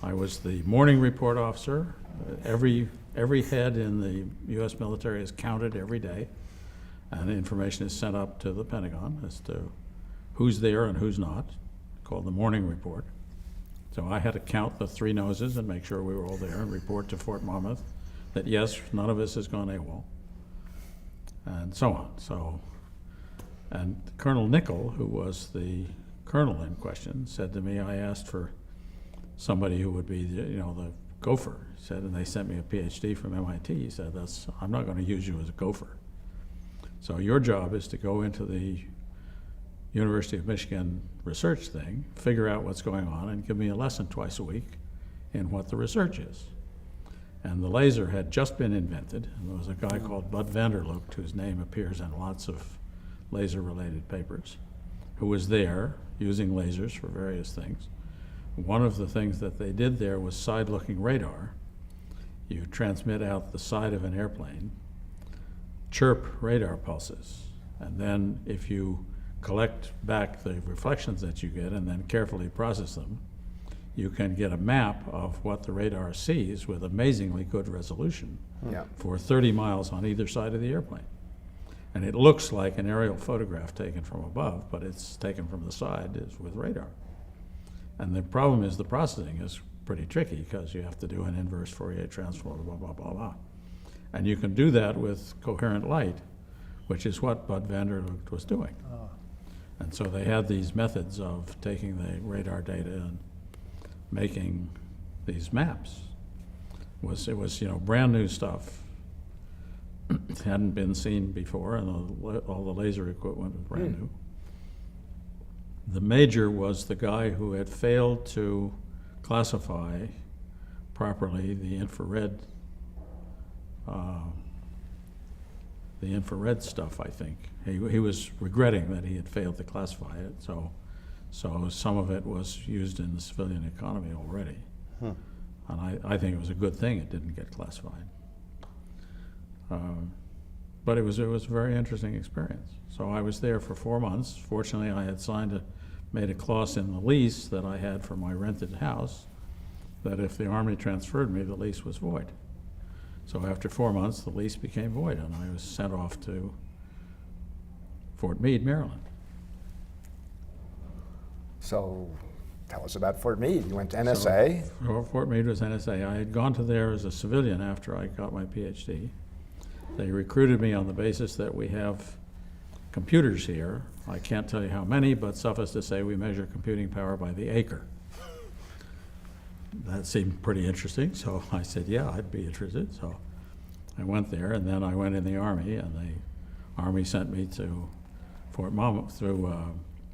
I was the morning report officer. Every head in the U.S. military is counted every day, and information is sent up to the Pentagon as to who's there and who's not, called the morning report. So I had to count the 3 noses and make sure we were all there and report to Fort Monmouth that yes, none of us has gone AWOL, and so on. So, and Colonel Nickel, who was the colonel in question, said to me, I asked for somebody who would be the gopher. He said, and they sent me a PhD from MIT. He said, I'm not going to use you as a gopher. So your job is to go into the University of Michigan research thing, figure out what's going on, and give me a lesson twice a week in what the research is. And the laser had just been invented, and there was a guy called Bud Vanderloop, whose name appears in lots of laser-related papers, who was there using lasers for various things. One of the things that they did there was side-looking radar. You transmit out the side of an airplane, chirp radar pulses, and then if you collect back the reflections that you get and then carefully process them, you can get a map of what the radar sees with amazingly good resolution for 30 miles on either side of the airplane. And it looks like an aerial photograph taken from above, but it's taken from the side is with radar. And the problem is the processing is pretty tricky because you have to do an inverse Fourier transform, blah, blah, blah, blah. And you can do that with coherent light, which is what Bud Vanderloop was doing. Oh. And so they had these methods of taking the radar data and making these maps. It was brand new stuff. It hadn't been seen before, and all the laser equipment was brand new. The major was the guy who had failed to classify properly the infrared stuff, I think. He was regretting that he had failed to classify it, so some of it was used in the civilian economy already. And I think it was a good thing it didn't get classified. But it was a very interesting experience. So I was there for 4 months. Fortunately, I had made a clause in the lease that I had for my rented house that if the Army transferred me, the lease was void. So after 4 months, the lease became void, and I was sent off to Fort Meade, Maryland. So tell us about Fort Meade. You went to NSA. So, Fort Meade was NSA. I had gone to there as a civilian after I got my PhD. They recruited me on the basis that we have computers here. I can't tell you how many, but suffice to say we measure computing power by the acre. That seemed pretty interesting, so I said, yeah, I'd be interested. So I went there, and then I went in the Army, and the Army sent me to Fort Monmouth through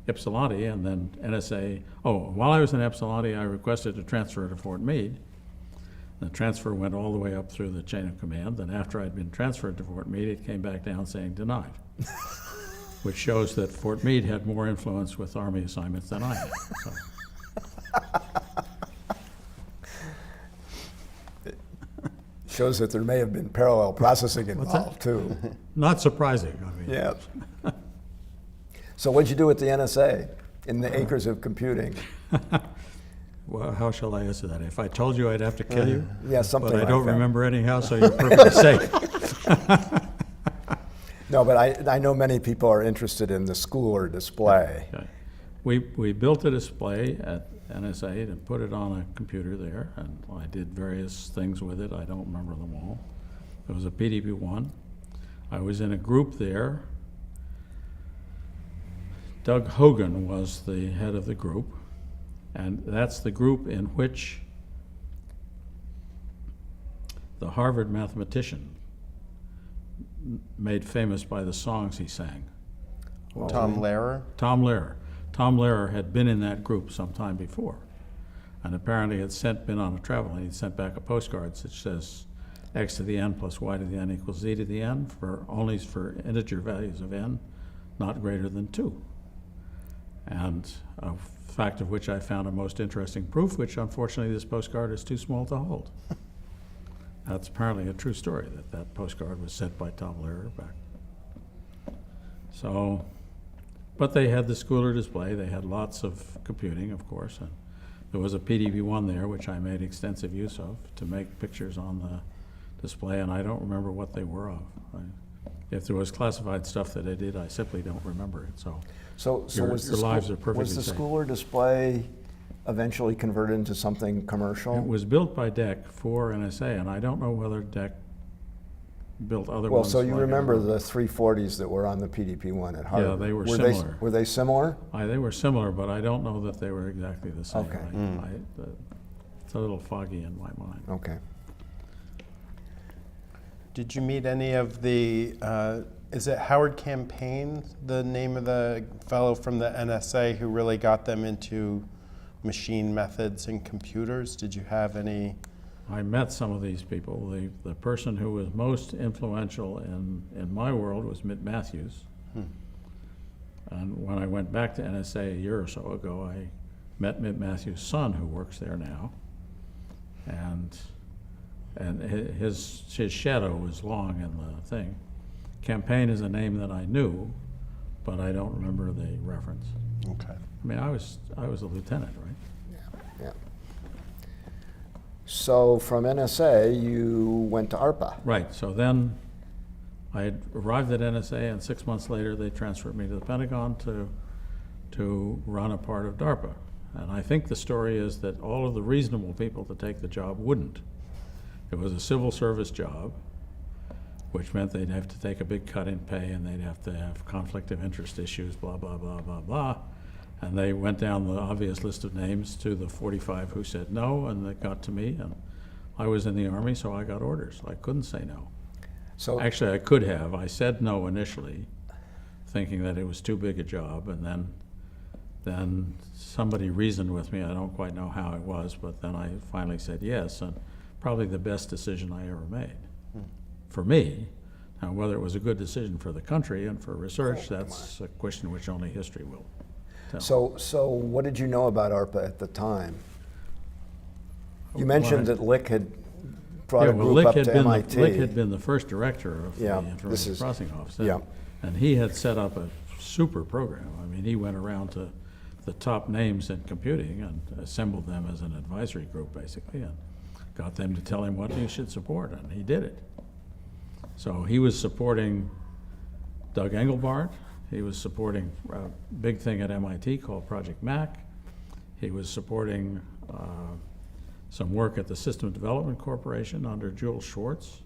Ypsilanti, and then NSA. While I was in Ypsilanti, I requested a transfer to Fort Meade. The transfer went all the way up through the chain of command, and after I'd been transferred to Fort Meade, it came back down saying denied, which shows that Fort Meade had more influence with Army assignments than I had. So. Shows that there may have been parallel processing involved too. Not surprising, I mean. Yeah. So what'd you do at the NSA in the acres of computing? Well, how shall I answer that? If I told you, I'd have to kill you. Yeah, something like that. But I don't remember anyhow, so you're perfectly safe. No, but I know many people are interested in the Schooler display. Okay. We built a display at NSA and put it on a computer there, and I did various things with it. I don't remember them all. It was a PDB-1. I was in a group there. Doug Hogan was the head of the group, and that's the group in which the Harvard mathematician made famous by the songs he sang. Tom Lehrer? Tom Lehrer. Tom Lehrer had been in that group some time before, and apparently had been on a travel, and he'd sent back a postcard that says x to the n plus y to the n equals z to the n only for integer values of n not greater than 2. And a fact of which I found a most interesting proof, which unfortunately this postcard is too small to hold. That's apparently a true story, that that postcard was sent by Tom Lehrer back. So, but they had the schooler display. They had lots of computing, of course, and there was a PDB-1 there, which I made extensive use of to make pictures on the display, and I don't remember what they were of. If there was classified stuff that I did, I simply don't remember it. So So your lives are perfectly was the safe. schooler display eventually converted into something commercial? It was built by DEC for NSA, and I don't know whether DEC built other Well, ones. so you like it or remember not. the 340s that were on the PDP-1 at Harvard? they were They, similar. were they similar? They were similar, but I don't know that they were exactly the same. Okay. It's a little foggy in my mind. Okay. Did you meet any of the, is it Howard Campaign, the name of the fellow from the NSA who really got them into machine methods and computers? Did you have any? I met some of these people. The person who was most influential in my world was Mitt Matthews. And when I went back to NSA a year or so ago, I met Mitt Matthews' son, who works there now. And his shadow was long in the thing. Campaign is a name that I knew, but I don't remember the reference. Okay. I mean, I was a lieutenant, right? Yeah. So from NSA, you went to ARPA. Right. So then I had arrived at NSA, and 6 months later they transferred me to the Pentagon to run a part of DARPA. And I think the story is that all of the reasonable people to take the job wouldn't. It was a civil service job, which meant they'd have to take a big cut in pay, and they'd have to have conflict of interest issues, blah, blah, blah, blah, blah. And they went down the obvious list of names to the 45 who said no, and it got to me, and I was in the Army, so I got orders. I couldn't say no. So Actually, I could have. I said no initially, thinking that it was too big a job, and then somebody reasoned with me. I don't quite know how it was, but then I finally said yes, and probably the best decision I ever made. For me. Now, whether it was a good decision for the country and for research, that's a question which only history will tell. So what did you know about ARPA at the time? You mentioned that Lick had brought a group up to MIT. Lick had been the first director of Yeah, the this Information is- Processing Office, yeah. and he had set up a super program. I mean, he went around to the top names in computing and assembled them as an advisory group, basically, and got them to tell him what he should support, and he did it. So he was supporting Doug Engelbart. He was supporting a big thing at MIT called Project Mac. He was supporting some work at the System Development Corporation under Jules Schwartz.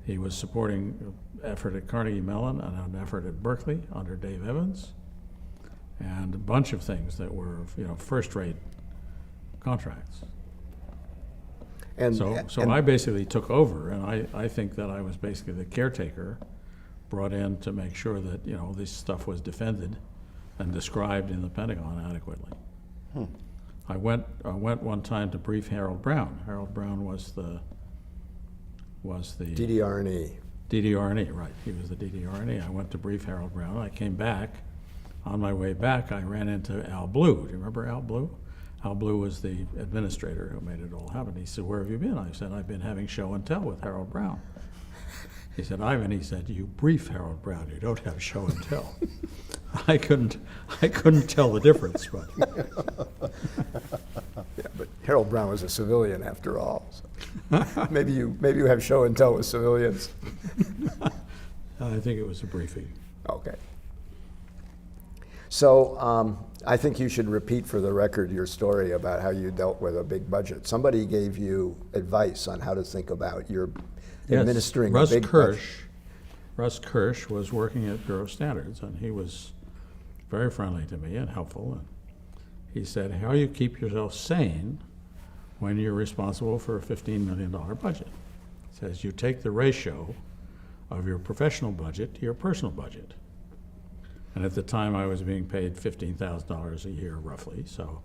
He was supporting an effort at Carnegie Mellon and an effort at Berkeley under Dave Evans, and a bunch of things that were, first-rate contracts. So I basically took over, and I think that I was basically the caretaker brought in to make sure that, this stuff was defended and described in the Pentagon adequately. I went one time to brief Harold Brown. Harold Brown was the DDR&E. DDR&E, right. He was the DDR&E. I went to brief Harold Brown. I came back. On my way back, I ran into Al Blue. Do you remember Al Blue? Al Blue was the administrator who made it all happen. He said, "Where have you been?" I said, "I've been having show and tell with Harold Brown." He said, "Ivan," he said, "you brief Harold Brown. You don't have show and tell." I couldn't tell the difference, but Yeah, but Harold Brown was a civilian after all. So. maybe you have show and tell with civilians. I think it was a briefing. Okay. So I think you should repeat for the record your story about how you dealt with a big budget. Somebody gave you advice on how to think about your administering a big budget. Russ Kirsch was working at Bureau of Standards, and he was very friendly to me and helpful. And he said, "How you keep yourself sane when you're responsible for a $15 million budget?" He says, "You take the ratio of your professional budget to your personal budget." And at the time, I was being paid $15,000 a year, roughly, so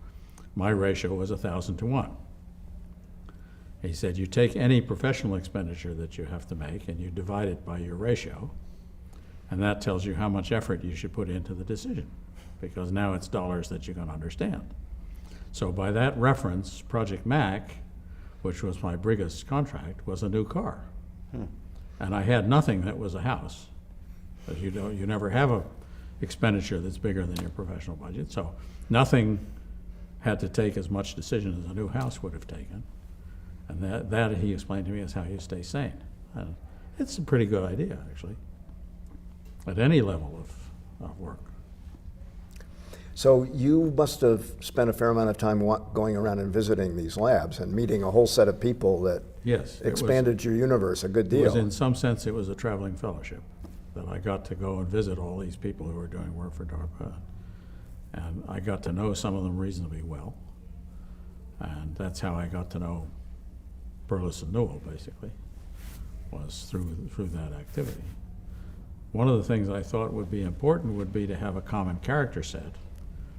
my ratio was 1,000 to 1. He said, "You take any professional expenditure that you have to make and you divide it by your ratio, and that tells you how much effort you should put into the decision." because now it's dollars that you can understand. So by that reference, Project Mac, which was my biggest contract, was a new car. And I had nothing that was a house. Because you never have a expenditure that's bigger than your professional budget. So nothing had to take as much decision as a new house would have taken. And that he explained to me, is how you stay sane. And it's a pretty good idea, actually, at any level of work. So you must have spent a fair amount of time going around and visiting these labs and meeting a whole set of people that Yes, expanded your universe a good it was, deal. in some sense, it was a traveling fellowship, that I got to go and visit all these people who were doing work for DARPA. And I got to know some of them reasonably well. And that's how I got to know Perlis and Newell, basically, was through that activity. One of the things I thought would be important would be to have a common character set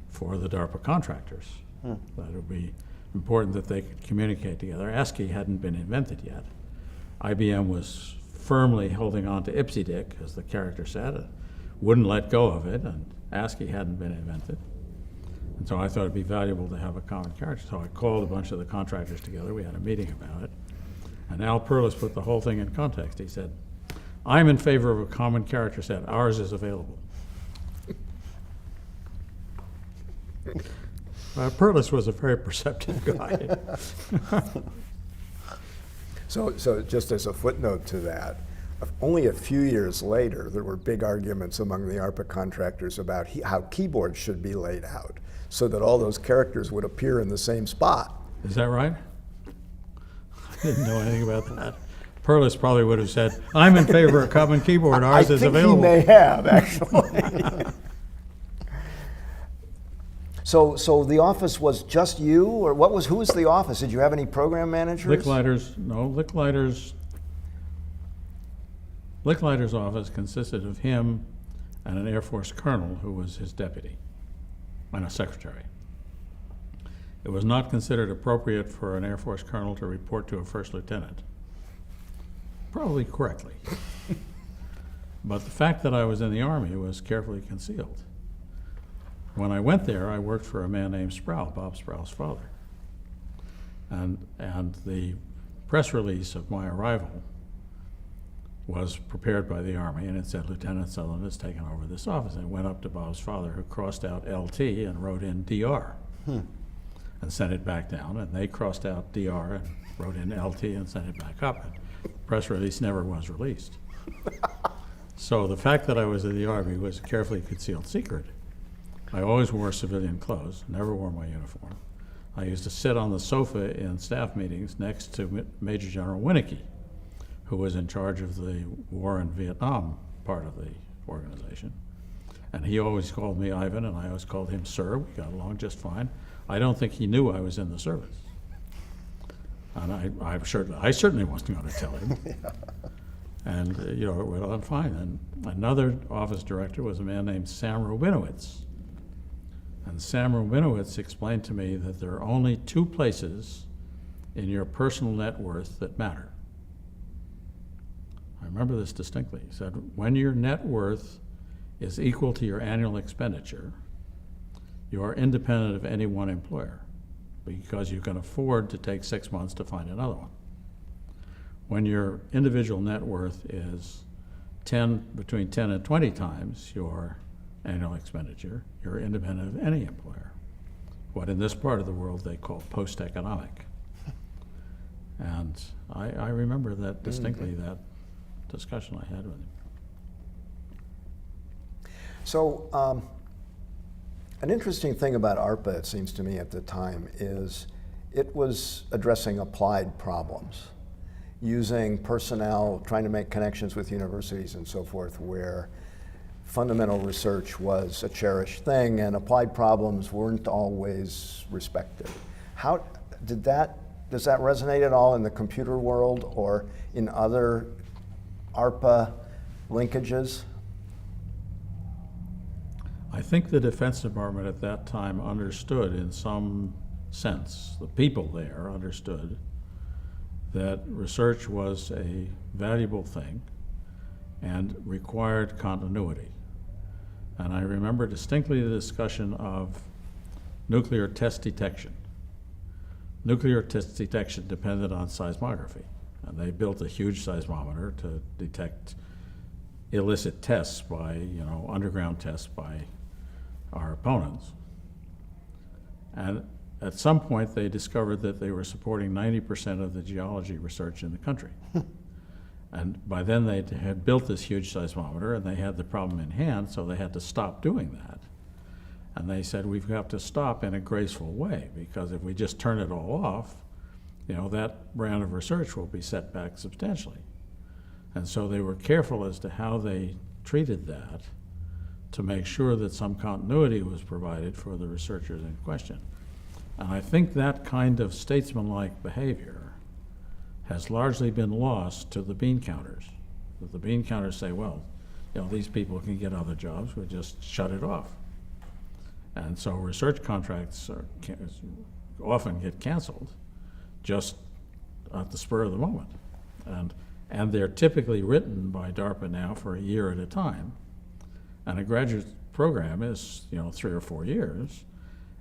for the DARPA contractors. That it would be important that they could communicate together. ASCII hadn't been invented yet. IBM was firmly holding on to IPSIDIC as the character set, wouldn't let go of it, and ASCII hadn't been invented. And so I thought it'd be valuable to have a common character. So I called a bunch of the contractors together. We had a meeting about it. And Al Perlis put the whole thing in context. He said, I'm in favor of a common character set. Ours is available. Perlis was a very perceptive guy. So just as a footnote to that, only a few years later, there were big arguments among the ARPA contractors about how keyboards should be laid out so that all those characters would appear in the same spot. Is that right? I didn't know anything about that. Perlis probably would have said, I'm in favor of a common keyboard. Ours is available. I think he may have, actually. So the office was just you, or who was the office? Did you have any program managers? Licklider's office consisted of him and an Air Force colonel who was his deputy and a secretary. It was not considered appropriate for an Air Force colonel to report to a first lieutenant. Probably correctly. But the fact that I was in the Army was carefully concealed. When I went there, I worked for a man named Sproul, Bob Sproul's father. And the press release of my arrival was prepared by the Army, and it said, Lieutenant Sutherland has taken over this office. And it went up to Bob's father, who crossed out LT and wrote in DR. And sent it back down, and they crossed out DR and wrote in LT and sent it back up. And the press release never was released. So the fact that I was in the Army was a carefully concealed secret. I always wore civilian clothes, never wore my uniform. I used to sit on the sofa in staff meetings next to Major General Winnicke, who was in charge of the war in Vietnam part of the organization. And he always called me Ivan, and I always called him Sir. We got along just fine. I don't think he knew I was in the service. And I certainly wasn't going to tell him. And it went on fine. And another office director was a man named Sam Rubinowitz. And Sam Rubinowitz explained to me that there are only two places in your personal net worth that matter. I remember this distinctly. He said, when your net worth is equal to your annual expenditure, you are independent of any one employer because you can afford to take 6 months to find another one. When your individual net worth is between 10 and 20 times your annual expenditure, you're independent of any employer. What in this part of the world they call post-economic. And I remember that distinctly, that discussion I had with him. So an interesting thing about ARPA, it seems to me at the time, is it was addressing applied problems, using personnel, trying to make connections with universities and so forth, where fundamental research was a cherished thing and applied problems weren't always respected. How does that resonate at all in the computer world or in other ARPA linkages? I think the Defense Department at that time understood, in some sense, the people there understood that research was a valuable thing and required continuity. And I remember distinctly the discussion of nuclear test detection. Nuclear test detection depended on seismography. And they built a huge seismometer to detect illicit tests by, underground tests by our opponents. And at some point, they discovered that they were supporting 90% of the geology research in the country. And by then, they had built this huge seismometer, and they had the problem in hand, so they had to stop doing that. And they said, we've got to stop in a graceful way, because if we just turn it all off, that brand of research will be set back substantially. And so they were careful as to how they treated that to make sure that some continuity was provided for the researchers in question. And I think that kind of statesmanlike behavior has largely been lost to the bean counters. That the bean counters say, well, these people can get other jobs, we'll just shut it off. And so research contracts often get canceled just at the spur of the moment. And they're typically written by DARPA now for a year at a time. And a graduate program is, 3 or 4 years.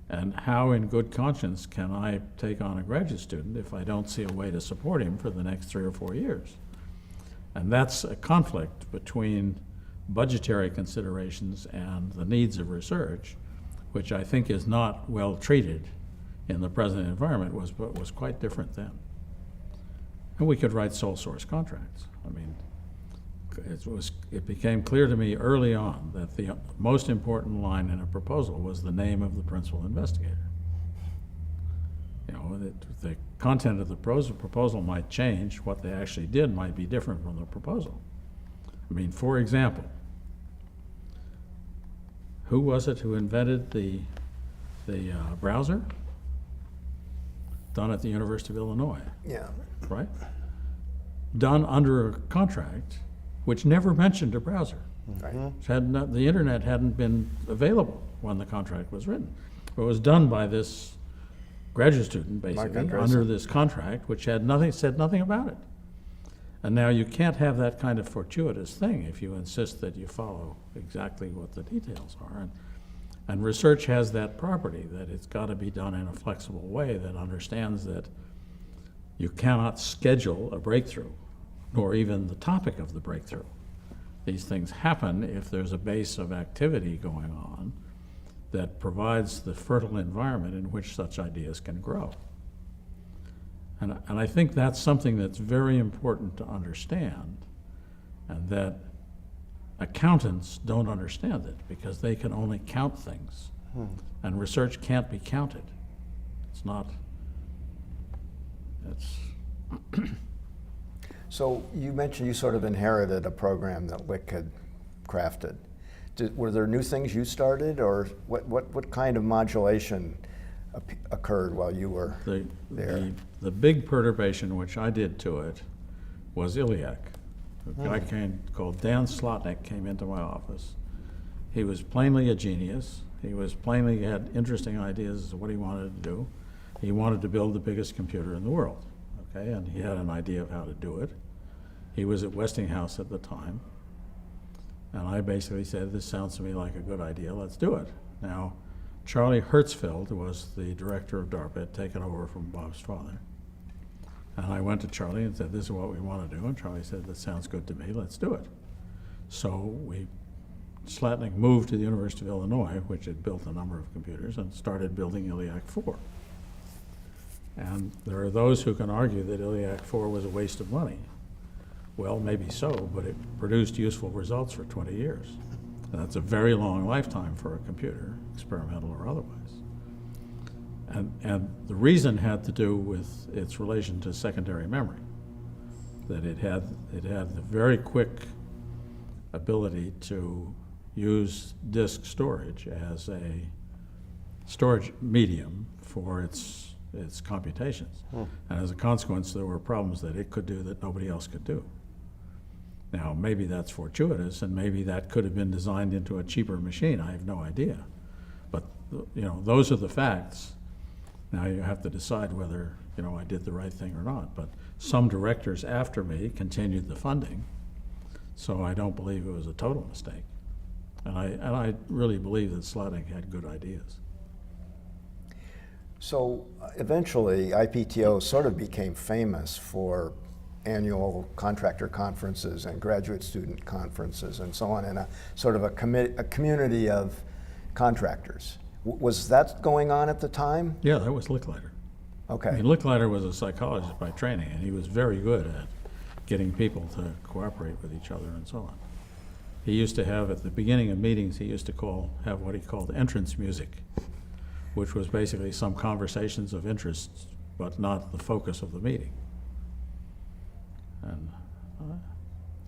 And how in good conscience can I take on a graduate student if I don't see a way to support him for the next 3 or 4 years? And that's a conflict between budgetary considerations and the needs of research, which I think is not well treated in the present environment, but was quite different then. And we could write sole source contracts. I mean, it became clear to me early on that the most important line in a proposal was the name of the principal investigator. The content of the proposal might change. What they actually did might be different from the proposal. I mean, for example, who was it who invented the browser? Done at the University of Illinois. Yeah. Right? Done under a contract which never mentioned a browser. Right. The internet hadn't been available when the contract was written. It was done by this graduate student, basically, under this contract, which said nothing about it. And now you can't have that kind of fortuitous thing if you insist that you follow exactly what the details are. And research has that property, that it's got to be done in a flexible way that understands that you cannot schedule a breakthrough, nor even the topic of the breakthrough. These things happen if there's a base of activity going on that provides the fertile environment in which such ideas can grow. And I think that's something that's very important to understand, and that accountants don't understand it because they can only count things. And research can't be counted. So you mentioned you sort of inherited a program that Lick had crafted. Were there new things you started, or what kind of modulation occurred while you were there? The big perturbation which I did to it was iliac. A guy called Dan Slotnick came into my office. He was plainly a genius. He had interesting ideas as to what he wanted to do. He wanted to build the biggest computer in the world, okay, and he had an idea of how to do it. He was at Westinghouse at the time, and I basically said, this sounds to me like a good idea, let's do it. Now, Charlie Hertzfeld was the director of DARPA, had taken over from Bob's father. And I went to Charlie and said, this is what we want to do. And Charlie said, that sounds good to me, let's do it. So Slotnick moved to the University of Illinois, which had built a number of computers, and started building iliac 4. And there are those who can argue that iliac 4 was a waste of money. Well, maybe so, but it produced useful results for 20 years. And that's a very long lifetime for a computer, experimental or otherwise. And the reason had to do with its relation to secondary memory, that it had the very quick ability to use disk storage as a storage medium for its computations. And as a consequence, there were problems that it could do that nobody else could do. Now, maybe that's fortuitous, and maybe that could have been designed into a cheaper machine. I have no idea. But those are the facts. Now you have to decide whether I did the right thing or not. But some directors after me continued the funding, so I don't believe it was a total mistake. And I really believe that Slotnick had good ideas. So eventually, IPTO sort of became famous for annual contractor conferences and graduate student conferences and so on, and a sort of a community of contractors. Was that going on at the time? Yeah, that was Licklider. Okay. I mean, Licklider was a psychologist by training, and he was very good at getting people to cooperate with each other and so on. He used to have, at the beginning of meetings, he used to have what he called entrance music, which was basically some conversations of interest, but not the focus of the meeting. And,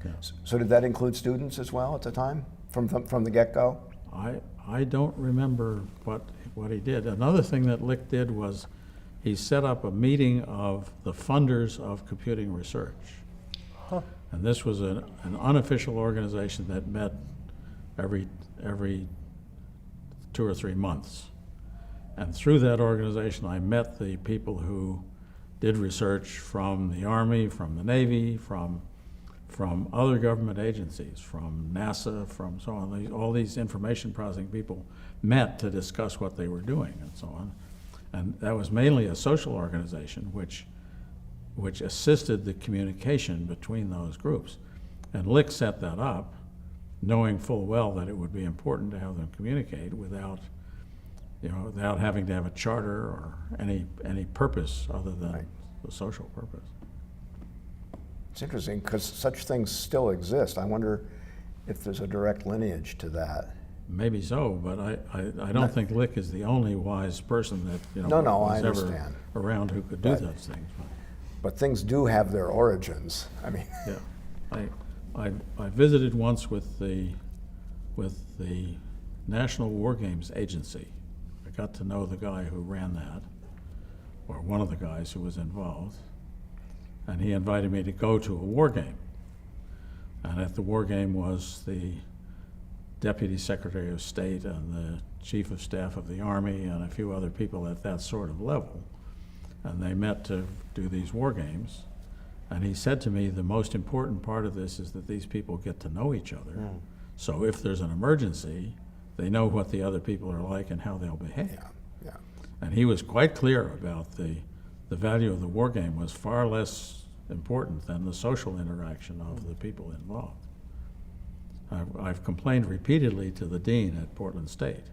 yeah. So did that include students as well at the time, from the get-go? I don't remember what he did. Another thing that Lick did was he set up a meeting of the funders of computing research. Huh. And this was an unofficial organization that met every 2 or 3 months. And through that organization, I met the people who did research from the Army, from the Navy, from other government agencies, from NASA, from so on. All these information processing people met to discuss what they were doing and so on. And that was mainly a social organization which assisted the communication between those groups. And Lick set that up, knowing full well that it would be important to have them communicate without having to have a charter or any purpose other than Right. the social purpose. It's interesting because such things still exist. I wonder if there's a direct lineage to that. Maybe so, but I don't think Lick is the only wise person that No, I was ever understand. around who could do Right. those things. But things do have their origins. I mean, Yeah, I visited once with the National War Games Agency. I got to know the guy who ran that, or one of the guys who was involved, and he invited me to go to a war game. And at the war game was the Deputy Secretary of State and the Chief of Staff of the Army and a few other people at that sort of level. And they met to do these war games. And he said to me, the most important part of this is that these people get to know each other. Mm. So if there's an emergency, they know what the other people are like and how they'll behave. yeah. And he was quite clear about the value of the war game was far less important than the social interaction of the people involved. I've complained repeatedly to the dean at Portland State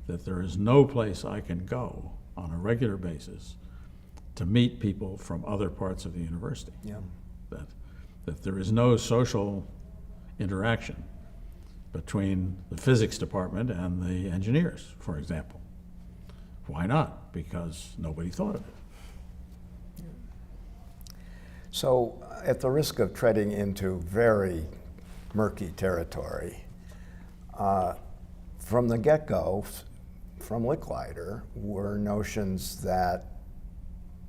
that there is no place I can go on a regular basis to meet people from other parts of the university. Yeah. That there is no social interaction between the physics department and the engineers, for example. Why not? Because nobody thought of it. So, at the risk of treading into very murky territory, from the get-go, from Licklider, were notions that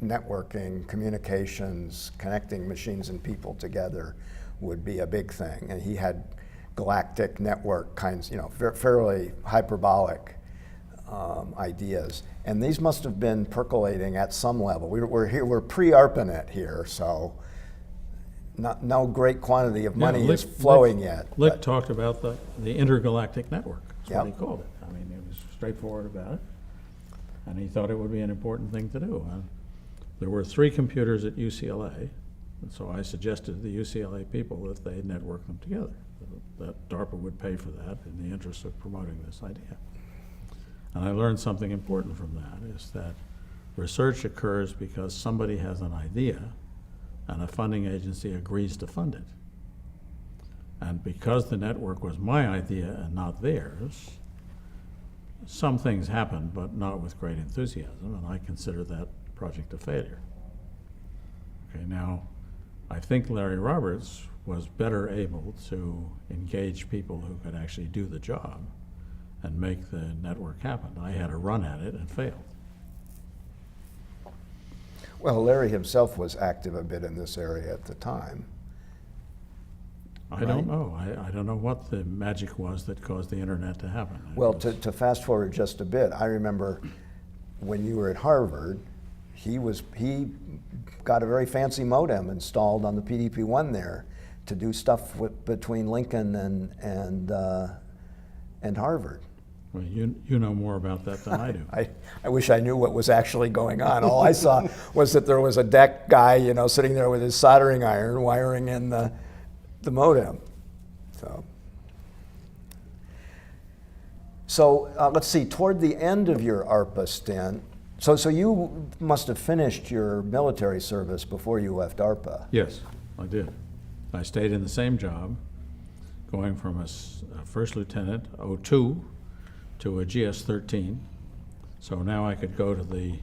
networking, communications, connecting machines and people together would be a big thing. And he had galactic network kinds, fairly hyperbolic ideas. And these must have been percolating at some level. We're pre-ARPANET here, so no great quantity of money is flowing yet. Lick but- talked about the intergalactic network. That's what he Yep. called it. I mean, it was straightforward about it. And he thought it would be an important thing to do. And there were 3 computers at UCLA, and so I suggested to the UCLA people that they network them together, that DARPA would pay for that in the interest of promoting this idea. And I learned something important from that, is that research occurs because somebody has an idea and a funding agency agrees to fund it. And because the network was my idea and not theirs, some things happened, but not with great enthusiasm, and I consider that project a failure. Okay, now, I think Larry Roberts was better able to engage people who could actually do the job and make the network happen. I had a run at it and failed. Well, Larry himself was active a bit in this area at the time. I don't know. I don't know what the magic was that caused the internet to happen. Well, to fast forward just a bit, I remember when you were at Harvard, he got a very fancy modem installed on the PDP-1 there to do stuff between Lincoln and Harvard. Well, you know more about that than I do. I wish I knew what was actually going on. All I saw was that there was a deck guy, sitting there with his soldering iron, wiring in the modem. So let's see, toward the end of your ARPA stint, so you must have finished your military service before you left ARPA. Yes, I did. I stayed in the same job, going from a first lieutenant, 02, to a GS-13. So now I could go to the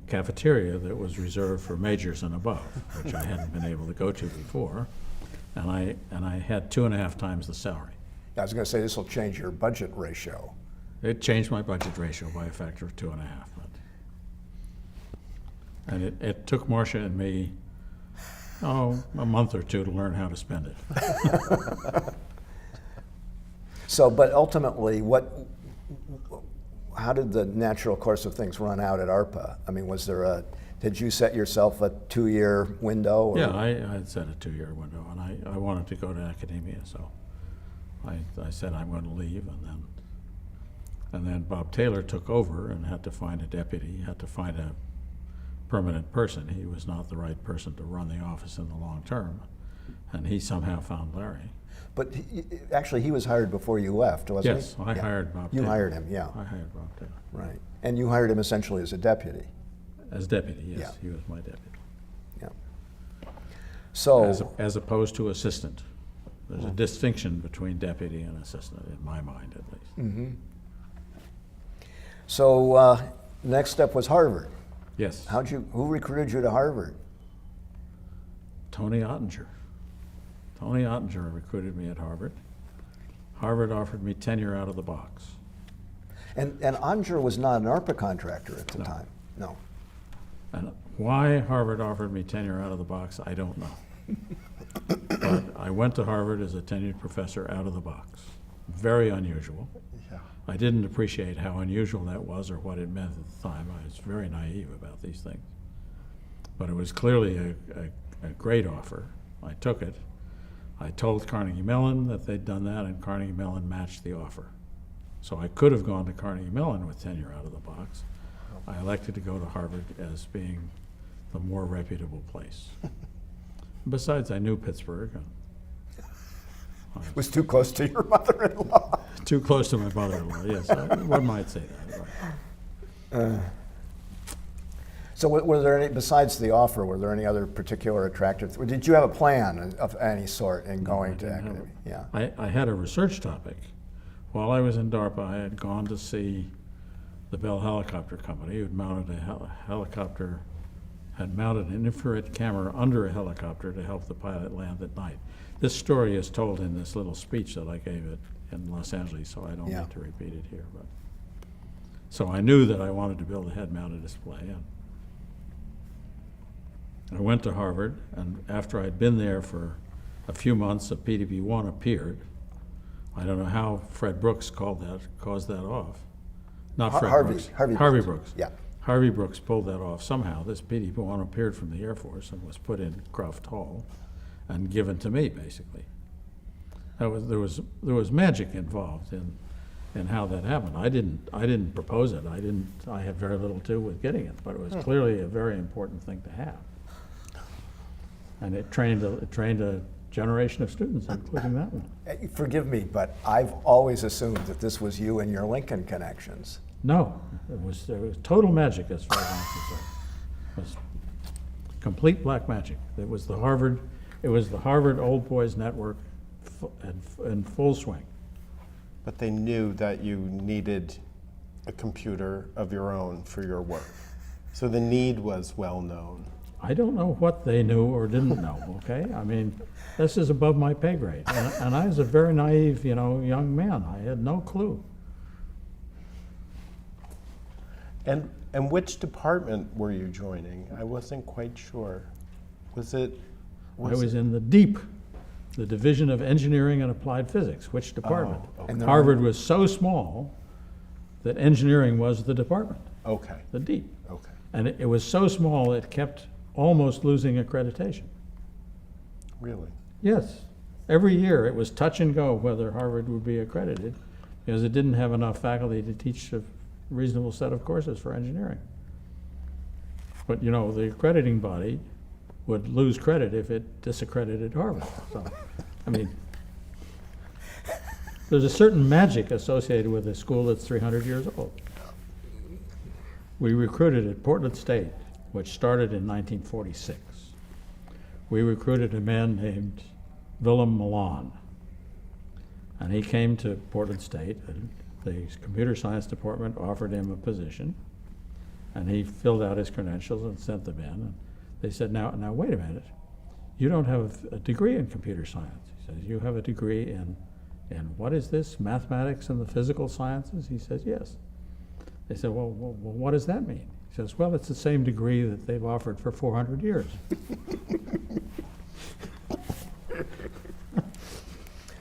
cafeteria that was reserved for majors and above, which I hadn't been able to go to before, and I had 2.5 times the salary. I was going to say this will change your budget ratio. It changed my budget ratio by a factor of 2.5. And it took Marcia and me, a month or two to learn how to spend it. So, but ultimately, how did the natural course of things run out at ARPA? I mean, did you set yourself a 2-year window? Or? Yeah, I had set a 2-year window, and I wanted to go to academia, so I said I'm going to leave, and then Bob Taylor took over and had to find a deputy, had to find a permanent person. He was not the right person to run the office in the long term, and he somehow found Larry. But actually, he was hired before you left, wasn't he? Yes, I hired Bob You Taylor. hired him, yeah. I hired Bob Taylor. Right. And you hired him essentially as a deputy. As deputy, yes, Yeah. he was my deputy. Yeah. So, As opposed to assistant. There's a distinction between deputy and assistant, in my mind at least. so next step was Harvard. Yes. Who recruited you to Harvard? Tony Ottinger. Tony Ottinger recruited me at Harvard. Harvard offered me tenure out of the box. And Ottinger was not an ARPA contractor at the No. time. No. And why Harvard offered me tenure out of the box, I don't know. But I went to Harvard as a tenured professor out of the box. Very unusual. Yeah. I didn't appreciate how unusual that was or what it meant at the time. I was very naive about these things. But it was clearly a great offer. I took it. I told Carnegie Mellon that they'd done that, and Carnegie Mellon matched the offer. So I could have gone to Carnegie Mellon with tenure out of the box. I elected to go to Harvard as being the more reputable place. Besides, I knew Pittsburgh. It was too close to your mother-in-law. Too close to my mother-in-law, yes. One might say that, right. So were there any, besides the offer, were there any other particular attractive, did you have a plan of any sort in going to academia? Yeah. I had a research topic. While I was in DARPA, I had gone to see the Bell Helicopter Company, who'd mounted had mounted an infrared camera under a helicopter to help the pilot land at night. This story is told in this little speech that I gave in Los Angeles, so I don't need to repeat it here. But so I knew that I wanted to build a head-mounted display. And I went to Harvard, and after I'd been there for a few months, a PDP-1 appeared. I don't know how Fred Brooks caused that off. Not Fred Brooks. Harvey Brooks. Yeah. Harvey Brooks pulled that off somehow. This PDP-1 appeared from the Air Force and was put in Croft Hall and given to me, basically. There was magic involved in how that happened. I didn't propose it. I had very little to do with getting it, but it was clearly a very important thing to have. And it trained a generation of students, including that one. Forgive me, but I've always assumed that this was you and your Lincoln connections. No, it was total magic as far as I'm concerned. It was complete black magic. It was the Harvard Old Boys Network in full swing. But they knew that you needed a computer of your own for your work. So the need was well known. I don't know what they knew or didn't know, okay? I mean, this is above my pay grade. And I was a very naive, young man. I had no clue. And which department were you joining? I wasn't quite sure. I was in the DEEP, the Division of Engineering and Applied Physics. Which department? Oh, okay. And Harvard was so small that engineering was the department, Okay. the DEEP. Okay. And it was so small it kept almost losing accreditation. Really? Yes. Every year it was touch and go whether Harvard would be accredited because it didn't have enough faculty to teach a reasonable set of courses for engineering. But you know, the accrediting body would lose credit if it disaccredited Harvard. So, I mean, there's a certain magic associated with a school that's 300 years old. We recruited at Portland State, which started in 1946. We recruited a man named Willem Milan. And he came to Portland State, and the computer science department offered him a position, and he filled out his credentials and sent them in. And they said, now wait a minute, you don't have a degree in computer science. He says, you have a degree in what is this, mathematics and the physical sciences? He says, yes. They said, well, what does that mean? He says, well, it's the same degree that they've offered for 400 years.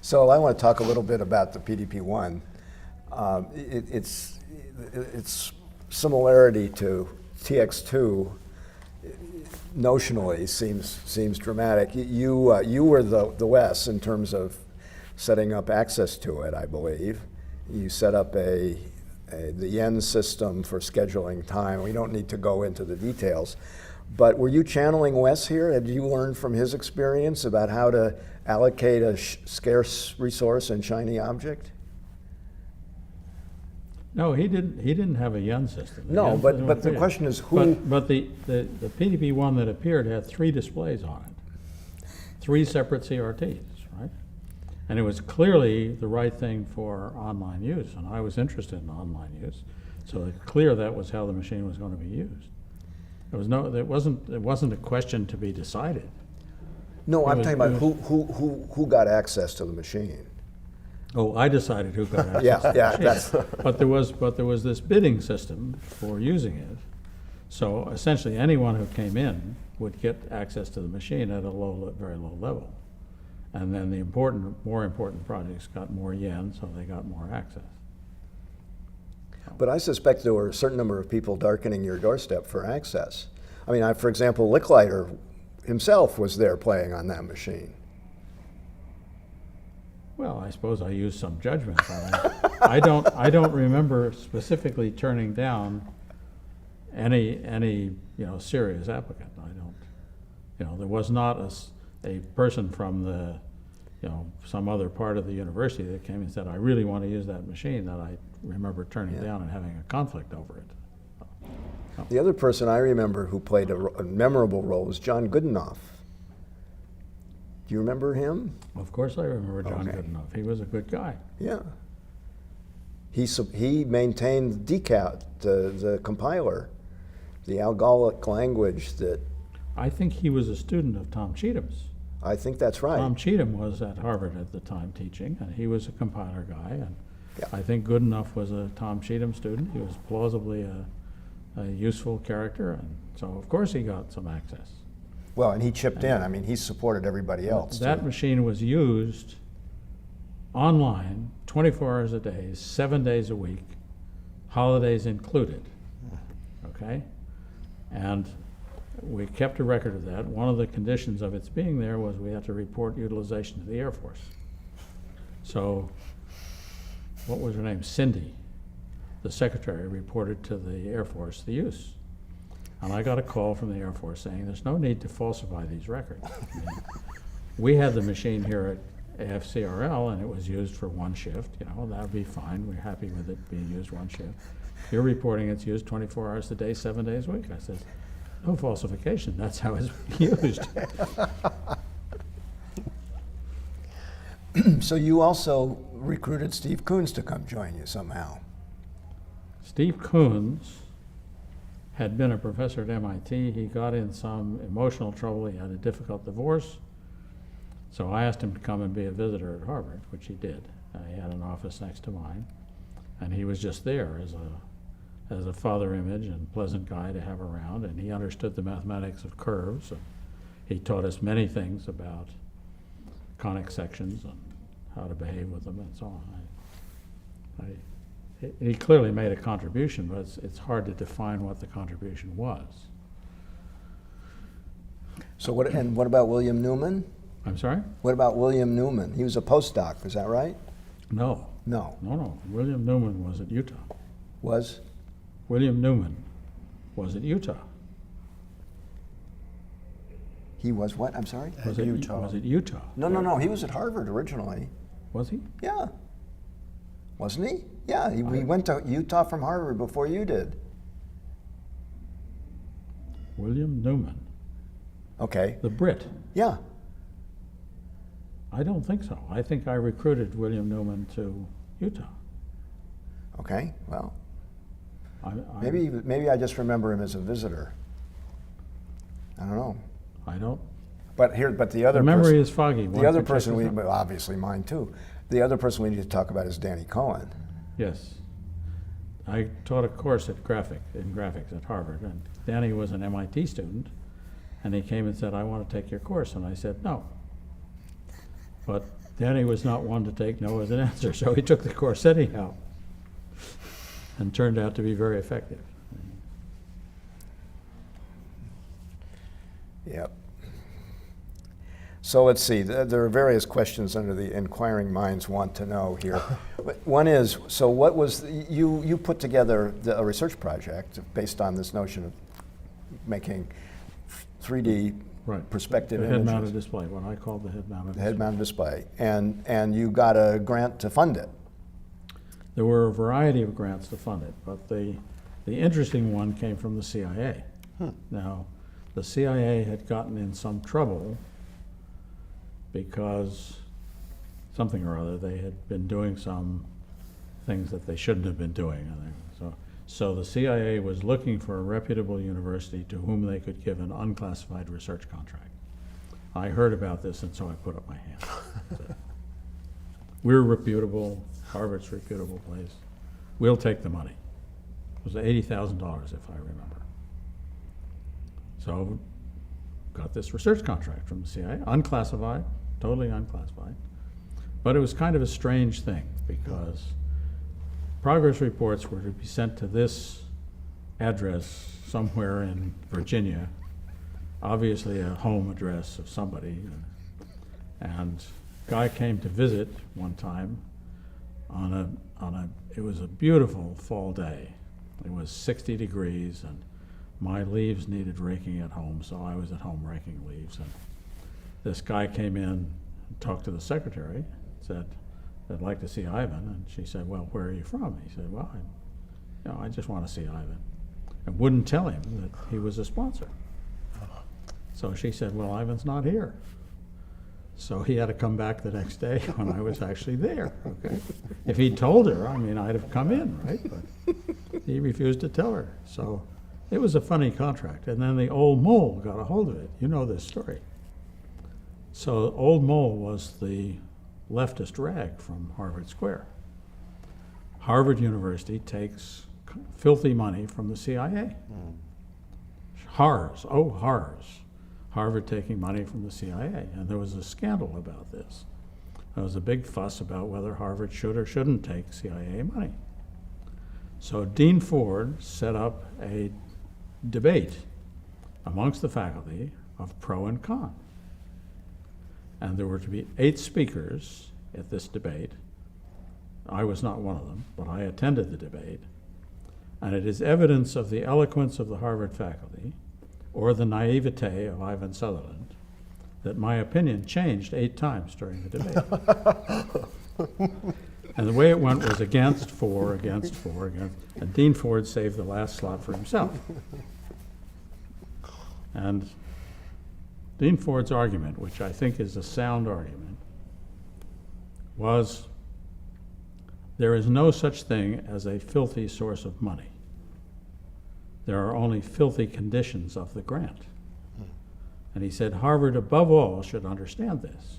So I want to talk a little bit about the PDP-1. Its similarity to TX2 notionally seems dramatic. You were the West in terms of setting up access to it, I believe. You set up the yen system for scheduling time. We don't need to go into the details. But were you channeling Wes here? Had you learned from his experience about how to allocate a scarce resource and shiny object? No, he didn't have a yen system. No, but the question is who... But the PDP-1 that appeared had 3 displays on it, 3 separate CRTs, right? And it was clearly the right thing for online use, and I was interested in online use, so it's clear that was how the machine was going to be used. It wasn't a question to be decided. No, I'm talking about who got access to the machine. Oh, I decided who got access to the machine. That's but there was this bidding system for using it. So essentially anyone who came in would get access to the machine at a very low level. And then the more important projects got more yen, so they got more access. But I suspect there were a certain number of people darkening your doorstep for access. I mean, for example, Licklider himself was there playing on that machine. Well, I suppose I used some judgment, but I don't remember specifically turning down any serious applicant. I don't, there was not a person from some other part of the university that came and said, I really want to use that machine, that I remember turning down and having a conflict over it. No. The other person I remember who played a memorable role was John Goodenough. Do you remember him? Of course I remember John Goodenough. He was a good guy. Yeah. He maintained DCAT, the compiler, the algolic language that... I think he was a student of Tom Cheatham's. I think that's right. Tom Cheatham was at Harvard at the time teaching, and he was a compiler guy. And yeah. I think Goodenough was a Tom Cheatham student. He was plausibly a useful character, and so of course he got some access. Well, and he chipped in. I mean, he supported everybody else. That machine was used online 24 hours a day, 7 days a week, holidays included. Okay? And we kept a record of that. One of the conditions of its being there was we had to report utilization to the Air Force. So, what was her name? Cindy, the secretary, reported to the Air Force the use. And I got a call from the Air Force saying there's no need to falsify these records. I mean, we had the machine here at AFCRL and it was used for 1 shift, that would be fine. We're happy with it being used 1 shift. You're reporting it's used 24 hours a day, 7 days a week. I said, no falsification, that's how it's used. So you also recruited Steve Coons to come join you somehow. Steve Coons had been a professor at MIT. He got in some emotional trouble. He had a difficult divorce. So I asked him to come and be a visitor at Harvard, which he did. He had an office next to mine. And he was just there as a father image and pleasant guy to have around, and he understood the mathematics of curves. And he taught us many things about conic sections and how to behave with them and so on. He clearly made a contribution, but it's hard to define what the contribution was. So what about William Newman? I'm sorry? What about William Newman? He was a postdoc, is that right? No. No. No. William Newman was at Utah. Was? William Newman was at Utah. He was what? I'm sorry? Was At it Utah. Was it Utah? No. He was at Harvard originally. Was he? Yeah. Wasn't he? Yeah, he went to Utah from Harvard before you did. William Newman. Okay. The Brit. Yeah. I don't think so. I think I recruited William Newman to Utah. Okay. Well, I, maybe I just remember him as a visitor. I don't know. I don't. But the other The memory person, is foggy. the other person well, obviously mine too. The other person we need to talk about is Danny Cohen. Yes. I taught a course in graphics at Harvard, and Danny was an MIT student, and he came and said, I want to take your course, and I said, no. But Danny was not one to take no as an answer, so he took the course anyhow, and turned out to be very effective. Yep. So let's see, there are various questions under the inquiring minds want to know here. One is, so what was, you put together a research project based on this notion of making 3D Right. perspective The images. head-mounted display, what I call the head-mounted display. Head-mounted display. And you got a grant to fund it. There were a variety of grants to fund it, but the interesting one came from the CIA. Now, the CIA had gotten in some trouble because something or other, they had been doing some things that they shouldn't have been doing. I think. So the CIA was looking for a reputable university to whom they could give an unclassified research contract. I heard about this, and so I put up my hand. We're reputable, Harvard's a reputable place. We'll take the money. It was $80,000 if I remember. So got this research contract from the CIA, unclassified, totally unclassified. But it was kind of a strange thing because progress reports were to be sent to this address somewhere in Virginia, obviously a home address of somebody. And a guy came to visit one time it was a beautiful fall day. It was 60 degrees and my leaves needed raking at home, so I was at home raking leaves. And this guy came in and talked to the secretary, said, I'd like to see Ivan. And she said, well, where are you from? He said, well, I just want to see Ivan. And wouldn't tell him that he was a sponsor. So she said, well, Ivan's not here. So he had to come back the next day when I was actually there. Okay. If he'd told her, I mean, I'd have come in, right? But he refused to tell her. So it was a funny contract. And then the old mole got a hold of it. You know this story. So old mole was the leftist rag from Harvard Square. Harvard University takes filthy money from the CIA. Horrors, oh horrors. Harvard taking money from the CIA, and there was a scandal about this. There was a big fuss about whether Harvard should or shouldn't take CIA money. So Dean Ford set up a debate amongst the faculty of pro and con. And there were to be 8 speakers at this debate. I was not one of them, but I attended the debate. And it is evidence of the eloquence of the Harvard faculty or the naivete of Ivan Sutherland that my opinion changed 8 times during the debate. And the way it went was against 4, against 4, against, and Dean Ford saved the last slot for himself. And Dean Ford's argument, which I think is a sound argument, was there is no such thing as a filthy source of money. There are only filthy conditions of the grant. And he said Harvard, above all, should understand this,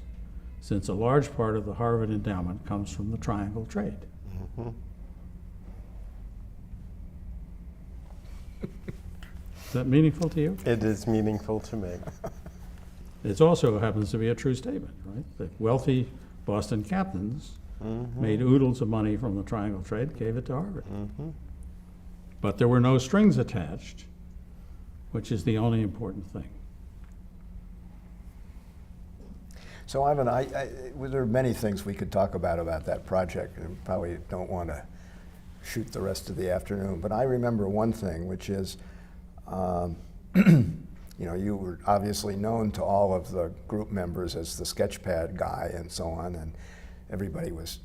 since a large part of the Harvard endowment comes from the triangle trade. Is that meaningful to you? It is meaningful to me. It also happens to be a true statement, right? The wealthy Boston captains made oodles of money from the triangle trade, gave it to Harvard. But there were no strings attached, which is the only important thing. So Ivan, well, there are many things we could talk about that project, and probably don't want to shoot the rest of the afternoon. But I remember one thing, which is, you know, you were obviously known to all of the group members as the Sketchpad guy and so on, and everybody was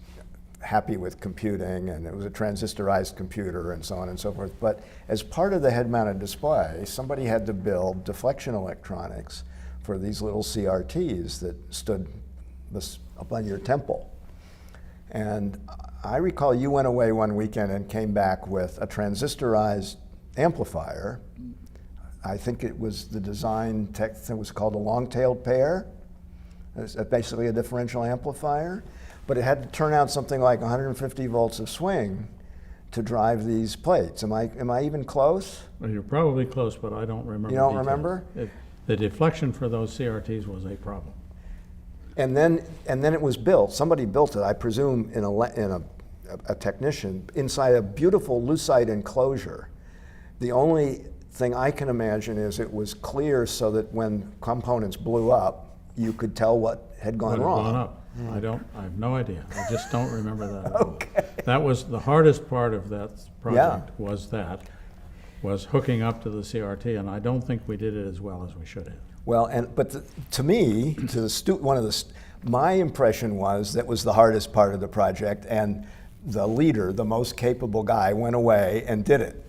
happy with computing, and it was a transistorized computer and so on and so forth. But as part of the head-mounted display, somebody had to build deflection electronics for these little CRTs that stood up on your temple. And I recall you went away one weekend and came back with a transistorized amplifier. I think it was the design text, it was called a long-tailed pair. It's basically a differential amplifier, but it had to turn out something like 150 volts of swing to drive these plates. Am I even close? Well, you're probably close, but I don't remember. You don't details. remember? The deflection for those CRTs was a problem. And then it was built. Somebody built it, I presume, in a technician inside a beautiful lucite enclosure. The only thing I can imagine is it was clear so that when components blew up, you could tell what had gone wrong. Gone up. I have no idea. I just don't remember that at all. Okay. That was the hardest part of that project, was hooking up to the CRT, and I don't think we did it as well as we should have. Well, to me, my impression was that was the hardest part of the project, and the leader, the most capable guy, went away and did it.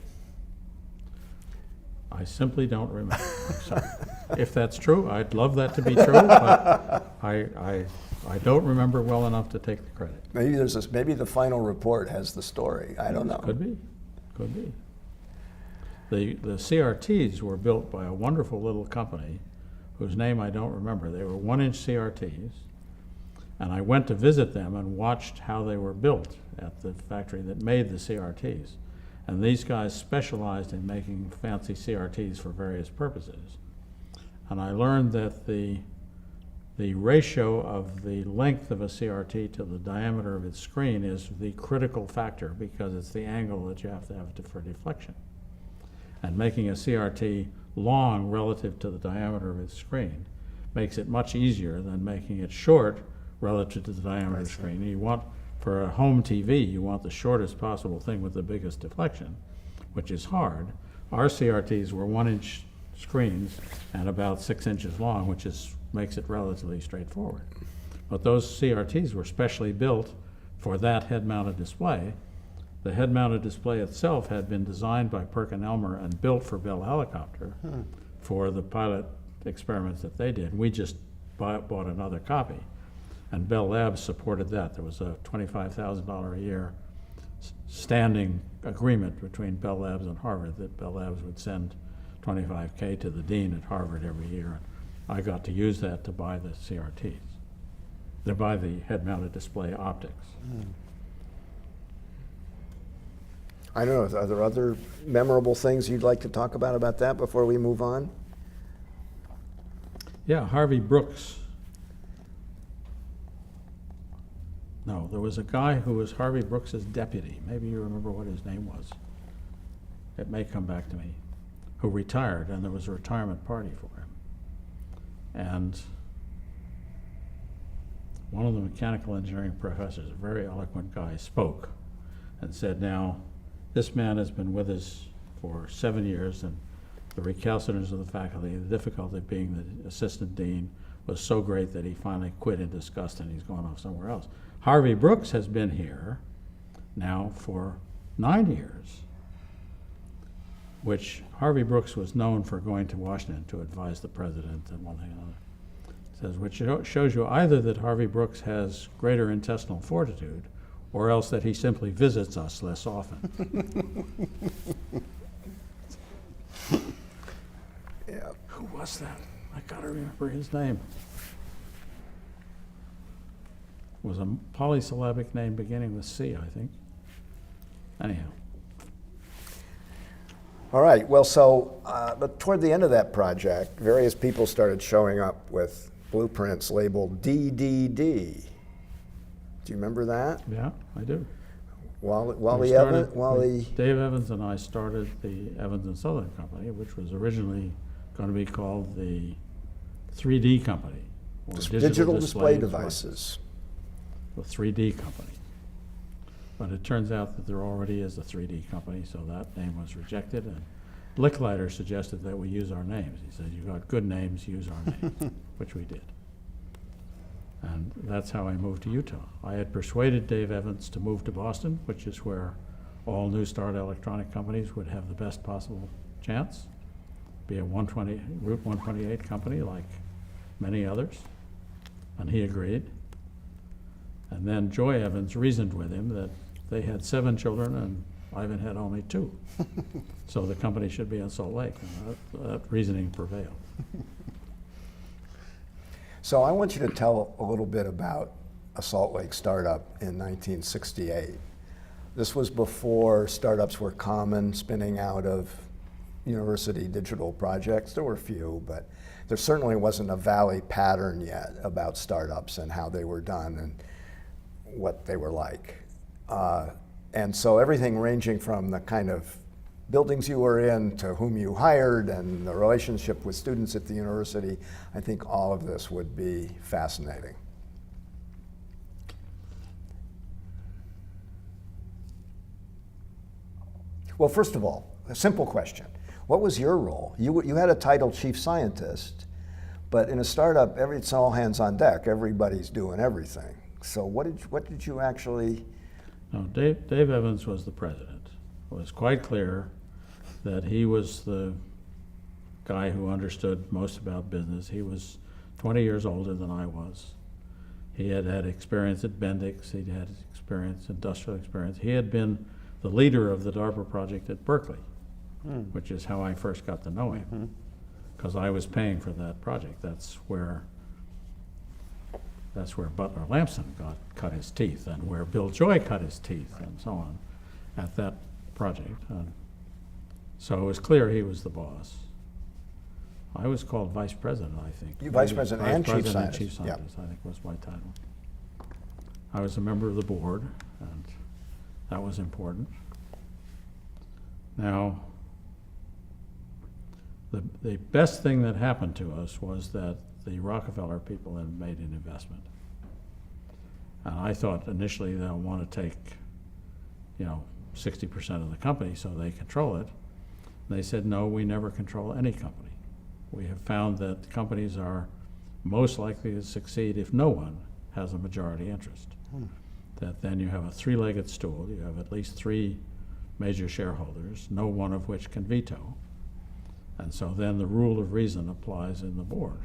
I simply don't remember. I'm sorry. If that's true, I'd love that to be true, but I don't remember well enough to take the credit. Maybe the final report has the story. I don't know. Could be. Could be. The CRTs were built by a wonderful little company whose name I don't remember. They were 1-inch CRTs, and I went to visit them and watched how they were built at the factory that made the CRTs. And these guys specialized in making fancy CRTs for various purposes. And I learned that the ratio of the length of a CRT to the diameter of its screen is the critical factor, because it's the angle that you have to have for deflection. And making a CRT long relative to the diameter of its screen makes it much easier than making it short relative to the diameter of the screen. You want, for a home TV, you want the shortest possible thing with the biggest deflection, which is hard. Our CRTs were 1-inch screens and about 6 inches long, which makes it relatively straightforward. But those CRTs were specially built for that head-mounted display. The head-mounted display itself had been designed by Perkin-Elmer and built for Bell Helicopter for the pilot experiments that they did. We just bought another copy, and Bell Labs supported that. There was a $25,000 a year standing agreement between Bell Labs and Harvard that Bell Labs would send $25K to the dean at Harvard every year. And I got to use that to buy the CRTs, to buy the head-mounted display optics. I don't know, are there other memorable things you'd like to talk about that before we move on? Yeah, Harvey Brooks. No, there was a guy who was Harvey Brooks's deputy. Maybe you remember what his name was. It may come back to me. Who retired, and there was a retirement party for him. And one of the mechanical engineering professors, a very eloquent guy, spoke and said, now, this man has been with us for 7 years, and the recalcitrance of the faculty, the difficulty of being the assistant dean was so great that he finally quit in disgust and he's gone off somewhere else. Harvey Brooks has been here now for 9 years, which Harvey Brooks was known for going to Washington to advise the president and one thing and another. It says, which shows you either that Harvey Brooks has greater intestinal fortitude, or else that he simply visits us less often. Yeah. Who was that? I gotta remember his name. It was a polysyllabic name beginning with C, I think. Anyhow. All right, well, so, but toward the end of that project, various people started showing up with blueprints labeled DDD. Do you remember that? Yeah, I do. Dave Evans and I started the Evans and Sutherland Company, which was originally going to be called the 3D Company. or Digital display devices. The 3D company. But it turns out that there already is a 3D company, so that name was rejected. And Licklider suggested that we use our names. He said, "You got good names, use our names," which we did. And that's how I moved to Utah. I had persuaded Dave Evans to move to Boston, which is where all new start electronic companies would have the best possible chance, be a Route 128 company like many others, and he agreed. And then Joy Evans reasoned with him that they had 7 children and Ivan had only 2. So the company should be in Salt Lake, and that reasoning prevailed. So I want you to tell a little bit about a Salt Lake startup in 1968. This was before startups were common, spinning out of university digital projects. There were a few, but there certainly wasn't a Valley pattern yet about startups and how they were done and what they were like. And so everything ranging from the kind of buildings you were in to whom you hired and the relationship with students at the university, I think all of this would be fascinating. Well, first of all, a simple question. What was your role? You had a title chief scientist, but in a startup, it's all hands on deck. Everybody's doing everything. So what did you actually? No, Dave Evans was the president. It was quite clear that he was the guy who understood most about business. He was 20 years older than I was. He had had experience at Bendix. He'd had experience, industrial experience. He had been the leader of the DARPA project at Berkeley, which is how I first got to know him, because I was paying for that project. That's where Butler Lampson cut his teeth, and where Bill Joy cut his teeth, and so on, at that project. So it was clear he was the boss. I was called vice president, I think. You vice president and chief scientist. Chief scientist, I think was my title. I was a member of the board, and that was important. Now, the best thing that happened to us was that the Rockefeller people had made an investment. And I thought initially they'll want to take, 60% of the company so they control it. And they said, no, we never control any company. We have found that companies are most likely to succeed if no one has a majority interest. That then you have a 3-legged stool, you have at least 3 major shareholders, no one of which can veto. And so then the rule of reason applies in the board.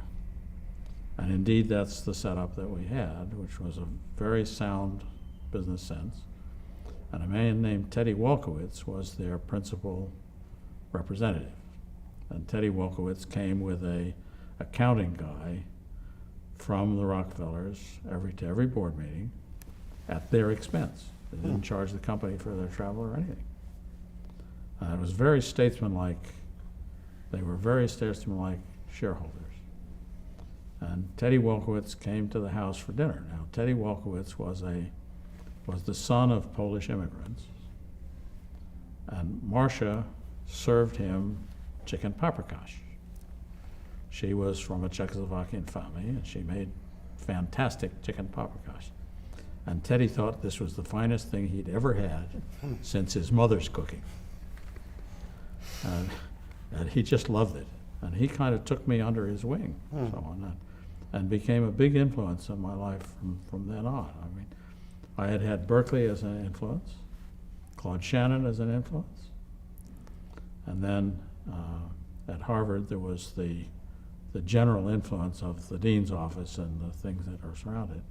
And indeed, that's the setup that we had, which was a very sound business sense. And a man named Teddy Wolkowitz was their principal representative. And Teddy Wolkowitz came with a accounting guy from the Rockefellers to every board meeting at their expense. They didn't charge the company for their travel or anything. It was very statesmanlike. They were very statesmanlike shareholders. And Teddy Wolkowitz came to the house for dinner. Now, Teddy Wolkowitz was the son of Polish immigrants, and Marcia served him chicken paprikash. She was from a Czechoslovakian family, and she made fantastic chicken paprikash. And Teddy thought this was the finest thing he'd ever had since his mother's cooking. And he just loved it. And he kind of took me under his wing, so on that, and became a big influence in my life from then on. I mean, I had Berkeley as an influence, Claude Shannon as an influence, and then at Harvard there was the general influence of the dean's office and the things that are surrounded.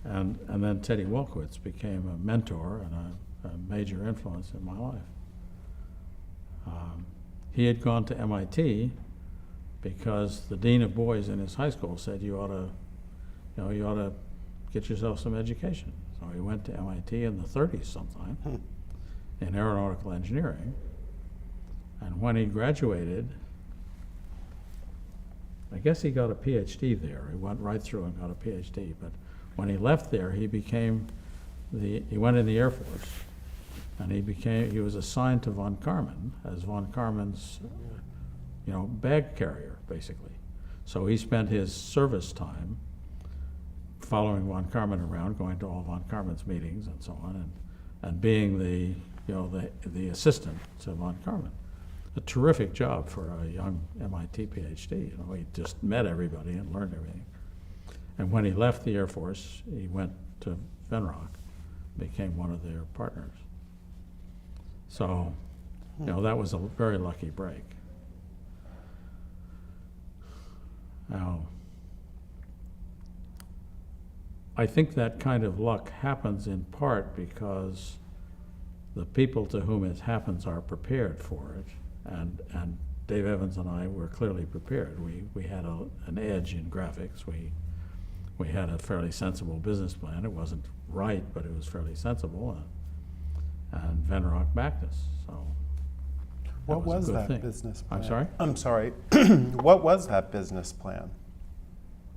And then Teddy Wolkowitz became a mentor and a major influence in my life. He had gone to MIT because the dean of boys in his high school said you ought to get yourself some education. So he went to MIT in the 30s sometime in aeronautical engineering. And when he graduated, I guess he got a PhD there. He went right through and got a PhD. But when he left there, he went in the Air Force. And he was assigned to von Karman as von Karman's bag carrier, basically. So he spent his service time following von Karman around, going to all von Karman's meetings and so on, and being the assistant to von Karman. A terrific job for a young MIT PhD. He just met everybody and learned everything. And when he left the Air Force, he went to Venrock, became one of their partners. So, that was a very lucky break. Now, I think that kind of luck happens in part because the people to whom it happens are prepared for it, and Dave Evans and I were clearly prepared. We had an edge in graphics. We had a fairly sensible business plan. It wasn't right, but it was fairly sensible, and Venrock backed us. So what was a good that thing. business plan? I'm sorry? I'm sorry. What was that business plan?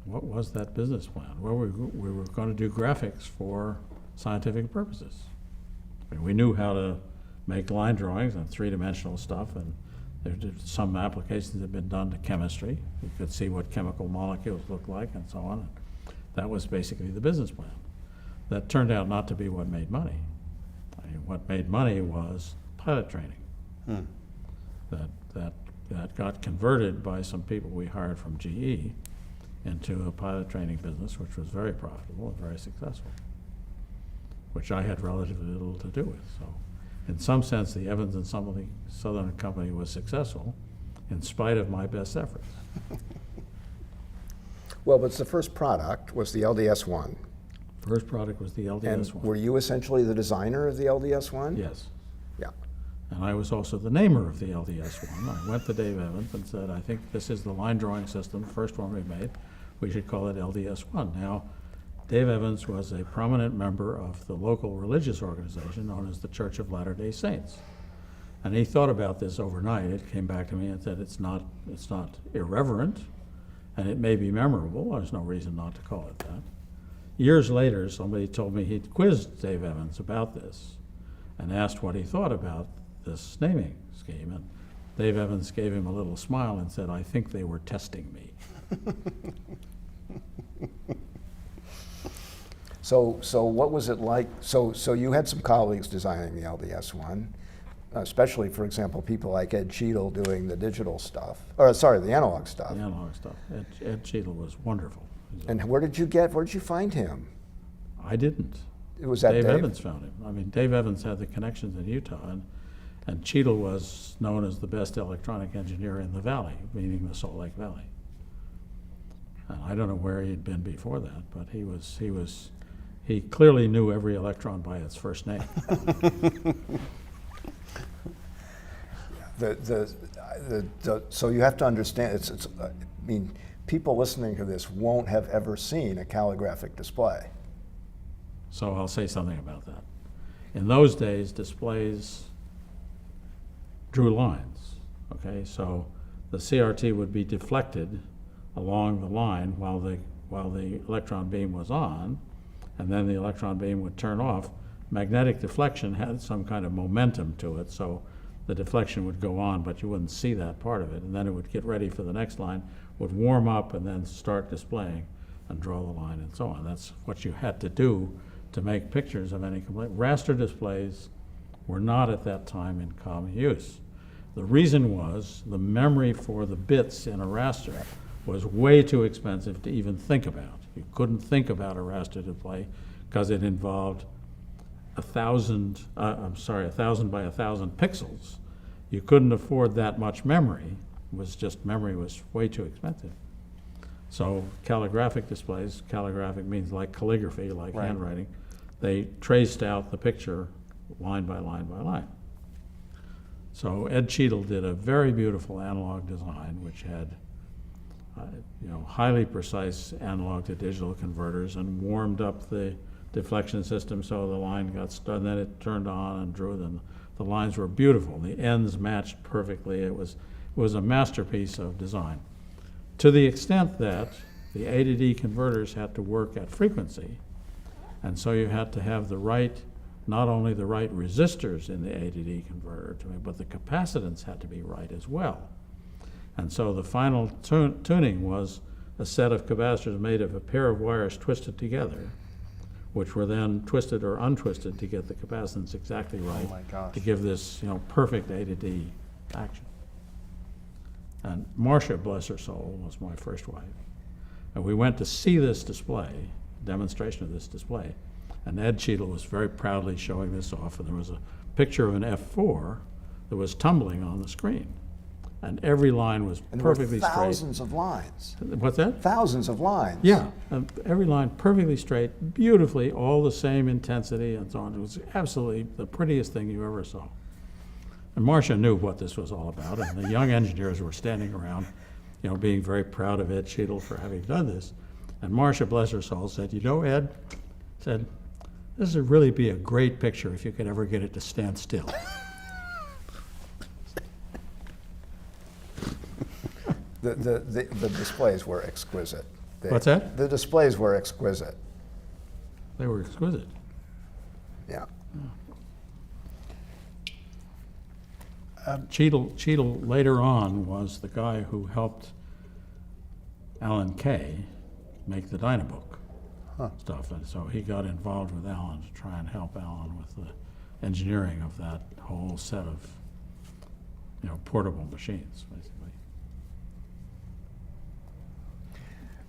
What was that business plan? Well, we were going to do graphics for scientific purposes. I mean, we knew how to make line drawings and three-dimensional stuff, and some applications had been done to chemistry. You could see what chemical molecules look like and so on. That was basically the business plan. That turned out not to be what made money. I mean, what made money was pilot training. That got converted by some people we hired from GE into a pilot training business, which was very profitable and very successful, which I had relatively little to do with. So in some sense, the Evans and Sutherland company was successful in spite of my best efforts. Well, but the first product was the LDS-1. First product was the And LDS-1. were you essentially the designer of the LDS-1? Yes. Yeah. And I was also the namer of the LDS-1. I went to Dave Evans and said, I think this is the line drawing system, the first one we made. We should call it LDS-1. Now, Dave Evans was a prominent member of the local religious organization known as the Church of Latter-day Saints. And he thought about this overnight. It came back to me and said, it's not irreverent, and it may be memorable. There's no reason not to call it that. Years later, somebody told me he'd quizzed Dave Evans about this and asked what he thought about this naming scheme. And Dave Evans gave him a little smile and said, I think they were testing me. So what was it like? So you had some colleagues designing the LDS-1, especially, for example, people like Ed Cheadle doing the digital stuff, or sorry, the analog stuff. The analog stuff. Ed Cheadle was wonderful. And where did you find him? I didn't. It was that Dave Evans found him. I mean, Dave Evans had the connections in Utah, and Cheadle was known as the best electronic engineer in the valley, meaning the Salt Lake Valley. And I don't know where he had been before that, but he clearly knew every electron by its first name. So you have to understand, I mean, people listening to this won't have ever seen a calligraphic display. So I'll say something about that. In those days, displays drew lines, okay? So the CRT would be deflected along the line while the electron beam was on, and then the electron beam would turn off. Magnetic deflection had some kind of momentum to it, so the deflection would go on, but you wouldn't see that part of it, and then it would get ready for the next line, would warm up, and then start displaying and draw the line and so on. That's what you had to do to make pictures of any complete. Raster displays were not at that time in common use. The reason was the memory for the bits in a raster was way too expensive to even think about. You couldn't think about a raster display because it involved 1,000 by 1,000 pixels. You couldn't afford that much memory. Memory was way too expensive. So calligraphic displays, calligraphic means like calligraphy, like right. handwriting, they traced out the picture line by line by line. So Ed Cheadle did a very beautiful analog design which had highly precise analog to digital converters and warmed up the deflection system so the line got started, and then it turned on and drew them. The lines were beautiful. The ends matched perfectly. It was a masterpiece of design. To the extent that the A to D converters had to work at frequency, and so you had to have not only the right resistors in the A to D converter, but the capacitance had to be right as well. And so the final tuning was a set of capacitors made of a pair of wires twisted together, which were then twisted or untwisted to get the capacitance exactly right, Oh my gosh. to give this, perfect A to D action. And Marcia, bless her soul, was my first wife. And we went to see this display, demonstration of this display, and Ed Cheadle was very proudly showing this off, and there was a picture of an F4 that was tumbling on the screen. And every line was And there were perfectly straight. thousands of lines. What's that? Thousands of lines. Yeah, every line perfectly straight, beautifully, all the same intensity and so on. It was absolutely the prettiest thing you ever saw. And Marcia knew what this was all about, and the young engineers were standing around, being very proud of Ed Cheadle for having done this. And Marcia, bless her soul, said, Ed, said, this would really be a great picture if you could ever get it to stand still. The displays were exquisite. What's that? The displays were exquisite. They were exquisite. Yeah. Cheadle later on was the guy who helped Alan Kay make the Dynabook stuff, and so he got involved with Alan to try and help Alan with the engineering of that whole set of portable machines, basically.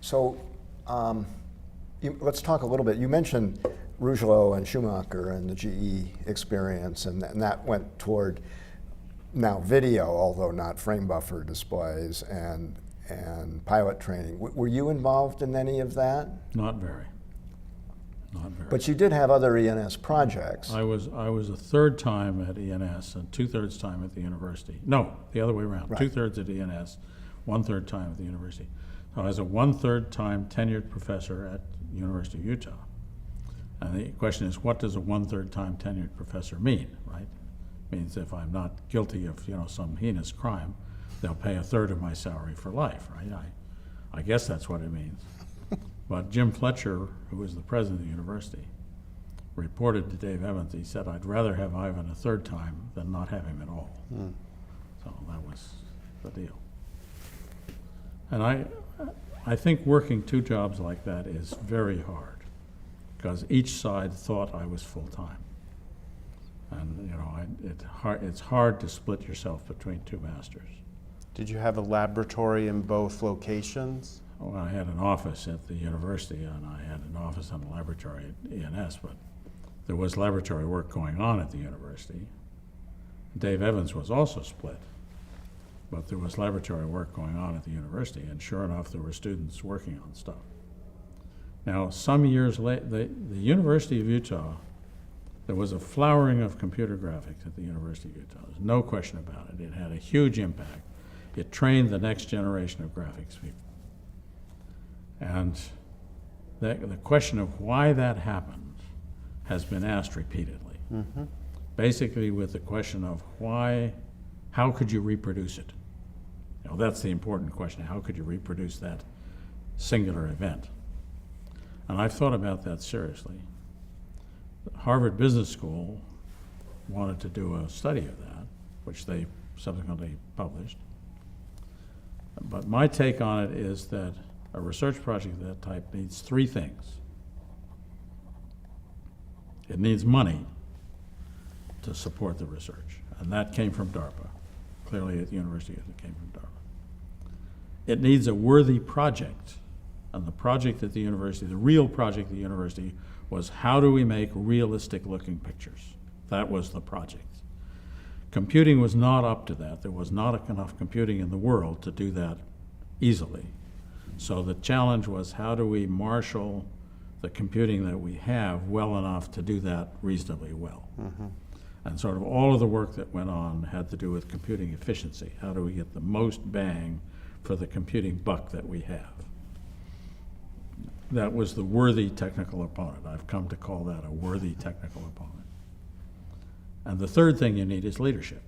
So let's talk a little bit. You mentioned Rougelot and Schumacher and the GE experience, and that went toward now video, although not frame buffer displays, and pilot training. Were you involved in any of that? Not very. Not very. But you did have other ENS projects. I was a third time at ENS and 2/3 time at the university. No, the other way around. Right. 2/3 at ENS, 1/3 time at the university. So I was a 1/3 time tenured professor at University of Utah. And the question is, what does a 1/3 time tenured professor mean, right? It means if I'm not guilty of some heinous crime, they'll pay 1/3 of my salary for life, right? I guess that's what it means. But Jim Fletcher, who was the president of the university, reported to Dave Evans, he said, I'd rather have Ivan a third time than not have him at all. So that was the deal. And I think working two jobs like that is very hard, because each side thought I was full-time. And it's hard to split yourself between two masters. Did you have a laboratory in both locations? Well, I had an office at the university, and I had an office and a laboratory at ENS, but there was laboratory work going on at the university. Dave Evans was also split, but there was laboratory work going on at the university, and sure enough, there were students working on stuff. Now, some years later, the University of Utah, there was a flowering of computer graphics at the University of Utah. There's no question about it. It had a huge impact. It trained the next generation of graphics people. And the question of why that happened has been asked repeatedly. Mm-hmm. Basically with the question of how could you reproduce it? That's the important question. How could you reproduce that singular event? And I've thought about that seriously. Harvard Business School wanted to do a study of that, which they subsequently published. But my take on it is that a research project of that type needs three things. It needs money to support the research, and that came from DARPA. Clearly at the university it came from DARPA. It needs a worthy project, and the project at the university, the real project at the university, was how do we make realistic looking pictures? That was the project. Computing was not up to that. There was not enough computing in the world to do that easily. So the challenge was, how do we marshal the computing that we have well enough to do that reasonably well? Mm-hmm. And sort of all of the work that went on had to do with computing efficiency. How do we get the most bang for the computing buck that we have? That was the worthy technical opponent. I've come to call that a worthy technical opponent. And the third thing you need is leadership.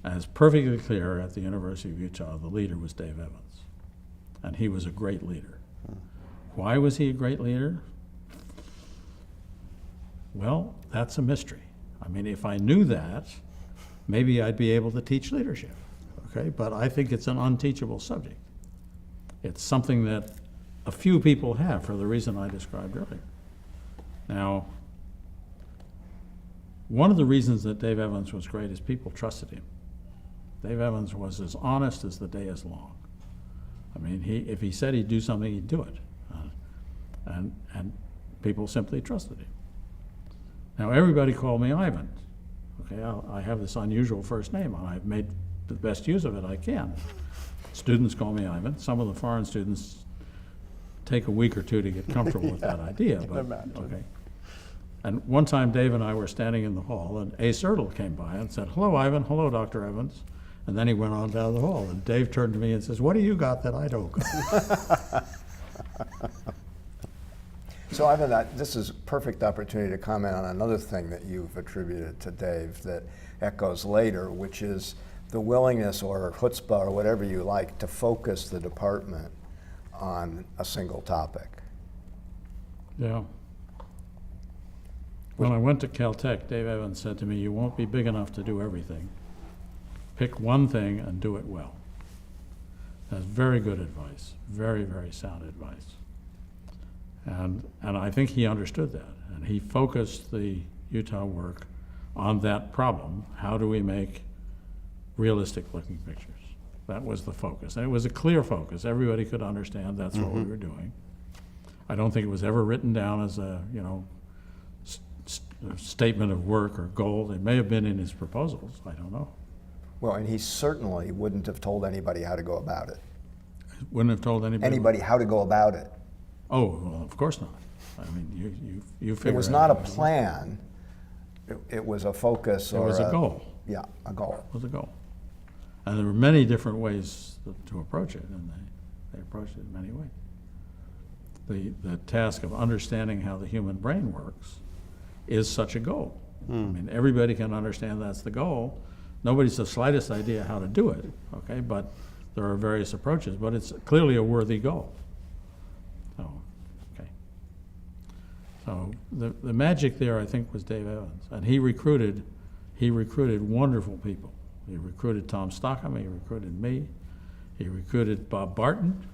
And it's perfectly clear at the University of Utah, the leader was Dave Evans. And he was a great leader. Why was he a great leader? Well, that's a mystery. I mean, if I knew that, maybe I'd be able to teach leadership. okay? But I think it's an unteachable subject. It's something that a few people have for the reason I described earlier. Now, one of the reasons that Dave Evans was great is people trusted him. Dave Evans was as honest as the day is long. I mean, if he said he'd do something, he'd do it. And people simply trusted him. Now, everybody called me Ivan. Okay, I have this unusual first name, and I've made the best use of it I can. Students call me Ivan. Some of the foreign students take a week or two to get comfortable with that idea. But, okay. And one time, Dave and I were standing in the hall, and Ace Ertl came by and said, "Hello, Ivan. Hello, Dr. Evans." And then he went on down the hall, and Dave turned to me and says, "What do you got that I don't got?" So Ivan, this is a perfect opportunity to comment on another thing that you've attributed to Dave that echoes later, which is the willingness or chutzpah or whatever you like to focus the department on a single topic. Yeah. When I went to Caltech, Dave Evans said to me, "You won't be big enough to do everything. Pick one thing and do it well." That's very good advice, very, very sound advice. And I think he understood that, and he focused the Utah work on that problem. How do we make realistic looking pictures? That was the focus, and it was a clear focus. Everybody could understand that's what we were doing. I don't think it was ever written down as a, statement of work or goal. It may have been in his proposals, I don't know. Well, and he certainly wouldn't have told anybody how to go about it. Wouldn't have told anybody How to go about it. Oh, well, of course not. I mean, you figure It was out not a how to do it. plan. It was a focus. It was a goal. Yeah, a goal. It was a goal. And there were many different ways to approach it, and they approached it in many ways. The task of understanding how the human brain works is such a goal. I mean, everybody can understand that's the goal. Nobody's the slightest idea how to do it, okay? But there are various approaches, but it's clearly a worthy goal. So, okay. So the magic there, I think, was Dave Evans, and he recruited wonderful people. He recruited Tom Stockham, he recruited me, he recruited Bob Barton,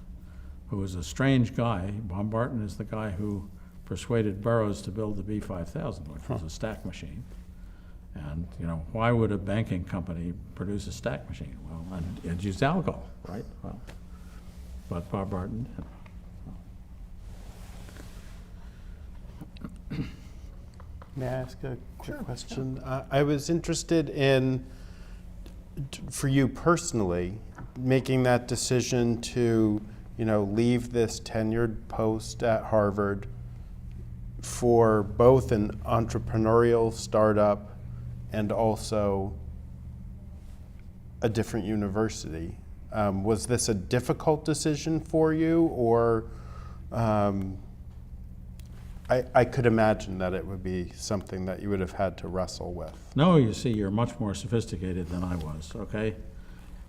who was a strange guy. Bob Barton is the guy who persuaded Burroughs to build the B5000, which was a stack machine. And, why would a banking company produce a stack machine? Well, and it used alcohol, right? Well, but Bob Barton did. May I ask a quick question? I was interested in, for you personally, making that decision to, leave this tenured post at Harvard for both an entrepreneurial startup and also a different university. Was this a difficult decision for you, or I could imagine that it would be something that you would have had to wrestle with. No, you see, you're much more sophisticated than I was, okay?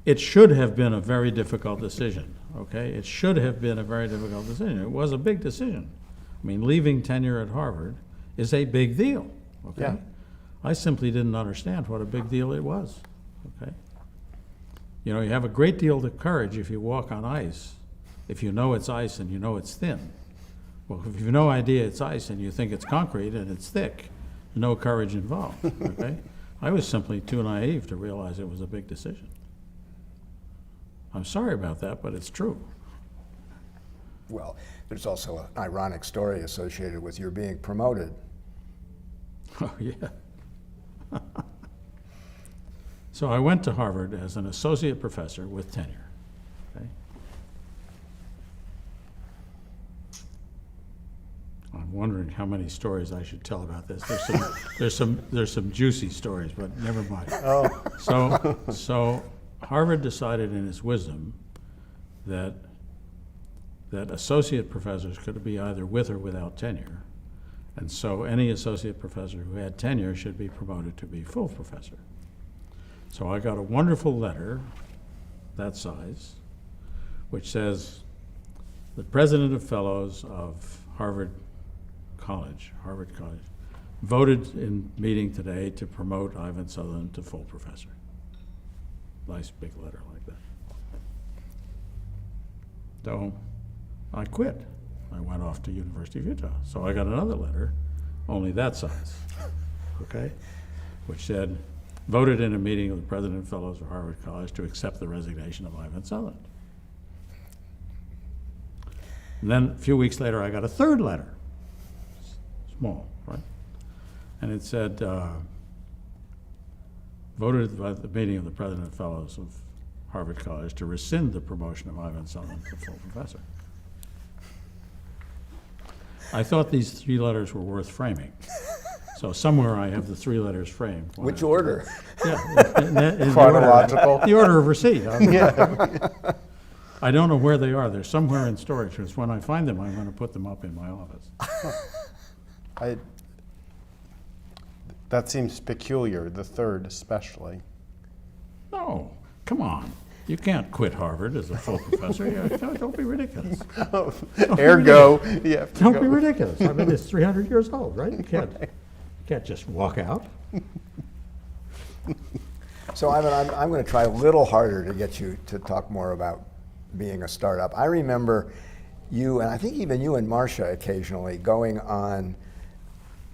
It should have been a very difficult decision, okay? It should have been a very difficult decision. It was a big decision. I mean, leaving tenure at Harvard is a big deal, okay? Yeah. I simply didn't understand what a big deal it was, okay? You have a great deal of courage if you walk on ice, if you know it's ice and you know it's thin. Well, if you have no idea it's ice and you think it's concrete and it's thick, no courage involved, okay? I was simply too naive to realize it was a big decision. I'm sorry about that, but it's true. Well, there's also an ironic story associated with your being promoted. Oh, yeah. So I went to Harvard as an associate professor with tenure, okay? I'm wondering how many stories I should tell about this. There's some juicy stories, but never mind. Oh. So Harvard decided in its wisdom that associate professors could be either with or without tenure. And so any associate professor who had tenure should be promoted to be full professor. So I got a wonderful letter, that size, which says, the president of fellows of Harvard College, voted in meeting today to promote Ivan Sutherland to full professor. Nice big letter like So I quit. I went off to University of Utah. So I got another letter, only that size, okay, which said, voted in a meeting of the President and Fellows of Harvard College to accept the resignation of Ivan Sutherland. And then a few weeks later, I got a third letter, small, right? And it said, voted by the meeting of the President and Fellows of Harvard College to rescind the promotion of Ivan Sutherland to full professor. I thought these 3 letters were worth framing. So somewhere I have the 3 letters framed. Which order? Yeah, in Chronological. The order of receipt. Yeah. I don't know where they are. They're somewhere in storage, because when I find them, I'm going to put them up in my office. That seems peculiar, the third especially. No, come on. You can't quit Harvard as a full professor. Don't be ridiculous. Ergo, you have to Don't go. be ridiculous. I mean, it's 300 years old, right? You can't just walk out. So Ivan, I'm going to try a little harder to get you to talk more about being a startup. I remember you, and I think even you and Marcia occasionally, going on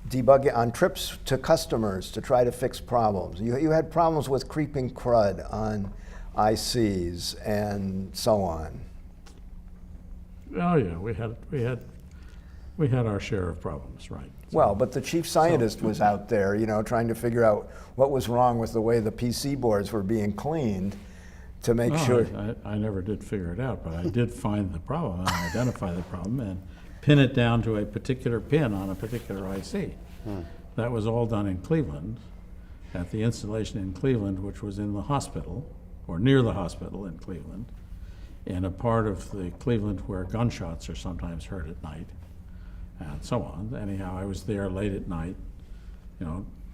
debugging, on trips to customers to try to fix problems. You had problems with creeping crud on ICs and so on. Oh yeah, we had our share of problems, right? Well, but the chief scientist was out there, trying to figure out what was wrong with the way the PC boards were being cleaned to make sure. I never did figure it out, but I did find the problem and identify the problem and pin it down to a particular pin on a particular IC. That was all done in Cleveland, at the installation in Cleveland, which was in the hospital, or near the hospital in Cleveland, in a part of the Cleveland where gunshots are sometimes heard at night, and so on. Anyhow, I was there late at night,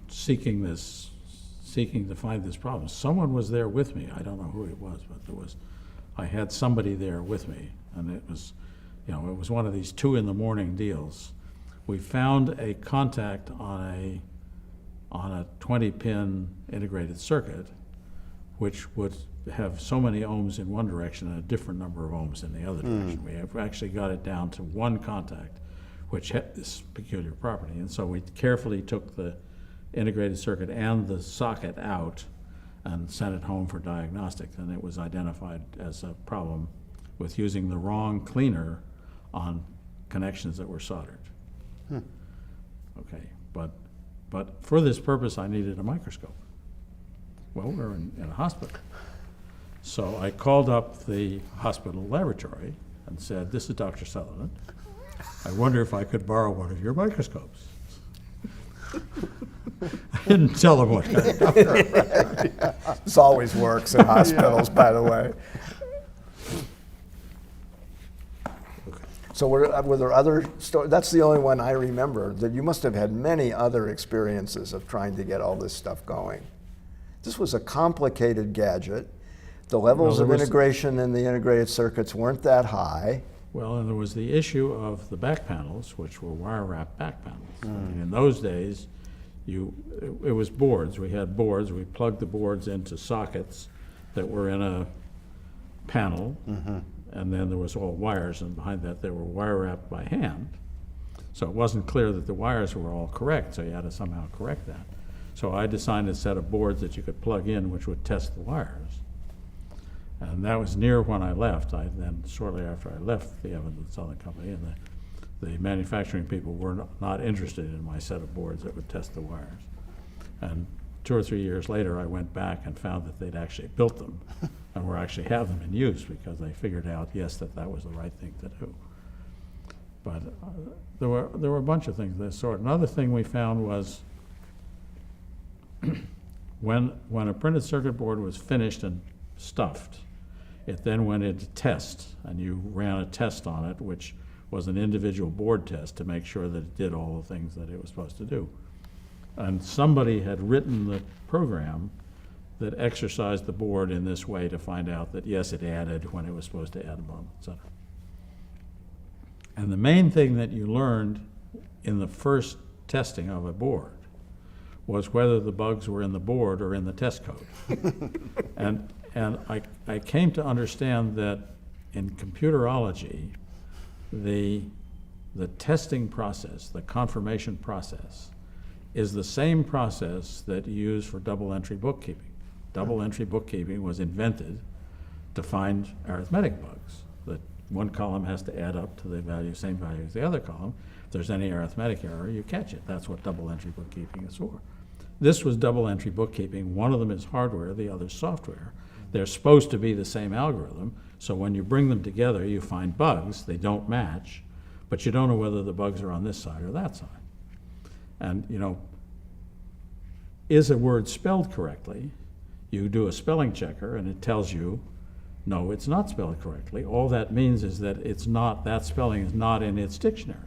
seeking to find this problem. Someone was there with me. I don't know who it was, but I had somebody there with me, and it was one of these 2 in the morning deals. We found a contact on a 20-pin integrated circuit, which would have so many ohms in one direction and a different number of ohms in the other direction. We have actually got it down to one contact, which had this peculiar property. And so we carefully took the integrated circuit and the socket out and sent it home for diagnostics, and it was identified as a problem with using the wrong cleaner on connections that were soldered. Okay, but for this purpose I needed a microscope. Well, we're in a hospital. So I called up the hospital laboratory and said, "This is Dr. Sutherland. I wonder if I could borrow one of your microscopes." I didn't tell them what kind of doctor. This always works in hospitals, by the way. So were there other stories? That's the only one I remember. That you must have had many other experiences of trying to get all this stuff going. This was a complicated gadget. The levels of integration in the integrated circuits weren't that high. Well, and there was the issue of the back panels, which were wire-wrap back panels. I mean, in those days, it was boards. We had boards. We plugged the boards into sockets that were in a panel, and then there was all wires, and behind that they were wire-wrapped by hand. So it wasn't clear that the wires were all correct, so you had to somehow correct that. So I designed a set of boards that you could plug in, which would test the wires. And that was near when I left. Then shortly after I left the Evans and Sutherland Company, and the manufacturing people were not interested in my set of boards that would test the wires. And 2 or 3 years later, I went back and found that they'd actually built them and were actually have them in use, because they figured out, yes, that was the right thing to do. But there were a bunch of things of this sort. Another thing we found was when a printed circuit board was finished and stuffed, it then went into test, and you ran a test on it, which was an individual board test to make sure that it did all the things that it was supposed to do. And somebody had written the program that exercised the board in this way to find out that, yes, it added when it was supposed to add a bump, et cetera. And the main thing that you learned in the first testing of a board was whether the bugs were in the board or in the test code. And I came to understand that in computerology, the testing process, the confirmation process, is the same process that you use for double entry bookkeeping. Double entry bookkeeping was invented to find arithmetic bugs. That one column has to add up to the value, same value as the other column. If there's any arithmetic error, you catch it. That's what double entry bookkeeping is for. This was double entry bookkeeping. One of them is hardware, the other is software. They're supposed to be the same algorithm, so when you bring them together, you find bugs. They don't match, but you don't know whether the bugs are on this side or that side. And, you know, is a word spelled correctly? You do a spelling checker and it tells you, no, it's not spelled correctly. All that means is that it's not, that spelling is not in its dictionary.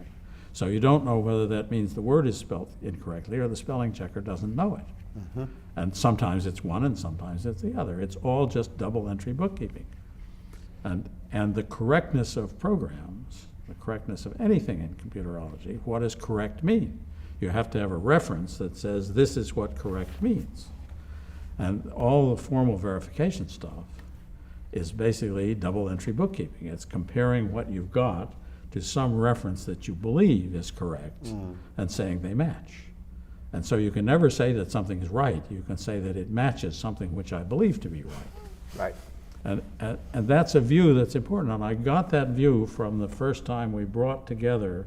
So you don't know whether that means the word is spelled incorrectly or the spelling checker doesn't know it. Mm-hmm. And sometimes it's one and sometimes it's the other. It's all just double entry bookkeeping. And the correctness of programs, the correctness of anything in computerology, what does correct mean? You have to have a reference that says this is what correct means. And all the formal verification stuff is basically double entry bookkeeping. It's comparing what you've got to some reference that you believe is correct and saying they match. And so you can never say that something is right. You can say that it matches something which I believe to be right. Right. And that's a view that's important. And I got that view from the first time we brought together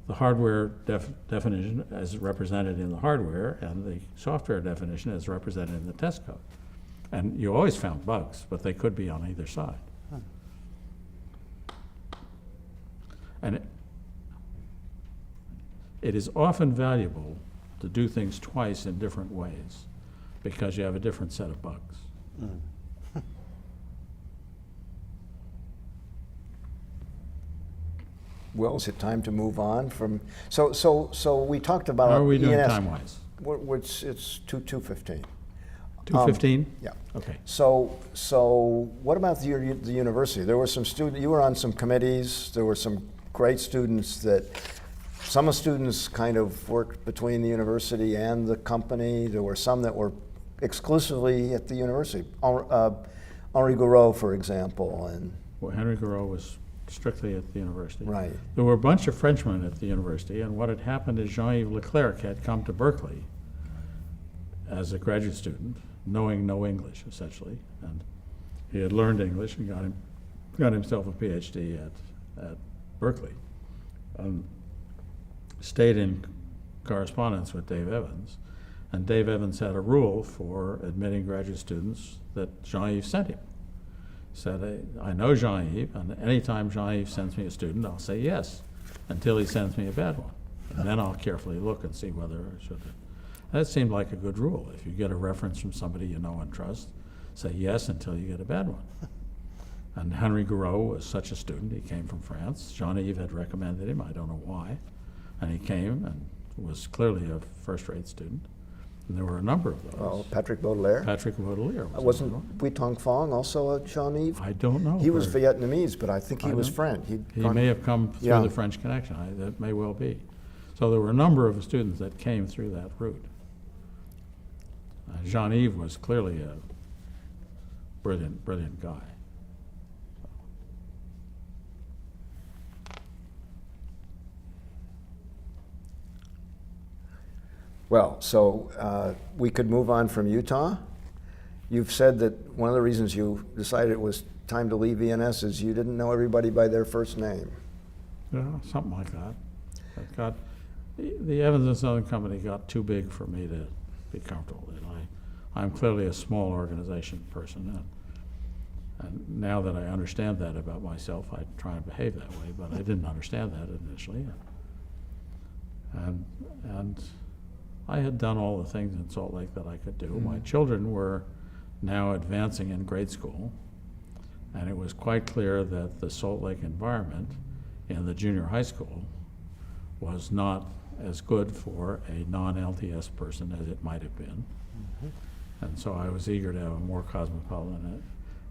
the hardware definition as represented in the hardware and the software definition as represented in the test code. And you always found bugs, but they could be on either side. And it is often valuable to do things twice in different ways because you have a different set of bugs. Well, is it time to move on from, so we talked about. How are we doing ENS. time-wise? It's 2:15. 2:15? Yeah. Okay. So what about the university? There were some students, you were on some committees, there were some great students that, some students kind of worked between the university and the company. There were some that were exclusively at the university. Henri Gouraud, for example, and. Well, Henry Gouraud was strictly at the university. Right. There were a bunch of Frenchmen at the university, and what had happened is Jean-Yves Leclerc had come to Berkeley as a graduate student, knowing no English, essentially, and he had learned English and got himself a PhD at Berkeley. Stayed in correspondence with Dave Evans, and Dave Evans had a rule for admitting graduate students that Jean-Yves sent him. Said, I know Jean-Yves, and anytime Jean-Yves sends me a student, I'll say yes, until he sends me a bad one. And then I'll carefully look and see whether I should. That seemed like a good rule. If you get a reference from somebody you know and trust, say yes until you get a bad one. And Henri Gouraud was such a student. He came from France. Jean-Yves had recommended him. I don't know why. And he came and was clearly a first-rate student. And there were a number of those. Oh, Patrick Baudelaire. Patrick Baudelaire was Wasn't Bui Tong Fong also a Jean-Yves? I don't know. He was Vietnamese, but I think he was French. He may have come through the French connection. That may well be. So there were a number of students that came through that route. Jean-Yves was clearly a brilliant guy. Well, so we could move on from Utah. You've said that one of the reasons you decided it was time to leave ENS is you didn't know everybody by their first name. Yeah, something like that. The Evans and Southern Company got too big for me to be comfortable in. I'm clearly a small organization person, and now that I understand that about myself, I try and behave that way, but I didn't understand that initially. And I had done all the things in Salt Lake that I could do. Mm-hmm. My children were now advancing in grade school, and it was quite clear that the Salt Lake environment in the junior high school was not as good for a non-LTS person as it might have been. Mm-hmm. And so I was eager to have a more cosmopolitan.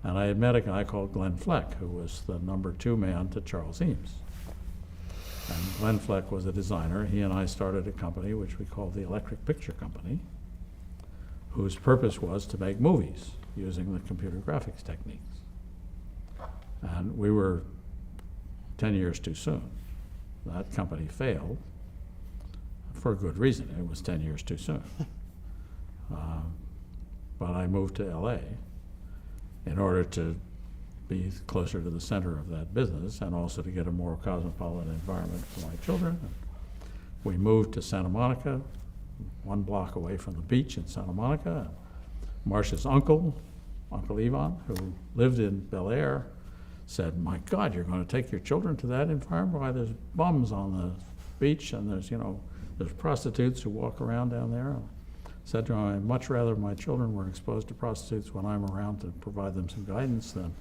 And I had met a guy called Glenn Fleck, who was the number 2 man to Charles Eames. And Glenn Fleck was a designer. He and I started a company which we called the Electric Picture Company, whose purpose was to make movies using the computer graphics techniques. And we were 10 years too soon. That company failed for a good reason. It was 10 years too soon. But I moved to LA in order to be closer to the center of that business and also to get a more cosmopolitan environment for my children. We moved to Santa Monica, 1 block away from the beach in Santa Monica. Marcia's uncle, Uncle Ivan, who lived in Bel Air, said, "My God, you're going to take your children to that environment? Why, there's bums on the beach, and there's prostitutes who walk around down there." I said to him, "I'd much rather my children were exposed to prostitutes when I'm around to provide them some guidance than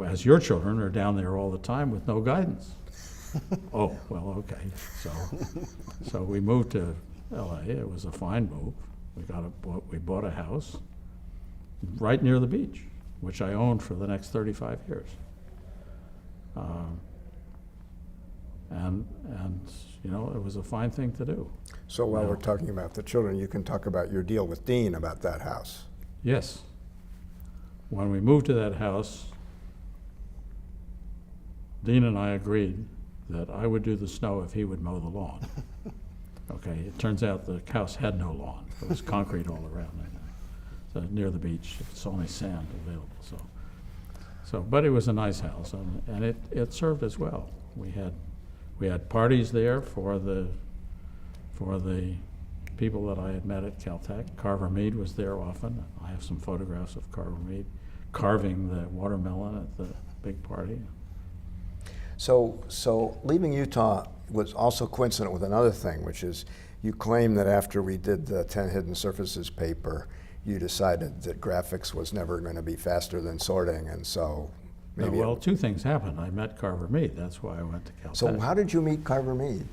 as your children are down there all the time with no guidance." Oh, well, okay. So we moved to LA. It was a fine move. We bought a house right near the beach, which I owned for the next 35 years. And it was a fine thing to do. So while we're talking about the children, you can talk about your deal with Dean about that house. Yes. When we moved to that house, Dean and I agreed that I would do the snow if he would mow the lawn. Okay, it turns out the house had no lawn. It was concrete all around it. So near the beach, it's only sand available. But it was a nice house, and it served us well. We had parties there for the people that I had met at Caltech. Carver Mead was there often. I have some photographs of Carver Mead carving the watermelon at the big party. So leaving Utah was also coincident with another thing, which is you claim that after we did the 10 Hidden Surfaces paper, you decided that graphics was never going to be faster than sorting, and so maybe... Well, 2 things happened. I met Carver Mead. That's why I went to Caltech. So how did you meet Carver Mead?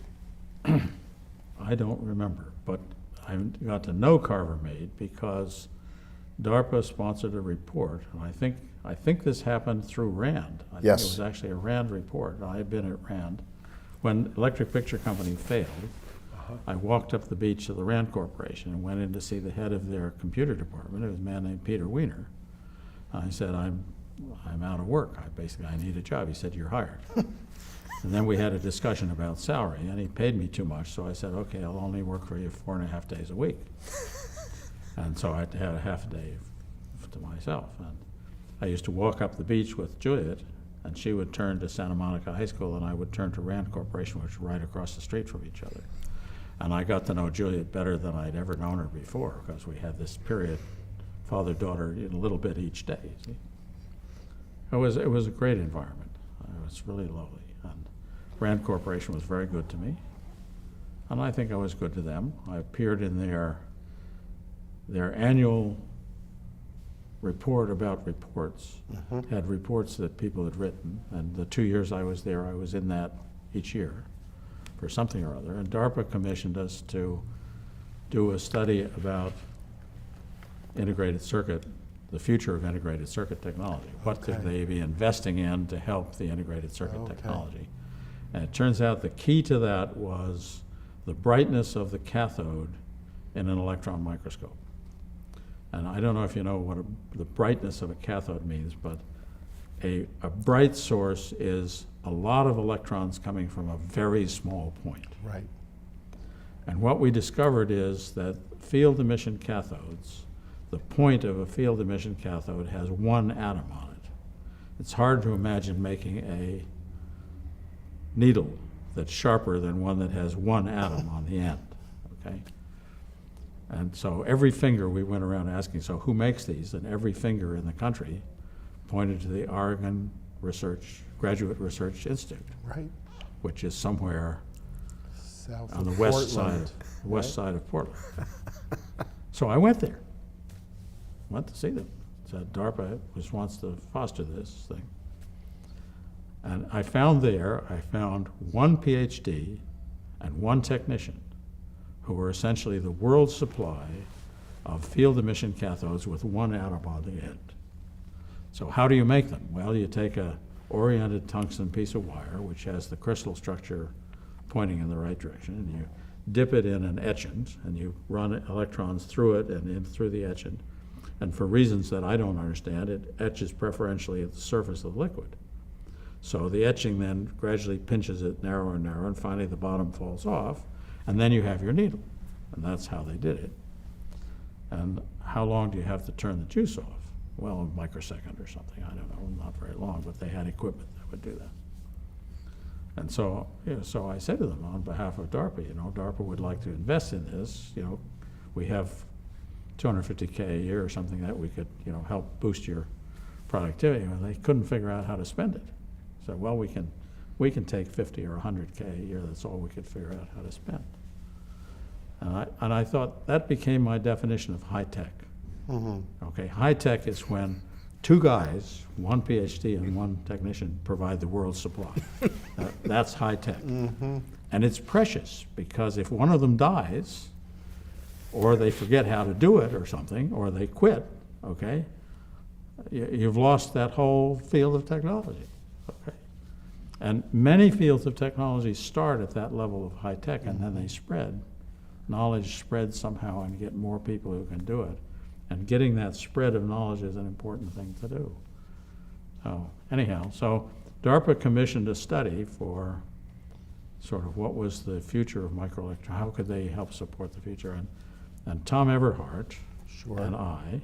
I don't remember, but I got to know Carver Mead because DARPA sponsored a report, and I think this happened through RAND. I think it was actually a RAND report. I had been at RAND. When Electric Picture Company failed, I walked up the beach of the RAND Corporation and went in to see the head of their computer department. It was a man named Peter Weiner. I said, I'm out of work. I need a job. He said, "You're hired." And then we had a discussion about salary, and he paid me too much, so I said, "Okay, I'll only work for you 4.5 days a week." And so I had a half a day to myself. And I used to walk up the beach with Juliet, and she would turn to Santa Monica High School, and I would turn to RAND Corporation, which was right across the street from each other. And I got to know Juliet better than I'd ever known her before, because we had this period, father-daughter, a little bit each day. See? It was a great environment. It was really lovely. And RAND Corporation was very good to me, and I think I was good to them. I appeared in their annual report about reports, had reports that people had written, and the 2 years I was there, I was in that each year for something or other. And DARPA commissioned us to do a study about integrated circuit, the future of integrated circuit technology. What could they be investing in to help the integrated circuit technology? And it turns out the key to that was the brightness of the cathode in an electron microscope. And I don't know if you know what the brightness of a cathode means, but a bright source is a lot of electrons coming from a very small point. Right. And what we discovered is that field emission cathodes, the point of a field emission cathode has 1 atom on it. It's hard to imagine making a needle that's sharper than one that has 1 atom on the end, okay? And so every finger we went around asking, so who makes these? And every finger in the country pointed to the Oregon Graduate Research Institute, Right. which is somewhere South on the of west Portland. side of Portland. So I went there, went to see them. Said DARPA wants to foster this thing. And I found 1 PhD and 1 technician who were essentially the world's supply of field emission cathodes with 1 atom on the end. So how do you make them? Well, you take a oriented tungsten piece of wire, which has the crystal structure pointing in the right direction, and you dip it in an etchant, and you run electrons through it and in through the etchant. And for reasons that I don't understand, it etches preferentially at the surface of the liquid. So the etching then gradually pinches it narrower and narrower, and finally the bottom falls off, and then you have your needle. And that's how they did it. And how long do you have to turn the juice off? Well, a microsecond or something, I don't know, not very long, but they had equipment that would do that. And so, so I said to them on behalf of DARPA, DARPA would like to invest in this, we have $250K a year or something that we could, help boost your productivity. And they couldn't figure out how to spend it. So, well, we can take 50 or 100K a year, that's all we could figure out how to spend. And I thought that became my definition of high tech. Mm-hmm. Okay, high tech is when two guys, one PhD and one technician, provide the world's supply. That's high tech. Mm-hmm. And it's precious, because if one of them dies, or they forget how to do it or something, or they quit, okay, you've lost that whole field of technology. Okay. And many fields of technology start at that level of high tech, and then they spread. Knowledge spreads somehow, and get more people who can do it. And getting that spread of knowledge is an important thing to do. So anyhow, so DARPA commissioned a study for sort of what was the future of microelectronics, how could they help support the future, and Tom Everhart and I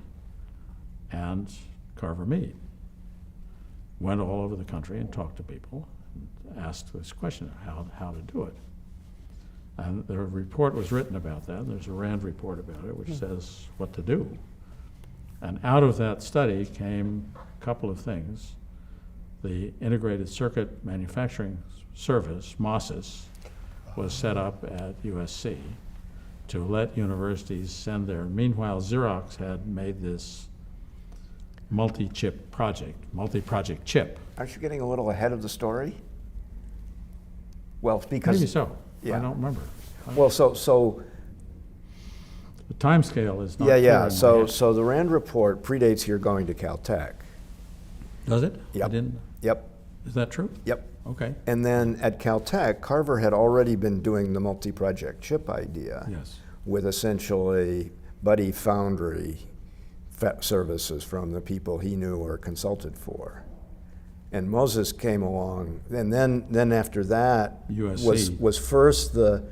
and Carver Mead went all over the country and talked to people and asked this question of how to do it. And the report was written about that. There's a RAND report about it, which says what to do. And out of that study came a couple of things. The Integrated Circuit Manufacturing Service, MOSIS, was set up at USC to let universities send their, meanwhile Xerox had made this multi-chip project, multi-project chip. Aren't you getting a little ahead of the story? Well, because... Maybe so. Yeah. I don't remember. Well, so the time scale is not yeah. clear in my head. So the RAND report predates your going to Caltech. Does it? Yep. I didn't. Yep. Is that true? Yep. Okay. And then at Caltech, Carver had already been doing the multi-project chip idea. Yes. With essentially buddy foundry services from the people he knew or consulted for. And Moses came along, and then after that USC. was first the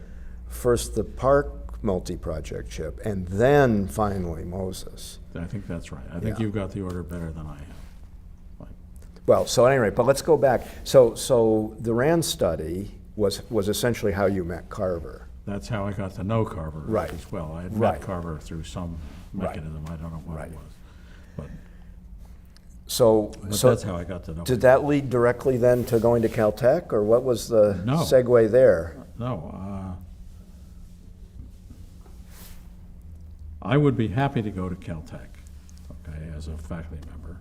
Park multi-project chip, and then finally Moses. I think that's right. I think Yeah. you've got the order better than I have. Well, so anyway, but let's go back. So the RAND study was essentially how you met Carver. That's how I got to know Carver Right. as well. I had Right. met Carver through some Right. mechanism. I don't know what Right. it was. But So that's how I got to know did him. that lead directly then to going to Caltech, or what was the No. segue there? No. I would be happy to go to Caltech, okay, as a faculty member.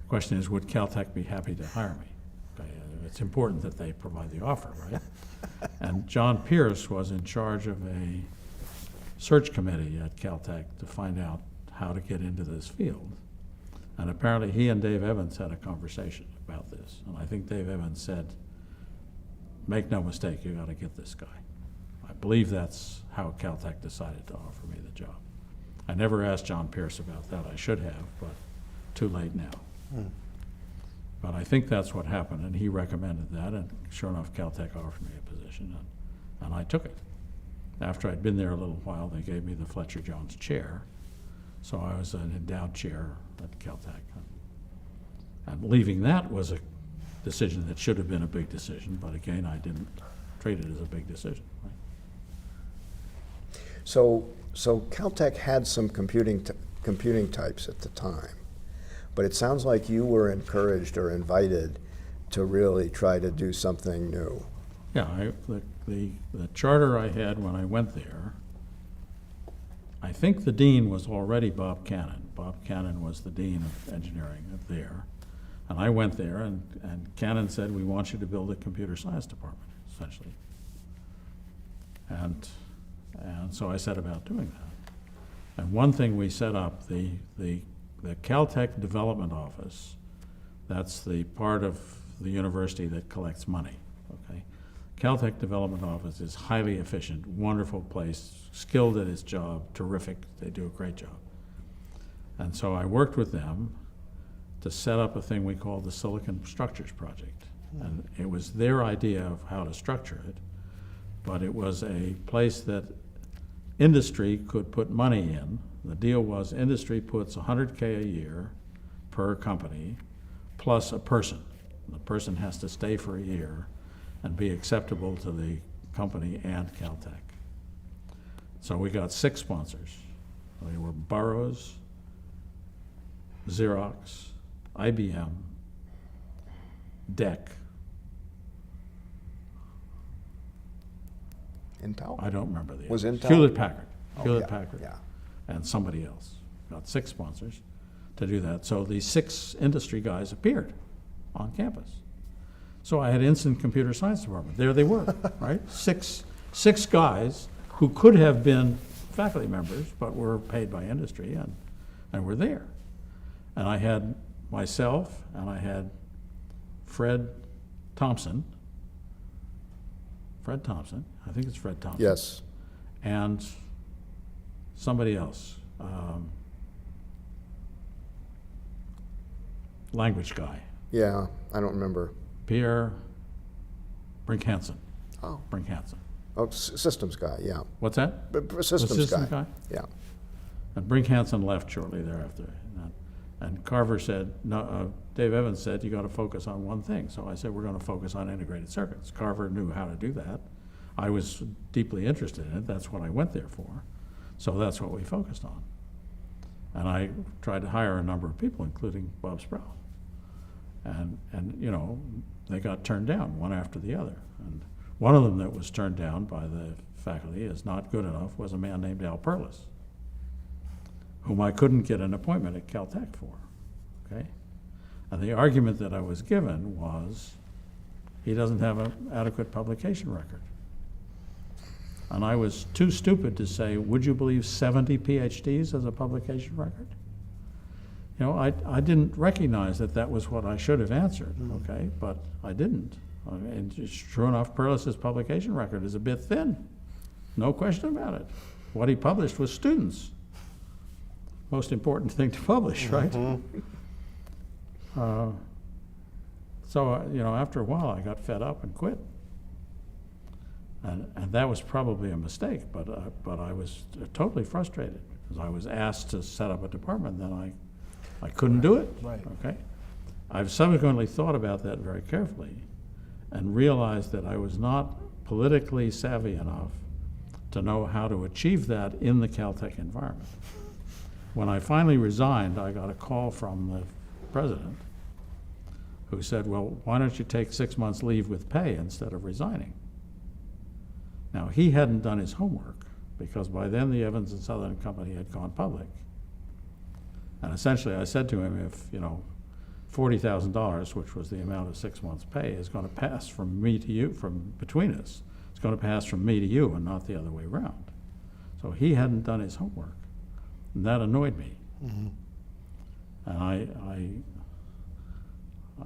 The question is, would Caltech be happy to hire me? Okay, it's important that they provide the offer, right? And John Pierce was in charge of a search committee at Caltech to find out how to get into this field. And apparently he and Dave Evans had a conversation about this. And I think Dave Evans said, make no mistake, you got to get this guy. I believe that's how Caltech decided to offer me the job. I never asked John Pierce about that. I should have, but too late now. But I think that's what happened, and he recommended that, and sure enough, Caltech offered me a position, and I took it. After I'd been there a little while, they gave me the Fletcher Jones chair, so I was an endowed chair at Caltech. And leaving that was a decision that should have been a big decision, but again, I didn't treat it as a big decision. Right? So Caltech had some computing types at the time, but it sounds like you were encouraged or invited to really try to do something new. Yeah, the charter I had when I went there, I think the dean was already Bob Cannon. Bob Cannon was the dean of engineering there. And I went there, and Cannon said, we want you to build a computer science department, essentially. And so I set about doing that. And one thing we set up, the Caltech Development Office, that's the part of the university that collects money, okay? Caltech Development Office is highly efficient, wonderful place, skilled at its job, terrific, they do a great job. And so I worked with them to set up a thing we called the Silicon Structures Project. And it was their idea of how to structure it, but it was a place that industry could put money in. The deal was industry puts $100K a year per company plus a person. The person has to stay for a year and be acceptable to the company and Caltech. So we got 6 sponsors. They were Burroughs, Xerox, IBM, DEC. Intel? I don't remember the Was others. Intel? Hewlett-Packard. Oh, Hewlett-Packard. Yeah. And somebody else. Got 6 sponsors to do that. So these 6 industry guys appeared on campus. So I had instant computer science department. There they were, right? Six guys who could have been faculty members, but were paid by industry and were there. And I had myself, and I had Fred Thompson, I think it's Fred Thompson. Yes. And somebody else, language guy, Yeah, I don't remember. Pierre Brinkhansen. Oh, Brinkhansen. systems guy, yeah. What's that? Systems systems guy. guy? Yeah. And Brinkhansen left shortly thereafter. And Carver said, no, Dave Evans said, you got to focus on one thing. So I said, we're going to focus on integrated circuits. Carver knew how to do that. I was deeply interested in it. That's what I went there for. So that's what we focused on. And I tried to hire a number of people, including Bob Sproul. And you know, they got turned down one after the other. And one of them that was turned down by the faculty as not good enough was a man named Al Perlis, whom I couldn't get an appointment at Caltech for, okay? And the argument that I was given was, he doesn't have an adequate publication record. And I was too stupid to say, would you believe 70 PhDs as a publication record? You know, I didn't recognize that that was what I should have answered, okay? But I didn't. And sure enough, Perlis's publication record is a bit thin. No question about it. What he published was students. Most important thing to publish, right? So, you know, after a while, I got fed up and quit. And that was probably a mistake, but I was totally frustrated because I was asked to set up a department, then I couldn't do it. Right. Okay. I've subsequently thought about that very carefully and realized that I was not politically savvy enough to know how to achieve that in the Caltech environment. When I finally resigned, I got a call from the president who said, well, why don't you take 6 months leave with pay instead of resigning? Now, he hadn't done his homework because by then the Evans and Sutherland company had gone public. And essentially I said to him, if, you know, $40,000, which was the amount of 6 months' pay, is going to pass from me to you, from between us, it's going to pass from me to you and not the other way around. So he hadn't done his homework. And that annoyed me. And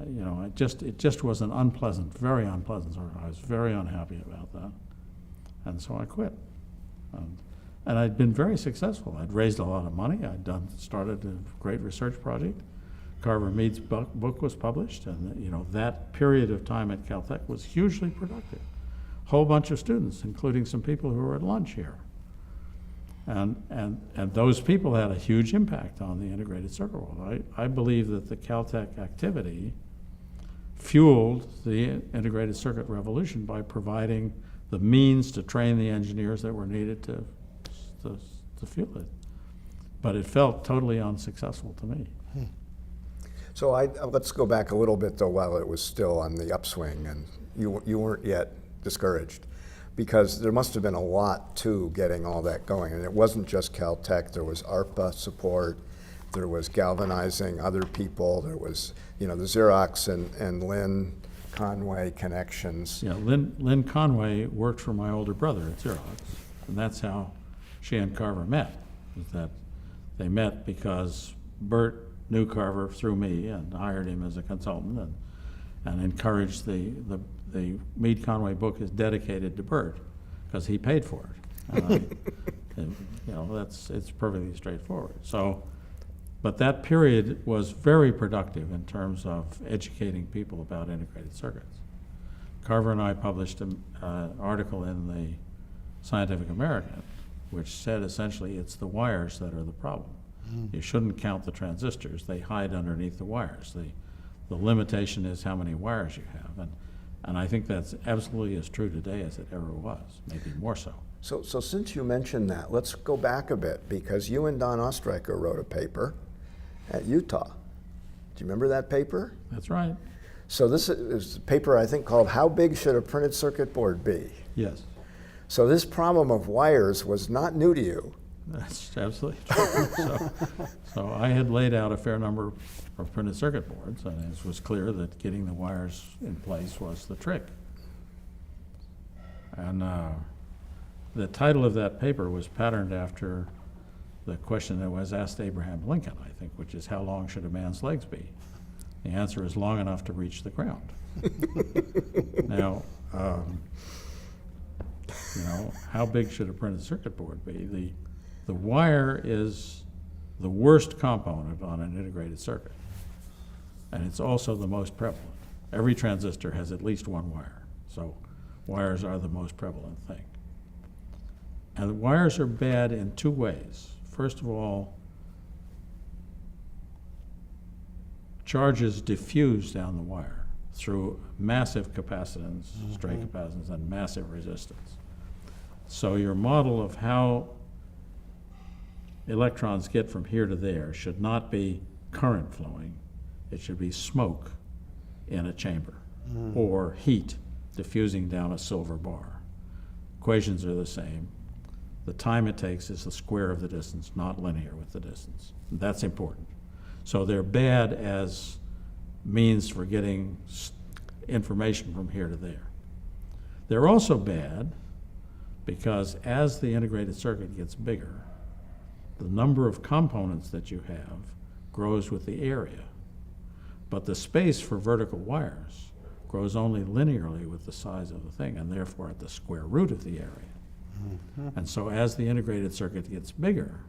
you know, it just was an unpleasant, very unpleasant sort of, I was very unhappy about that. And so I quit. And I'd been very successful. I'd raised a lot of money. Started a great research project. Carver Mead's book was published, and you know, that period of time at Caltech was hugely productive. Whole bunch of students, including some people who were at lunch here. And those people had a huge impact on the integrated circuit world. I believe that the Caltech activity fueled the integrated circuit revolution by providing the means to train the engineers that were needed to fuel it. But it felt totally unsuccessful to me. So let's go back a little bit though while it was still on the upswing and you weren't yet discouraged, because there must have been a lot to getting all that going. And it wasn't just Caltech, there was ARPA support, there was galvanizing other people, there was, you know, the Xerox and Lynn Conway connections. Yeah, Lynn Conway worked for my older brother at Xerox, and that's how she and Carver met. Was that they met because Bert knew Carver through me and hired him as a consultant and encouraged the Mead Conway book is dedicated to Bert because he paid for it. And you know, it's perfectly straightforward. So But that period was very productive in terms of educating people about integrated circuits. Carver and I published an article in the Scientific American which said essentially it's the wires that are the problem. You shouldn't count the transistors. They hide underneath the wires. The limitation is how many wires you have. And I think that's absolutely as true today as it ever was, maybe more so. So since you mentioned that, let's go back a bit, because you and Don Ostreicher wrote a paper at Utah. Do you remember that paper? That's right. So this is a paper, I think, called How Big Should a Printed Circuit Board Be? Yes. So this problem of wires was not new to you. That's absolutely true. So I had laid out a fair number of printed circuit boards, and it was clear that getting the wires in place was the trick. And the title of that paper was patterned after the question that was asked Abraham Lincoln, I think, which is, how long should a man's legs be? The answer is long enough to reach the ground. Now, you know, how big should a printed circuit board be? The wire is the worst component on an integrated circuit, and it's also the most prevalent. Every transistor has at least one wire, so wires are the most prevalent thing. And the wires are bad in two ways. First of all, charges diffuse down the wire through massive capacitance, straight capacitance, and massive resistance. So your model of how electrons get from here to there should not be current flowing. It should be smoke in a chamber or heat diffusing down a silver bar. Equations are the same. The time it takes is the square of the distance, not linear with the distance. That's important. So they're bad as means for getting information from here to there. They're also bad because as the integrated circuit gets bigger, the number of components that you have grows with the area. But the space for vertical wires grows only linearly with the size of the thing, and therefore at the square root of the area. And so as the integrated circuit gets bigger,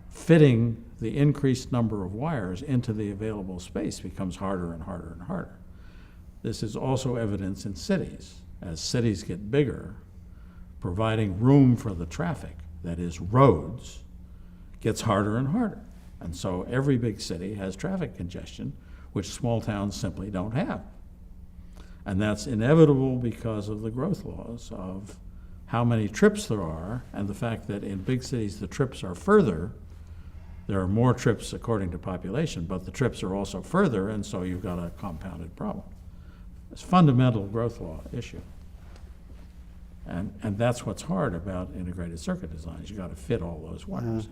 fitting the increased number of wires into the available space becomes harder and harder and harder. This is also evidence in cities. As cities get bigger, providing room for the traffic, that is roads, gets harder and harder. And so every big city has traffic congestion, which small towns simply don't have. And that's inevitable because of the growth laws of how many trips there are, and the fact that in big cities the trips are further. There are more trips according to population, but the trips are also further, and so you've got a compounded problem. It's a fundamental growth law issue. And that's what's hard about integrated circuit designs. You've got to fit all those wires.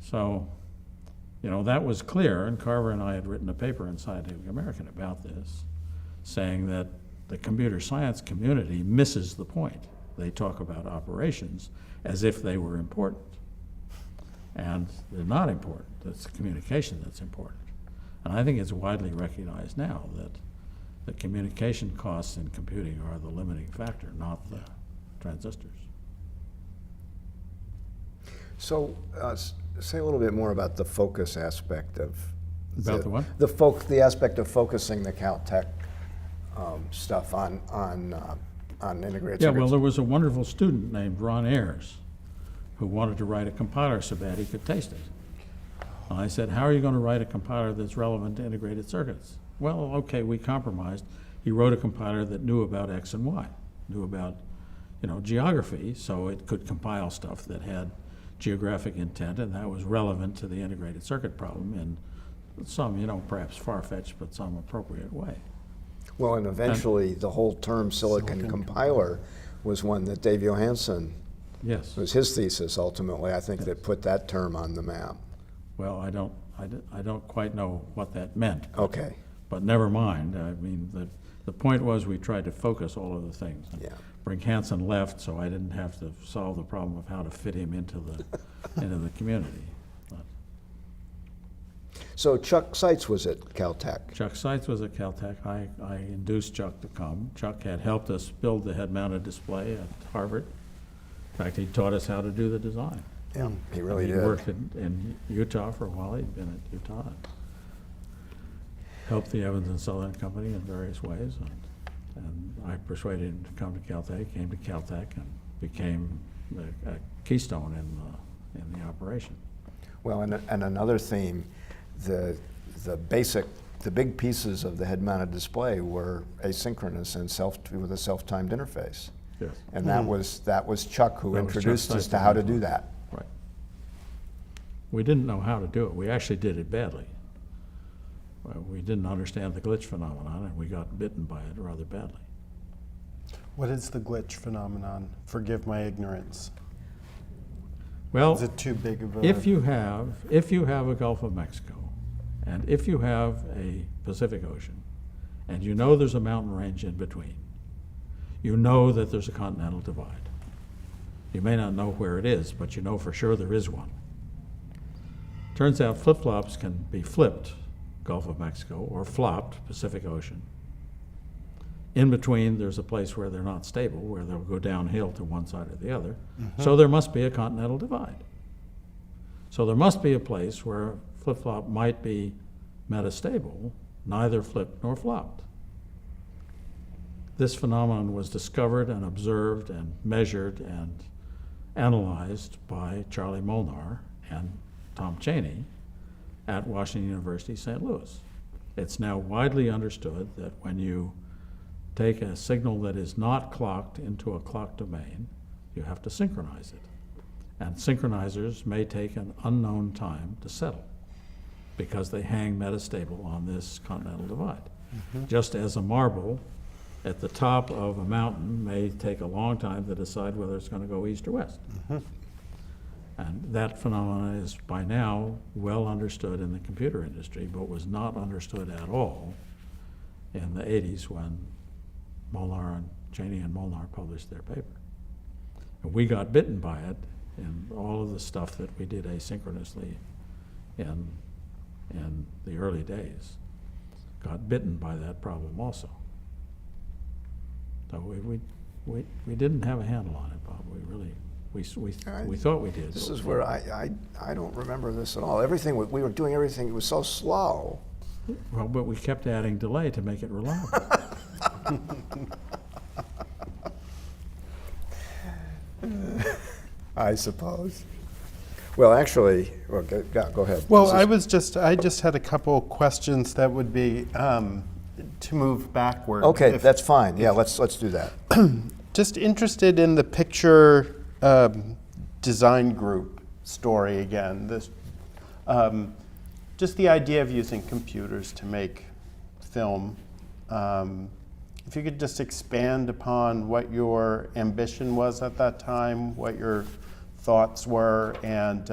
So, you know, that was clear, and Carver and I had written a paper in Scientific American about this, saying that the computer science community misses the point. They talk about operations as if they were important. And they're not important. It's communication that's important. And I think it's widely recognized now that the communication costs in computing are the limiting factor, not the transistors. So say a little bit more about the focus aspect of About the what? The aspect of focusing the Caltech stuff on integrated Yeah, circuits. well, there was a wonderful student named Ron Ayers who wanted to write a compiler so bad he could taste it. And I said, how are you going to write a compiler that's relevant to integrated circuits? Well, okay, we compromised. He wrote a compiler that knew about X and Y, knew about, you know, geography, so it could compile stuff that had geographic intent, and that was relevant to the integrated circuit problem in some, you know, perhaps far-fetched, but some appropriate way. Well, and eventually the whole term silicon compiler was one that Dave Johansen, Yes. was his thesis ultimately, I think, that put that term on the map. Well, I don't quite know what that meant. Okay. But never mind. I mean, the point was we tried to focus all of the things. Yeah. Brink Hansen left, so I didn't have to solve the problem of how to fit him into the community. But So Chuck Seitz was at Caltech. Chuck Seitz was at Caltech. I induced Chuck to come. Chuck had helped us build the head-mounted display at Harvard. In fact, he taught us how to do the design. Yeah, he really He did. worked in Utah for a while. He'd been at Utah. Helped the Evans and Sutherland Company in various ways. And I persuaded him to come to Caltech, came to Caltech, and became a keystone in the operation. Well, and another theme, the big pieces of the head-mounted display were asynchronous and with a self-timed interface. Yes. And that was Chuck who That was introduced Chuck us to how to do Stifel. that. Right. We didn't know how to do it. We actually did it badly. We didn't understand the glitch phenomenon, and we got bitten by it rather badly. What is the glitch phenomenon? Forgive my ignorance. Well, Is it too big of a... if you have a Gulf of Mexico, and if you have a Pacific Ocean, and you know there's a mountain range in between, you know that there's a continental divide. You may not know where it is, but you know for sure there is one. Turns out flip-flops can be flipped, Gulf of Mexico, or flopped, Pacific Ocean. In between, there's a place where they're not stable, where they'll go downhill to one side or the other. So there must be a continental divide. So there must be a place where flip-flop might be metastable, neither flipped nor flopped. This phenomenon was discovered and observed and measured and analyzed by Charlie Molnar and Tom Cheney at Washington University, St. Louis. It's now widely understood that when you take a signal that is not clocked into a clock domain, you have to synchronize it. And synchronizers may take an unknown time to settle because they hang metastable on this continental divide. Just as a marble at the top of a mountain may take a long time to decide whether it's going to go east or west. And that phenomenon is by now well understood in the computer industry, but was not understood at all in the 80s when Cheney and Molnar published their paper. And we got bitten by it in all of the stuff that we did asynchronously in the early days. Got bitten by that problem also. So we didn't have a handle on it, Bob. We thought we did. This but is we where I don't remember this at all. Everything, we were doing everything, it was so slow. Well, but we kept adding delay to make it reliable. I suppose. Well, actually, well, go ahead. Well, This is- I just had a couple questions that would be to move backward. Okay, If- that's fine. Yeah, let's do that. Just interested in the picture design group story again. This, just the idea of using computers to make film. If you could just expand upon what your ambition was at that time, what your thoughts were, and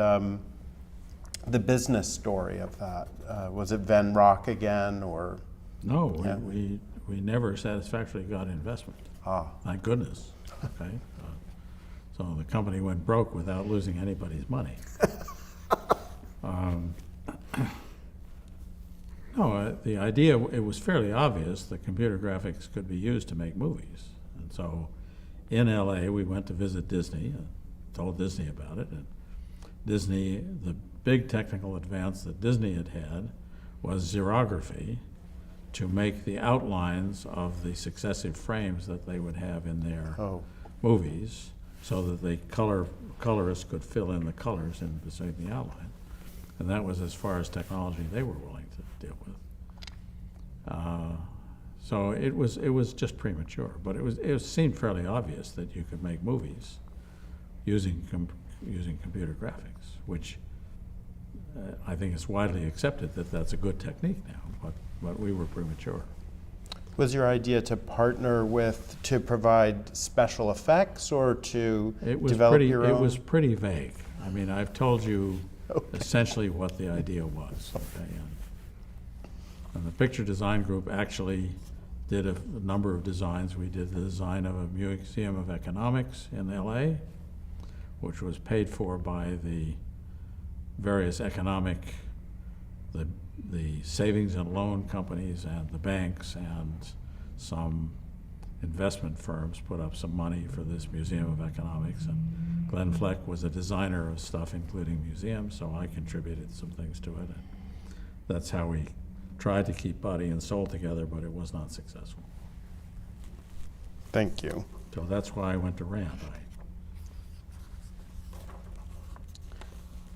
the business story of that. Was it Venrock again, or? No, Yeah. we never satisfactorily got investment. Thank goodness. Okay, so the company went broke without losing anybody's money. No, the idea, it was fairly obvious that computer graphics could be used to make movies. And so in LA, we went to visit Disney, told Disney about it. And Disney, the big technical advance that Disney had was xerography to make the outlines of the successive frames that they would have in their movies so that the colorists could fill in the colors in between the outline. And that was as far as technology they were willing to deal with. So it was just premature, but it seemed fairly obvious that you could make movies using computer graphics, which I think it's widely accepted that that's a good technique now, but we were premature. Was your idea to partner with, to provide special effects, or to develop your own? It was pretty vague. I mean, I've told you essentially what the idea was. Okay? And the picture design group actually did a number of designs. We did the design of a museum of economics in LA, which was paid for by the various economic, the savings and loan companies and the banks and some investment firms put up some money for this Museum of Economics, and Glenn Fleck was a designer of stuff, including museums, so I contributed some things to it. And that's how we tried to keep body and soul together, but it was not successful. Thank you. So that's why I went to RAND.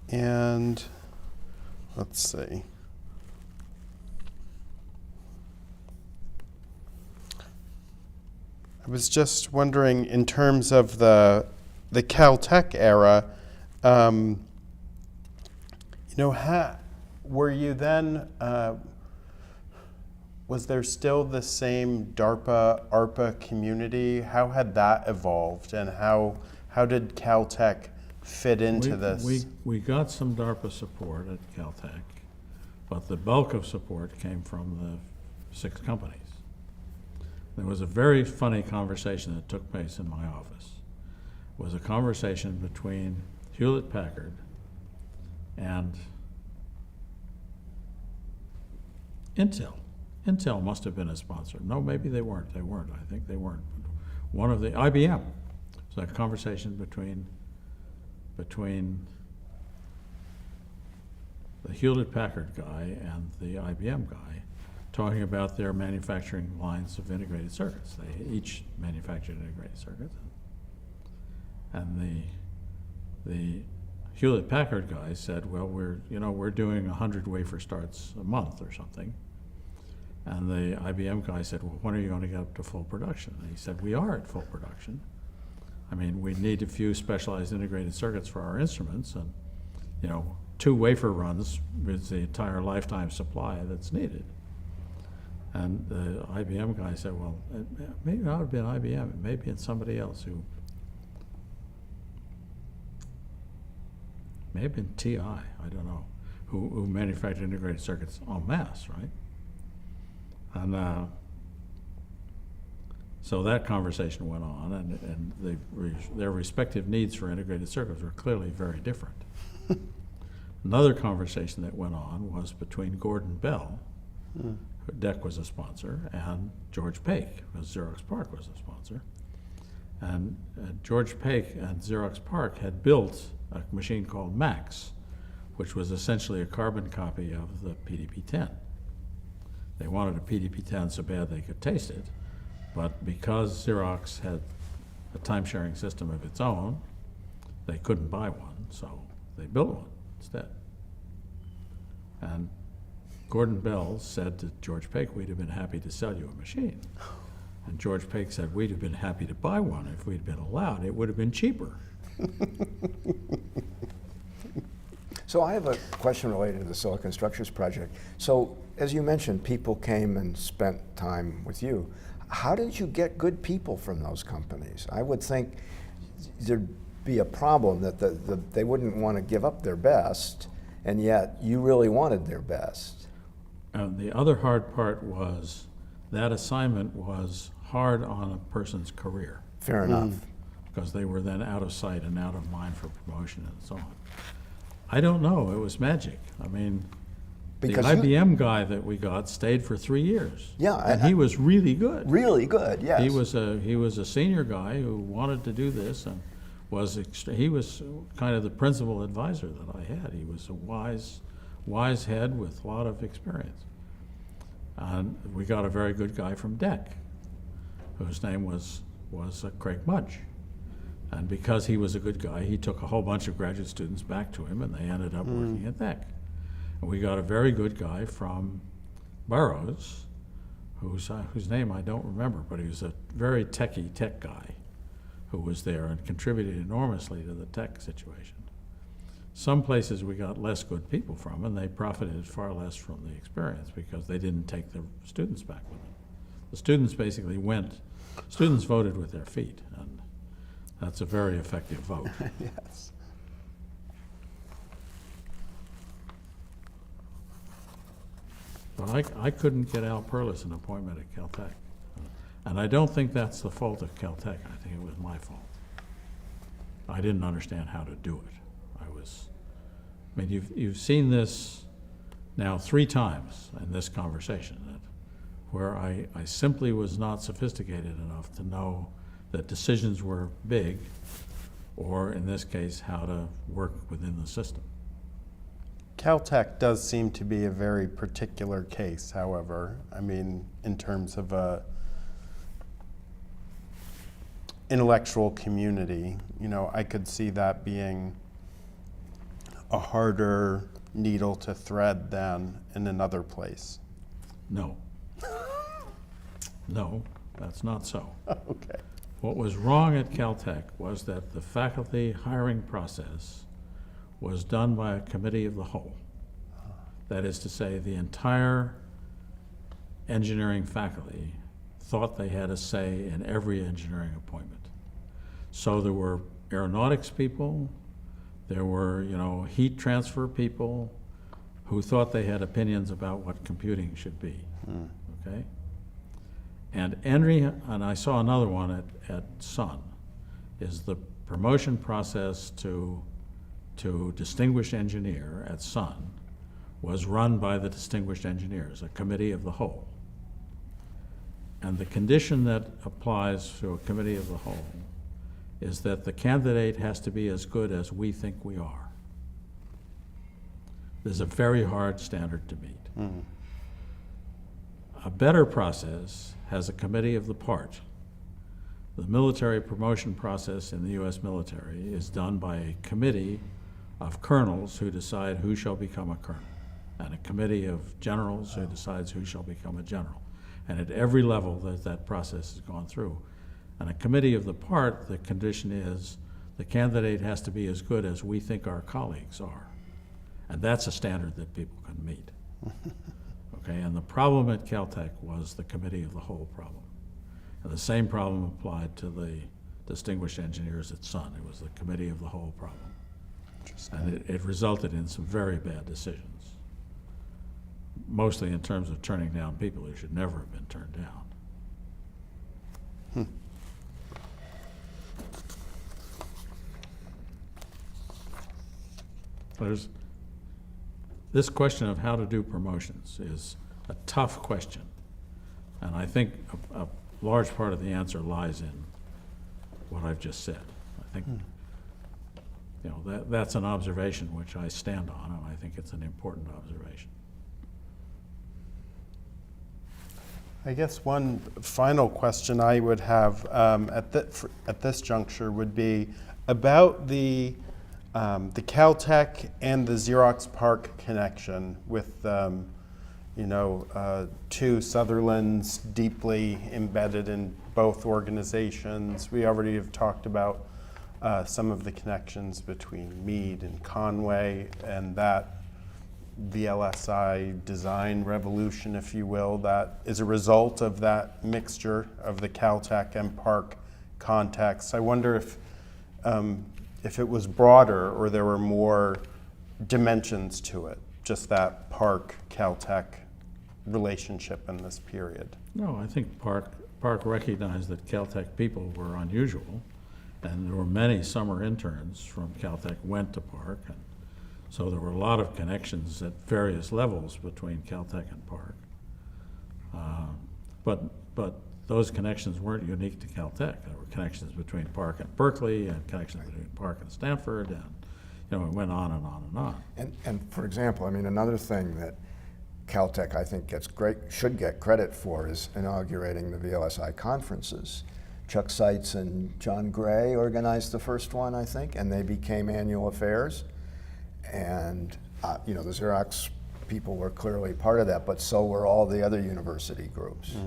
And let's see. I was just wondering, in terms of the Caltech era, were you then, was there still the same DARPA, ARPA community? How had that evolved, and how did Caltech fit into this? We got some DARPA support at Caltech, but the bulk of support came from the 6 companies. There was a very funny conversation that took place in my office. It was a conversation between Hewlett-Packard and Intel. Intel must have been a sponsor. No, maybe they weren't. I think they weren't. One of the IBM. So a conversation between the Hewlett-Packard guy and the IBM guy, talking about their manufacturing lines of integrated circuits. They each manufactured integrated circuits, and the Hewlett-Packard guy said, "Well, we're doing 100 wafer starts a month or something." And the IBM guy said, "Well, when are you going to get up to full production?" And he said, "We are at full production. I mean, we need a few specialized integrated circuits for our instruments, and 2 wafer runs is the entire lifetime supply that's needed." And the IBM guy said, "Well, it may not have been IBM, it may have been somebody else who, may have been TI, I don't know, who manufactured integrated circuits en masse, right?" And so that conversation went on, and their respective needs for integrated circuits were clearly very different. Another conversation that went on was between Gordon Bell, who DEC was a sponsor, and George Paik, because Xerox PARC was a sponsor. And George Paik and Xerox PARC had built a machine called Max, which was essentially a carbon copy of the PDP-10. They wanted a PDP-10 so bad they could taste it, but because Xerox had a time-sharing system of its own, they couldn't buy one, so they built one instead. And Gordon Bell said to George Paik, "We'd have been happy to sell you a machine." And George Paik said, "We'd have been happy to buy one if we'd been allowed. It would have been cheaper." So I have a question related to the Silicon Structures project. So as you mentioned, people came and spent time with you. How did you get good people from those companies? I would think there'd be a problem that they wouldn't want to give up their best, and yet you really wanted their best. The other hard part was that assignment was hard on a person's career. Fair enough. Because they were then out of sight and out of mind for promotion and so on. I don't know, it was magic. I mean, Because the IBM guy that we got stayed for 3 years. Yeah, and he was really good. Really good, yes. He was a senior guy who wanted to do this, and he was kind of the principal advisor that I had. He was a wise head with a lot of experience. And we got a very good guy from DEC, whose name was Craig Mudge. And because he was a good guy, he took a whole bunch of graduate students back to him, and they ended up working at DEC. And we got a very good guy from Burroughs, whose name I don't remember, but he was a very tech guy who was there and contributed enormously to the tech situation. Some places we got less good people from, and they profited far less from the experience because they didn't take the students back with them. The students basically students voted with their feet, and that's a very effective vote. Yes. But I couldn't get Al Perlis an appointment at Caltech. And I don't think that's the fault of Caltech. I think it was my fault. I didn't understand how to do it. You've seen this now 3 times in this conversation, that where I simply was not sophisticated enough to know that decisions were big, or in this case, how to work within the system. Caltech does seem to be a very particular case, however. I mean, in terms of a intellectual community, you know, I could see that being a harder needle to thread than in another place. No. No, that's not so. Okay. What was wrong at Caltech was that the faculty hiring process was done by a committee of the whole. That is to say, the entire engineering faculty thought they had a say in every engineering appointment. So there were aeronautics people, there were, you know, heat transfer people who thought they had opinions about what computing should be, okay? And I saw another one at Sun, is the promotion process to distinguished engineer at Sun was run by the distinguished engineers, a committee of the whole. And the condition that applies to a committee of the whole is that the candidate has to be as good as we think we are. There's a very hard standard to meet. A better process has a committee of the part. The military promotion process in the US military is done by a committee of colonels who decide who shall become a colonel, and a committee of generals who decides who shall become a general. And at every level that process has gone through. And a committee of the part, the condition is the candidate has to be as good as we think our colleagues are. And that's a standard that people can meet. Okay, and the problem at Caltech was the committee of the whole problem. And the same problem applied to the distinguished engineers at Sun. It was the committee of the whole problem. And it resulted in some very bad decisions, mostly in terms of turning down people who should never have been turned down. This question of how to do promotions is a tough question. And I think a large part of the answer lies in what I've just said. I think you know, that's an observation which I stand on, and I think it's an important observation. I guess one final question I would have at this juncture would be about the Caltech and the Xerox PARC connection with, you know, two Sutherlands deeply embedded in both organizations. We already have talked about some of the connections between Meade and Conway and that VLSI design revolution, if you will, that is a result of that mixture of the Caltech and PARC context. I wonder if it was broader or there were more dimensions to it, just that PARC-Caltech relationship in this period. No, I think PARC recognized that Caltech people were unusual, and there were many summer interns from Caltech went to PARC, and so there were a lot of connections at various levels between Caltech and PARC. But those connections weren't unique to Caltech. There were connections between PARC and Berkeley, and connections between PARC and Stanford, and you know, it went on and on and on. And for example, I mean, another thing that Caltech, I think, should get credit for is inaugurating the VLSI conferences. Chuck Seitz and John Gray organized the first one, I think, and they became annual affairs. And you know, the Xerox people were clearly part of that, but so were all the other university groups.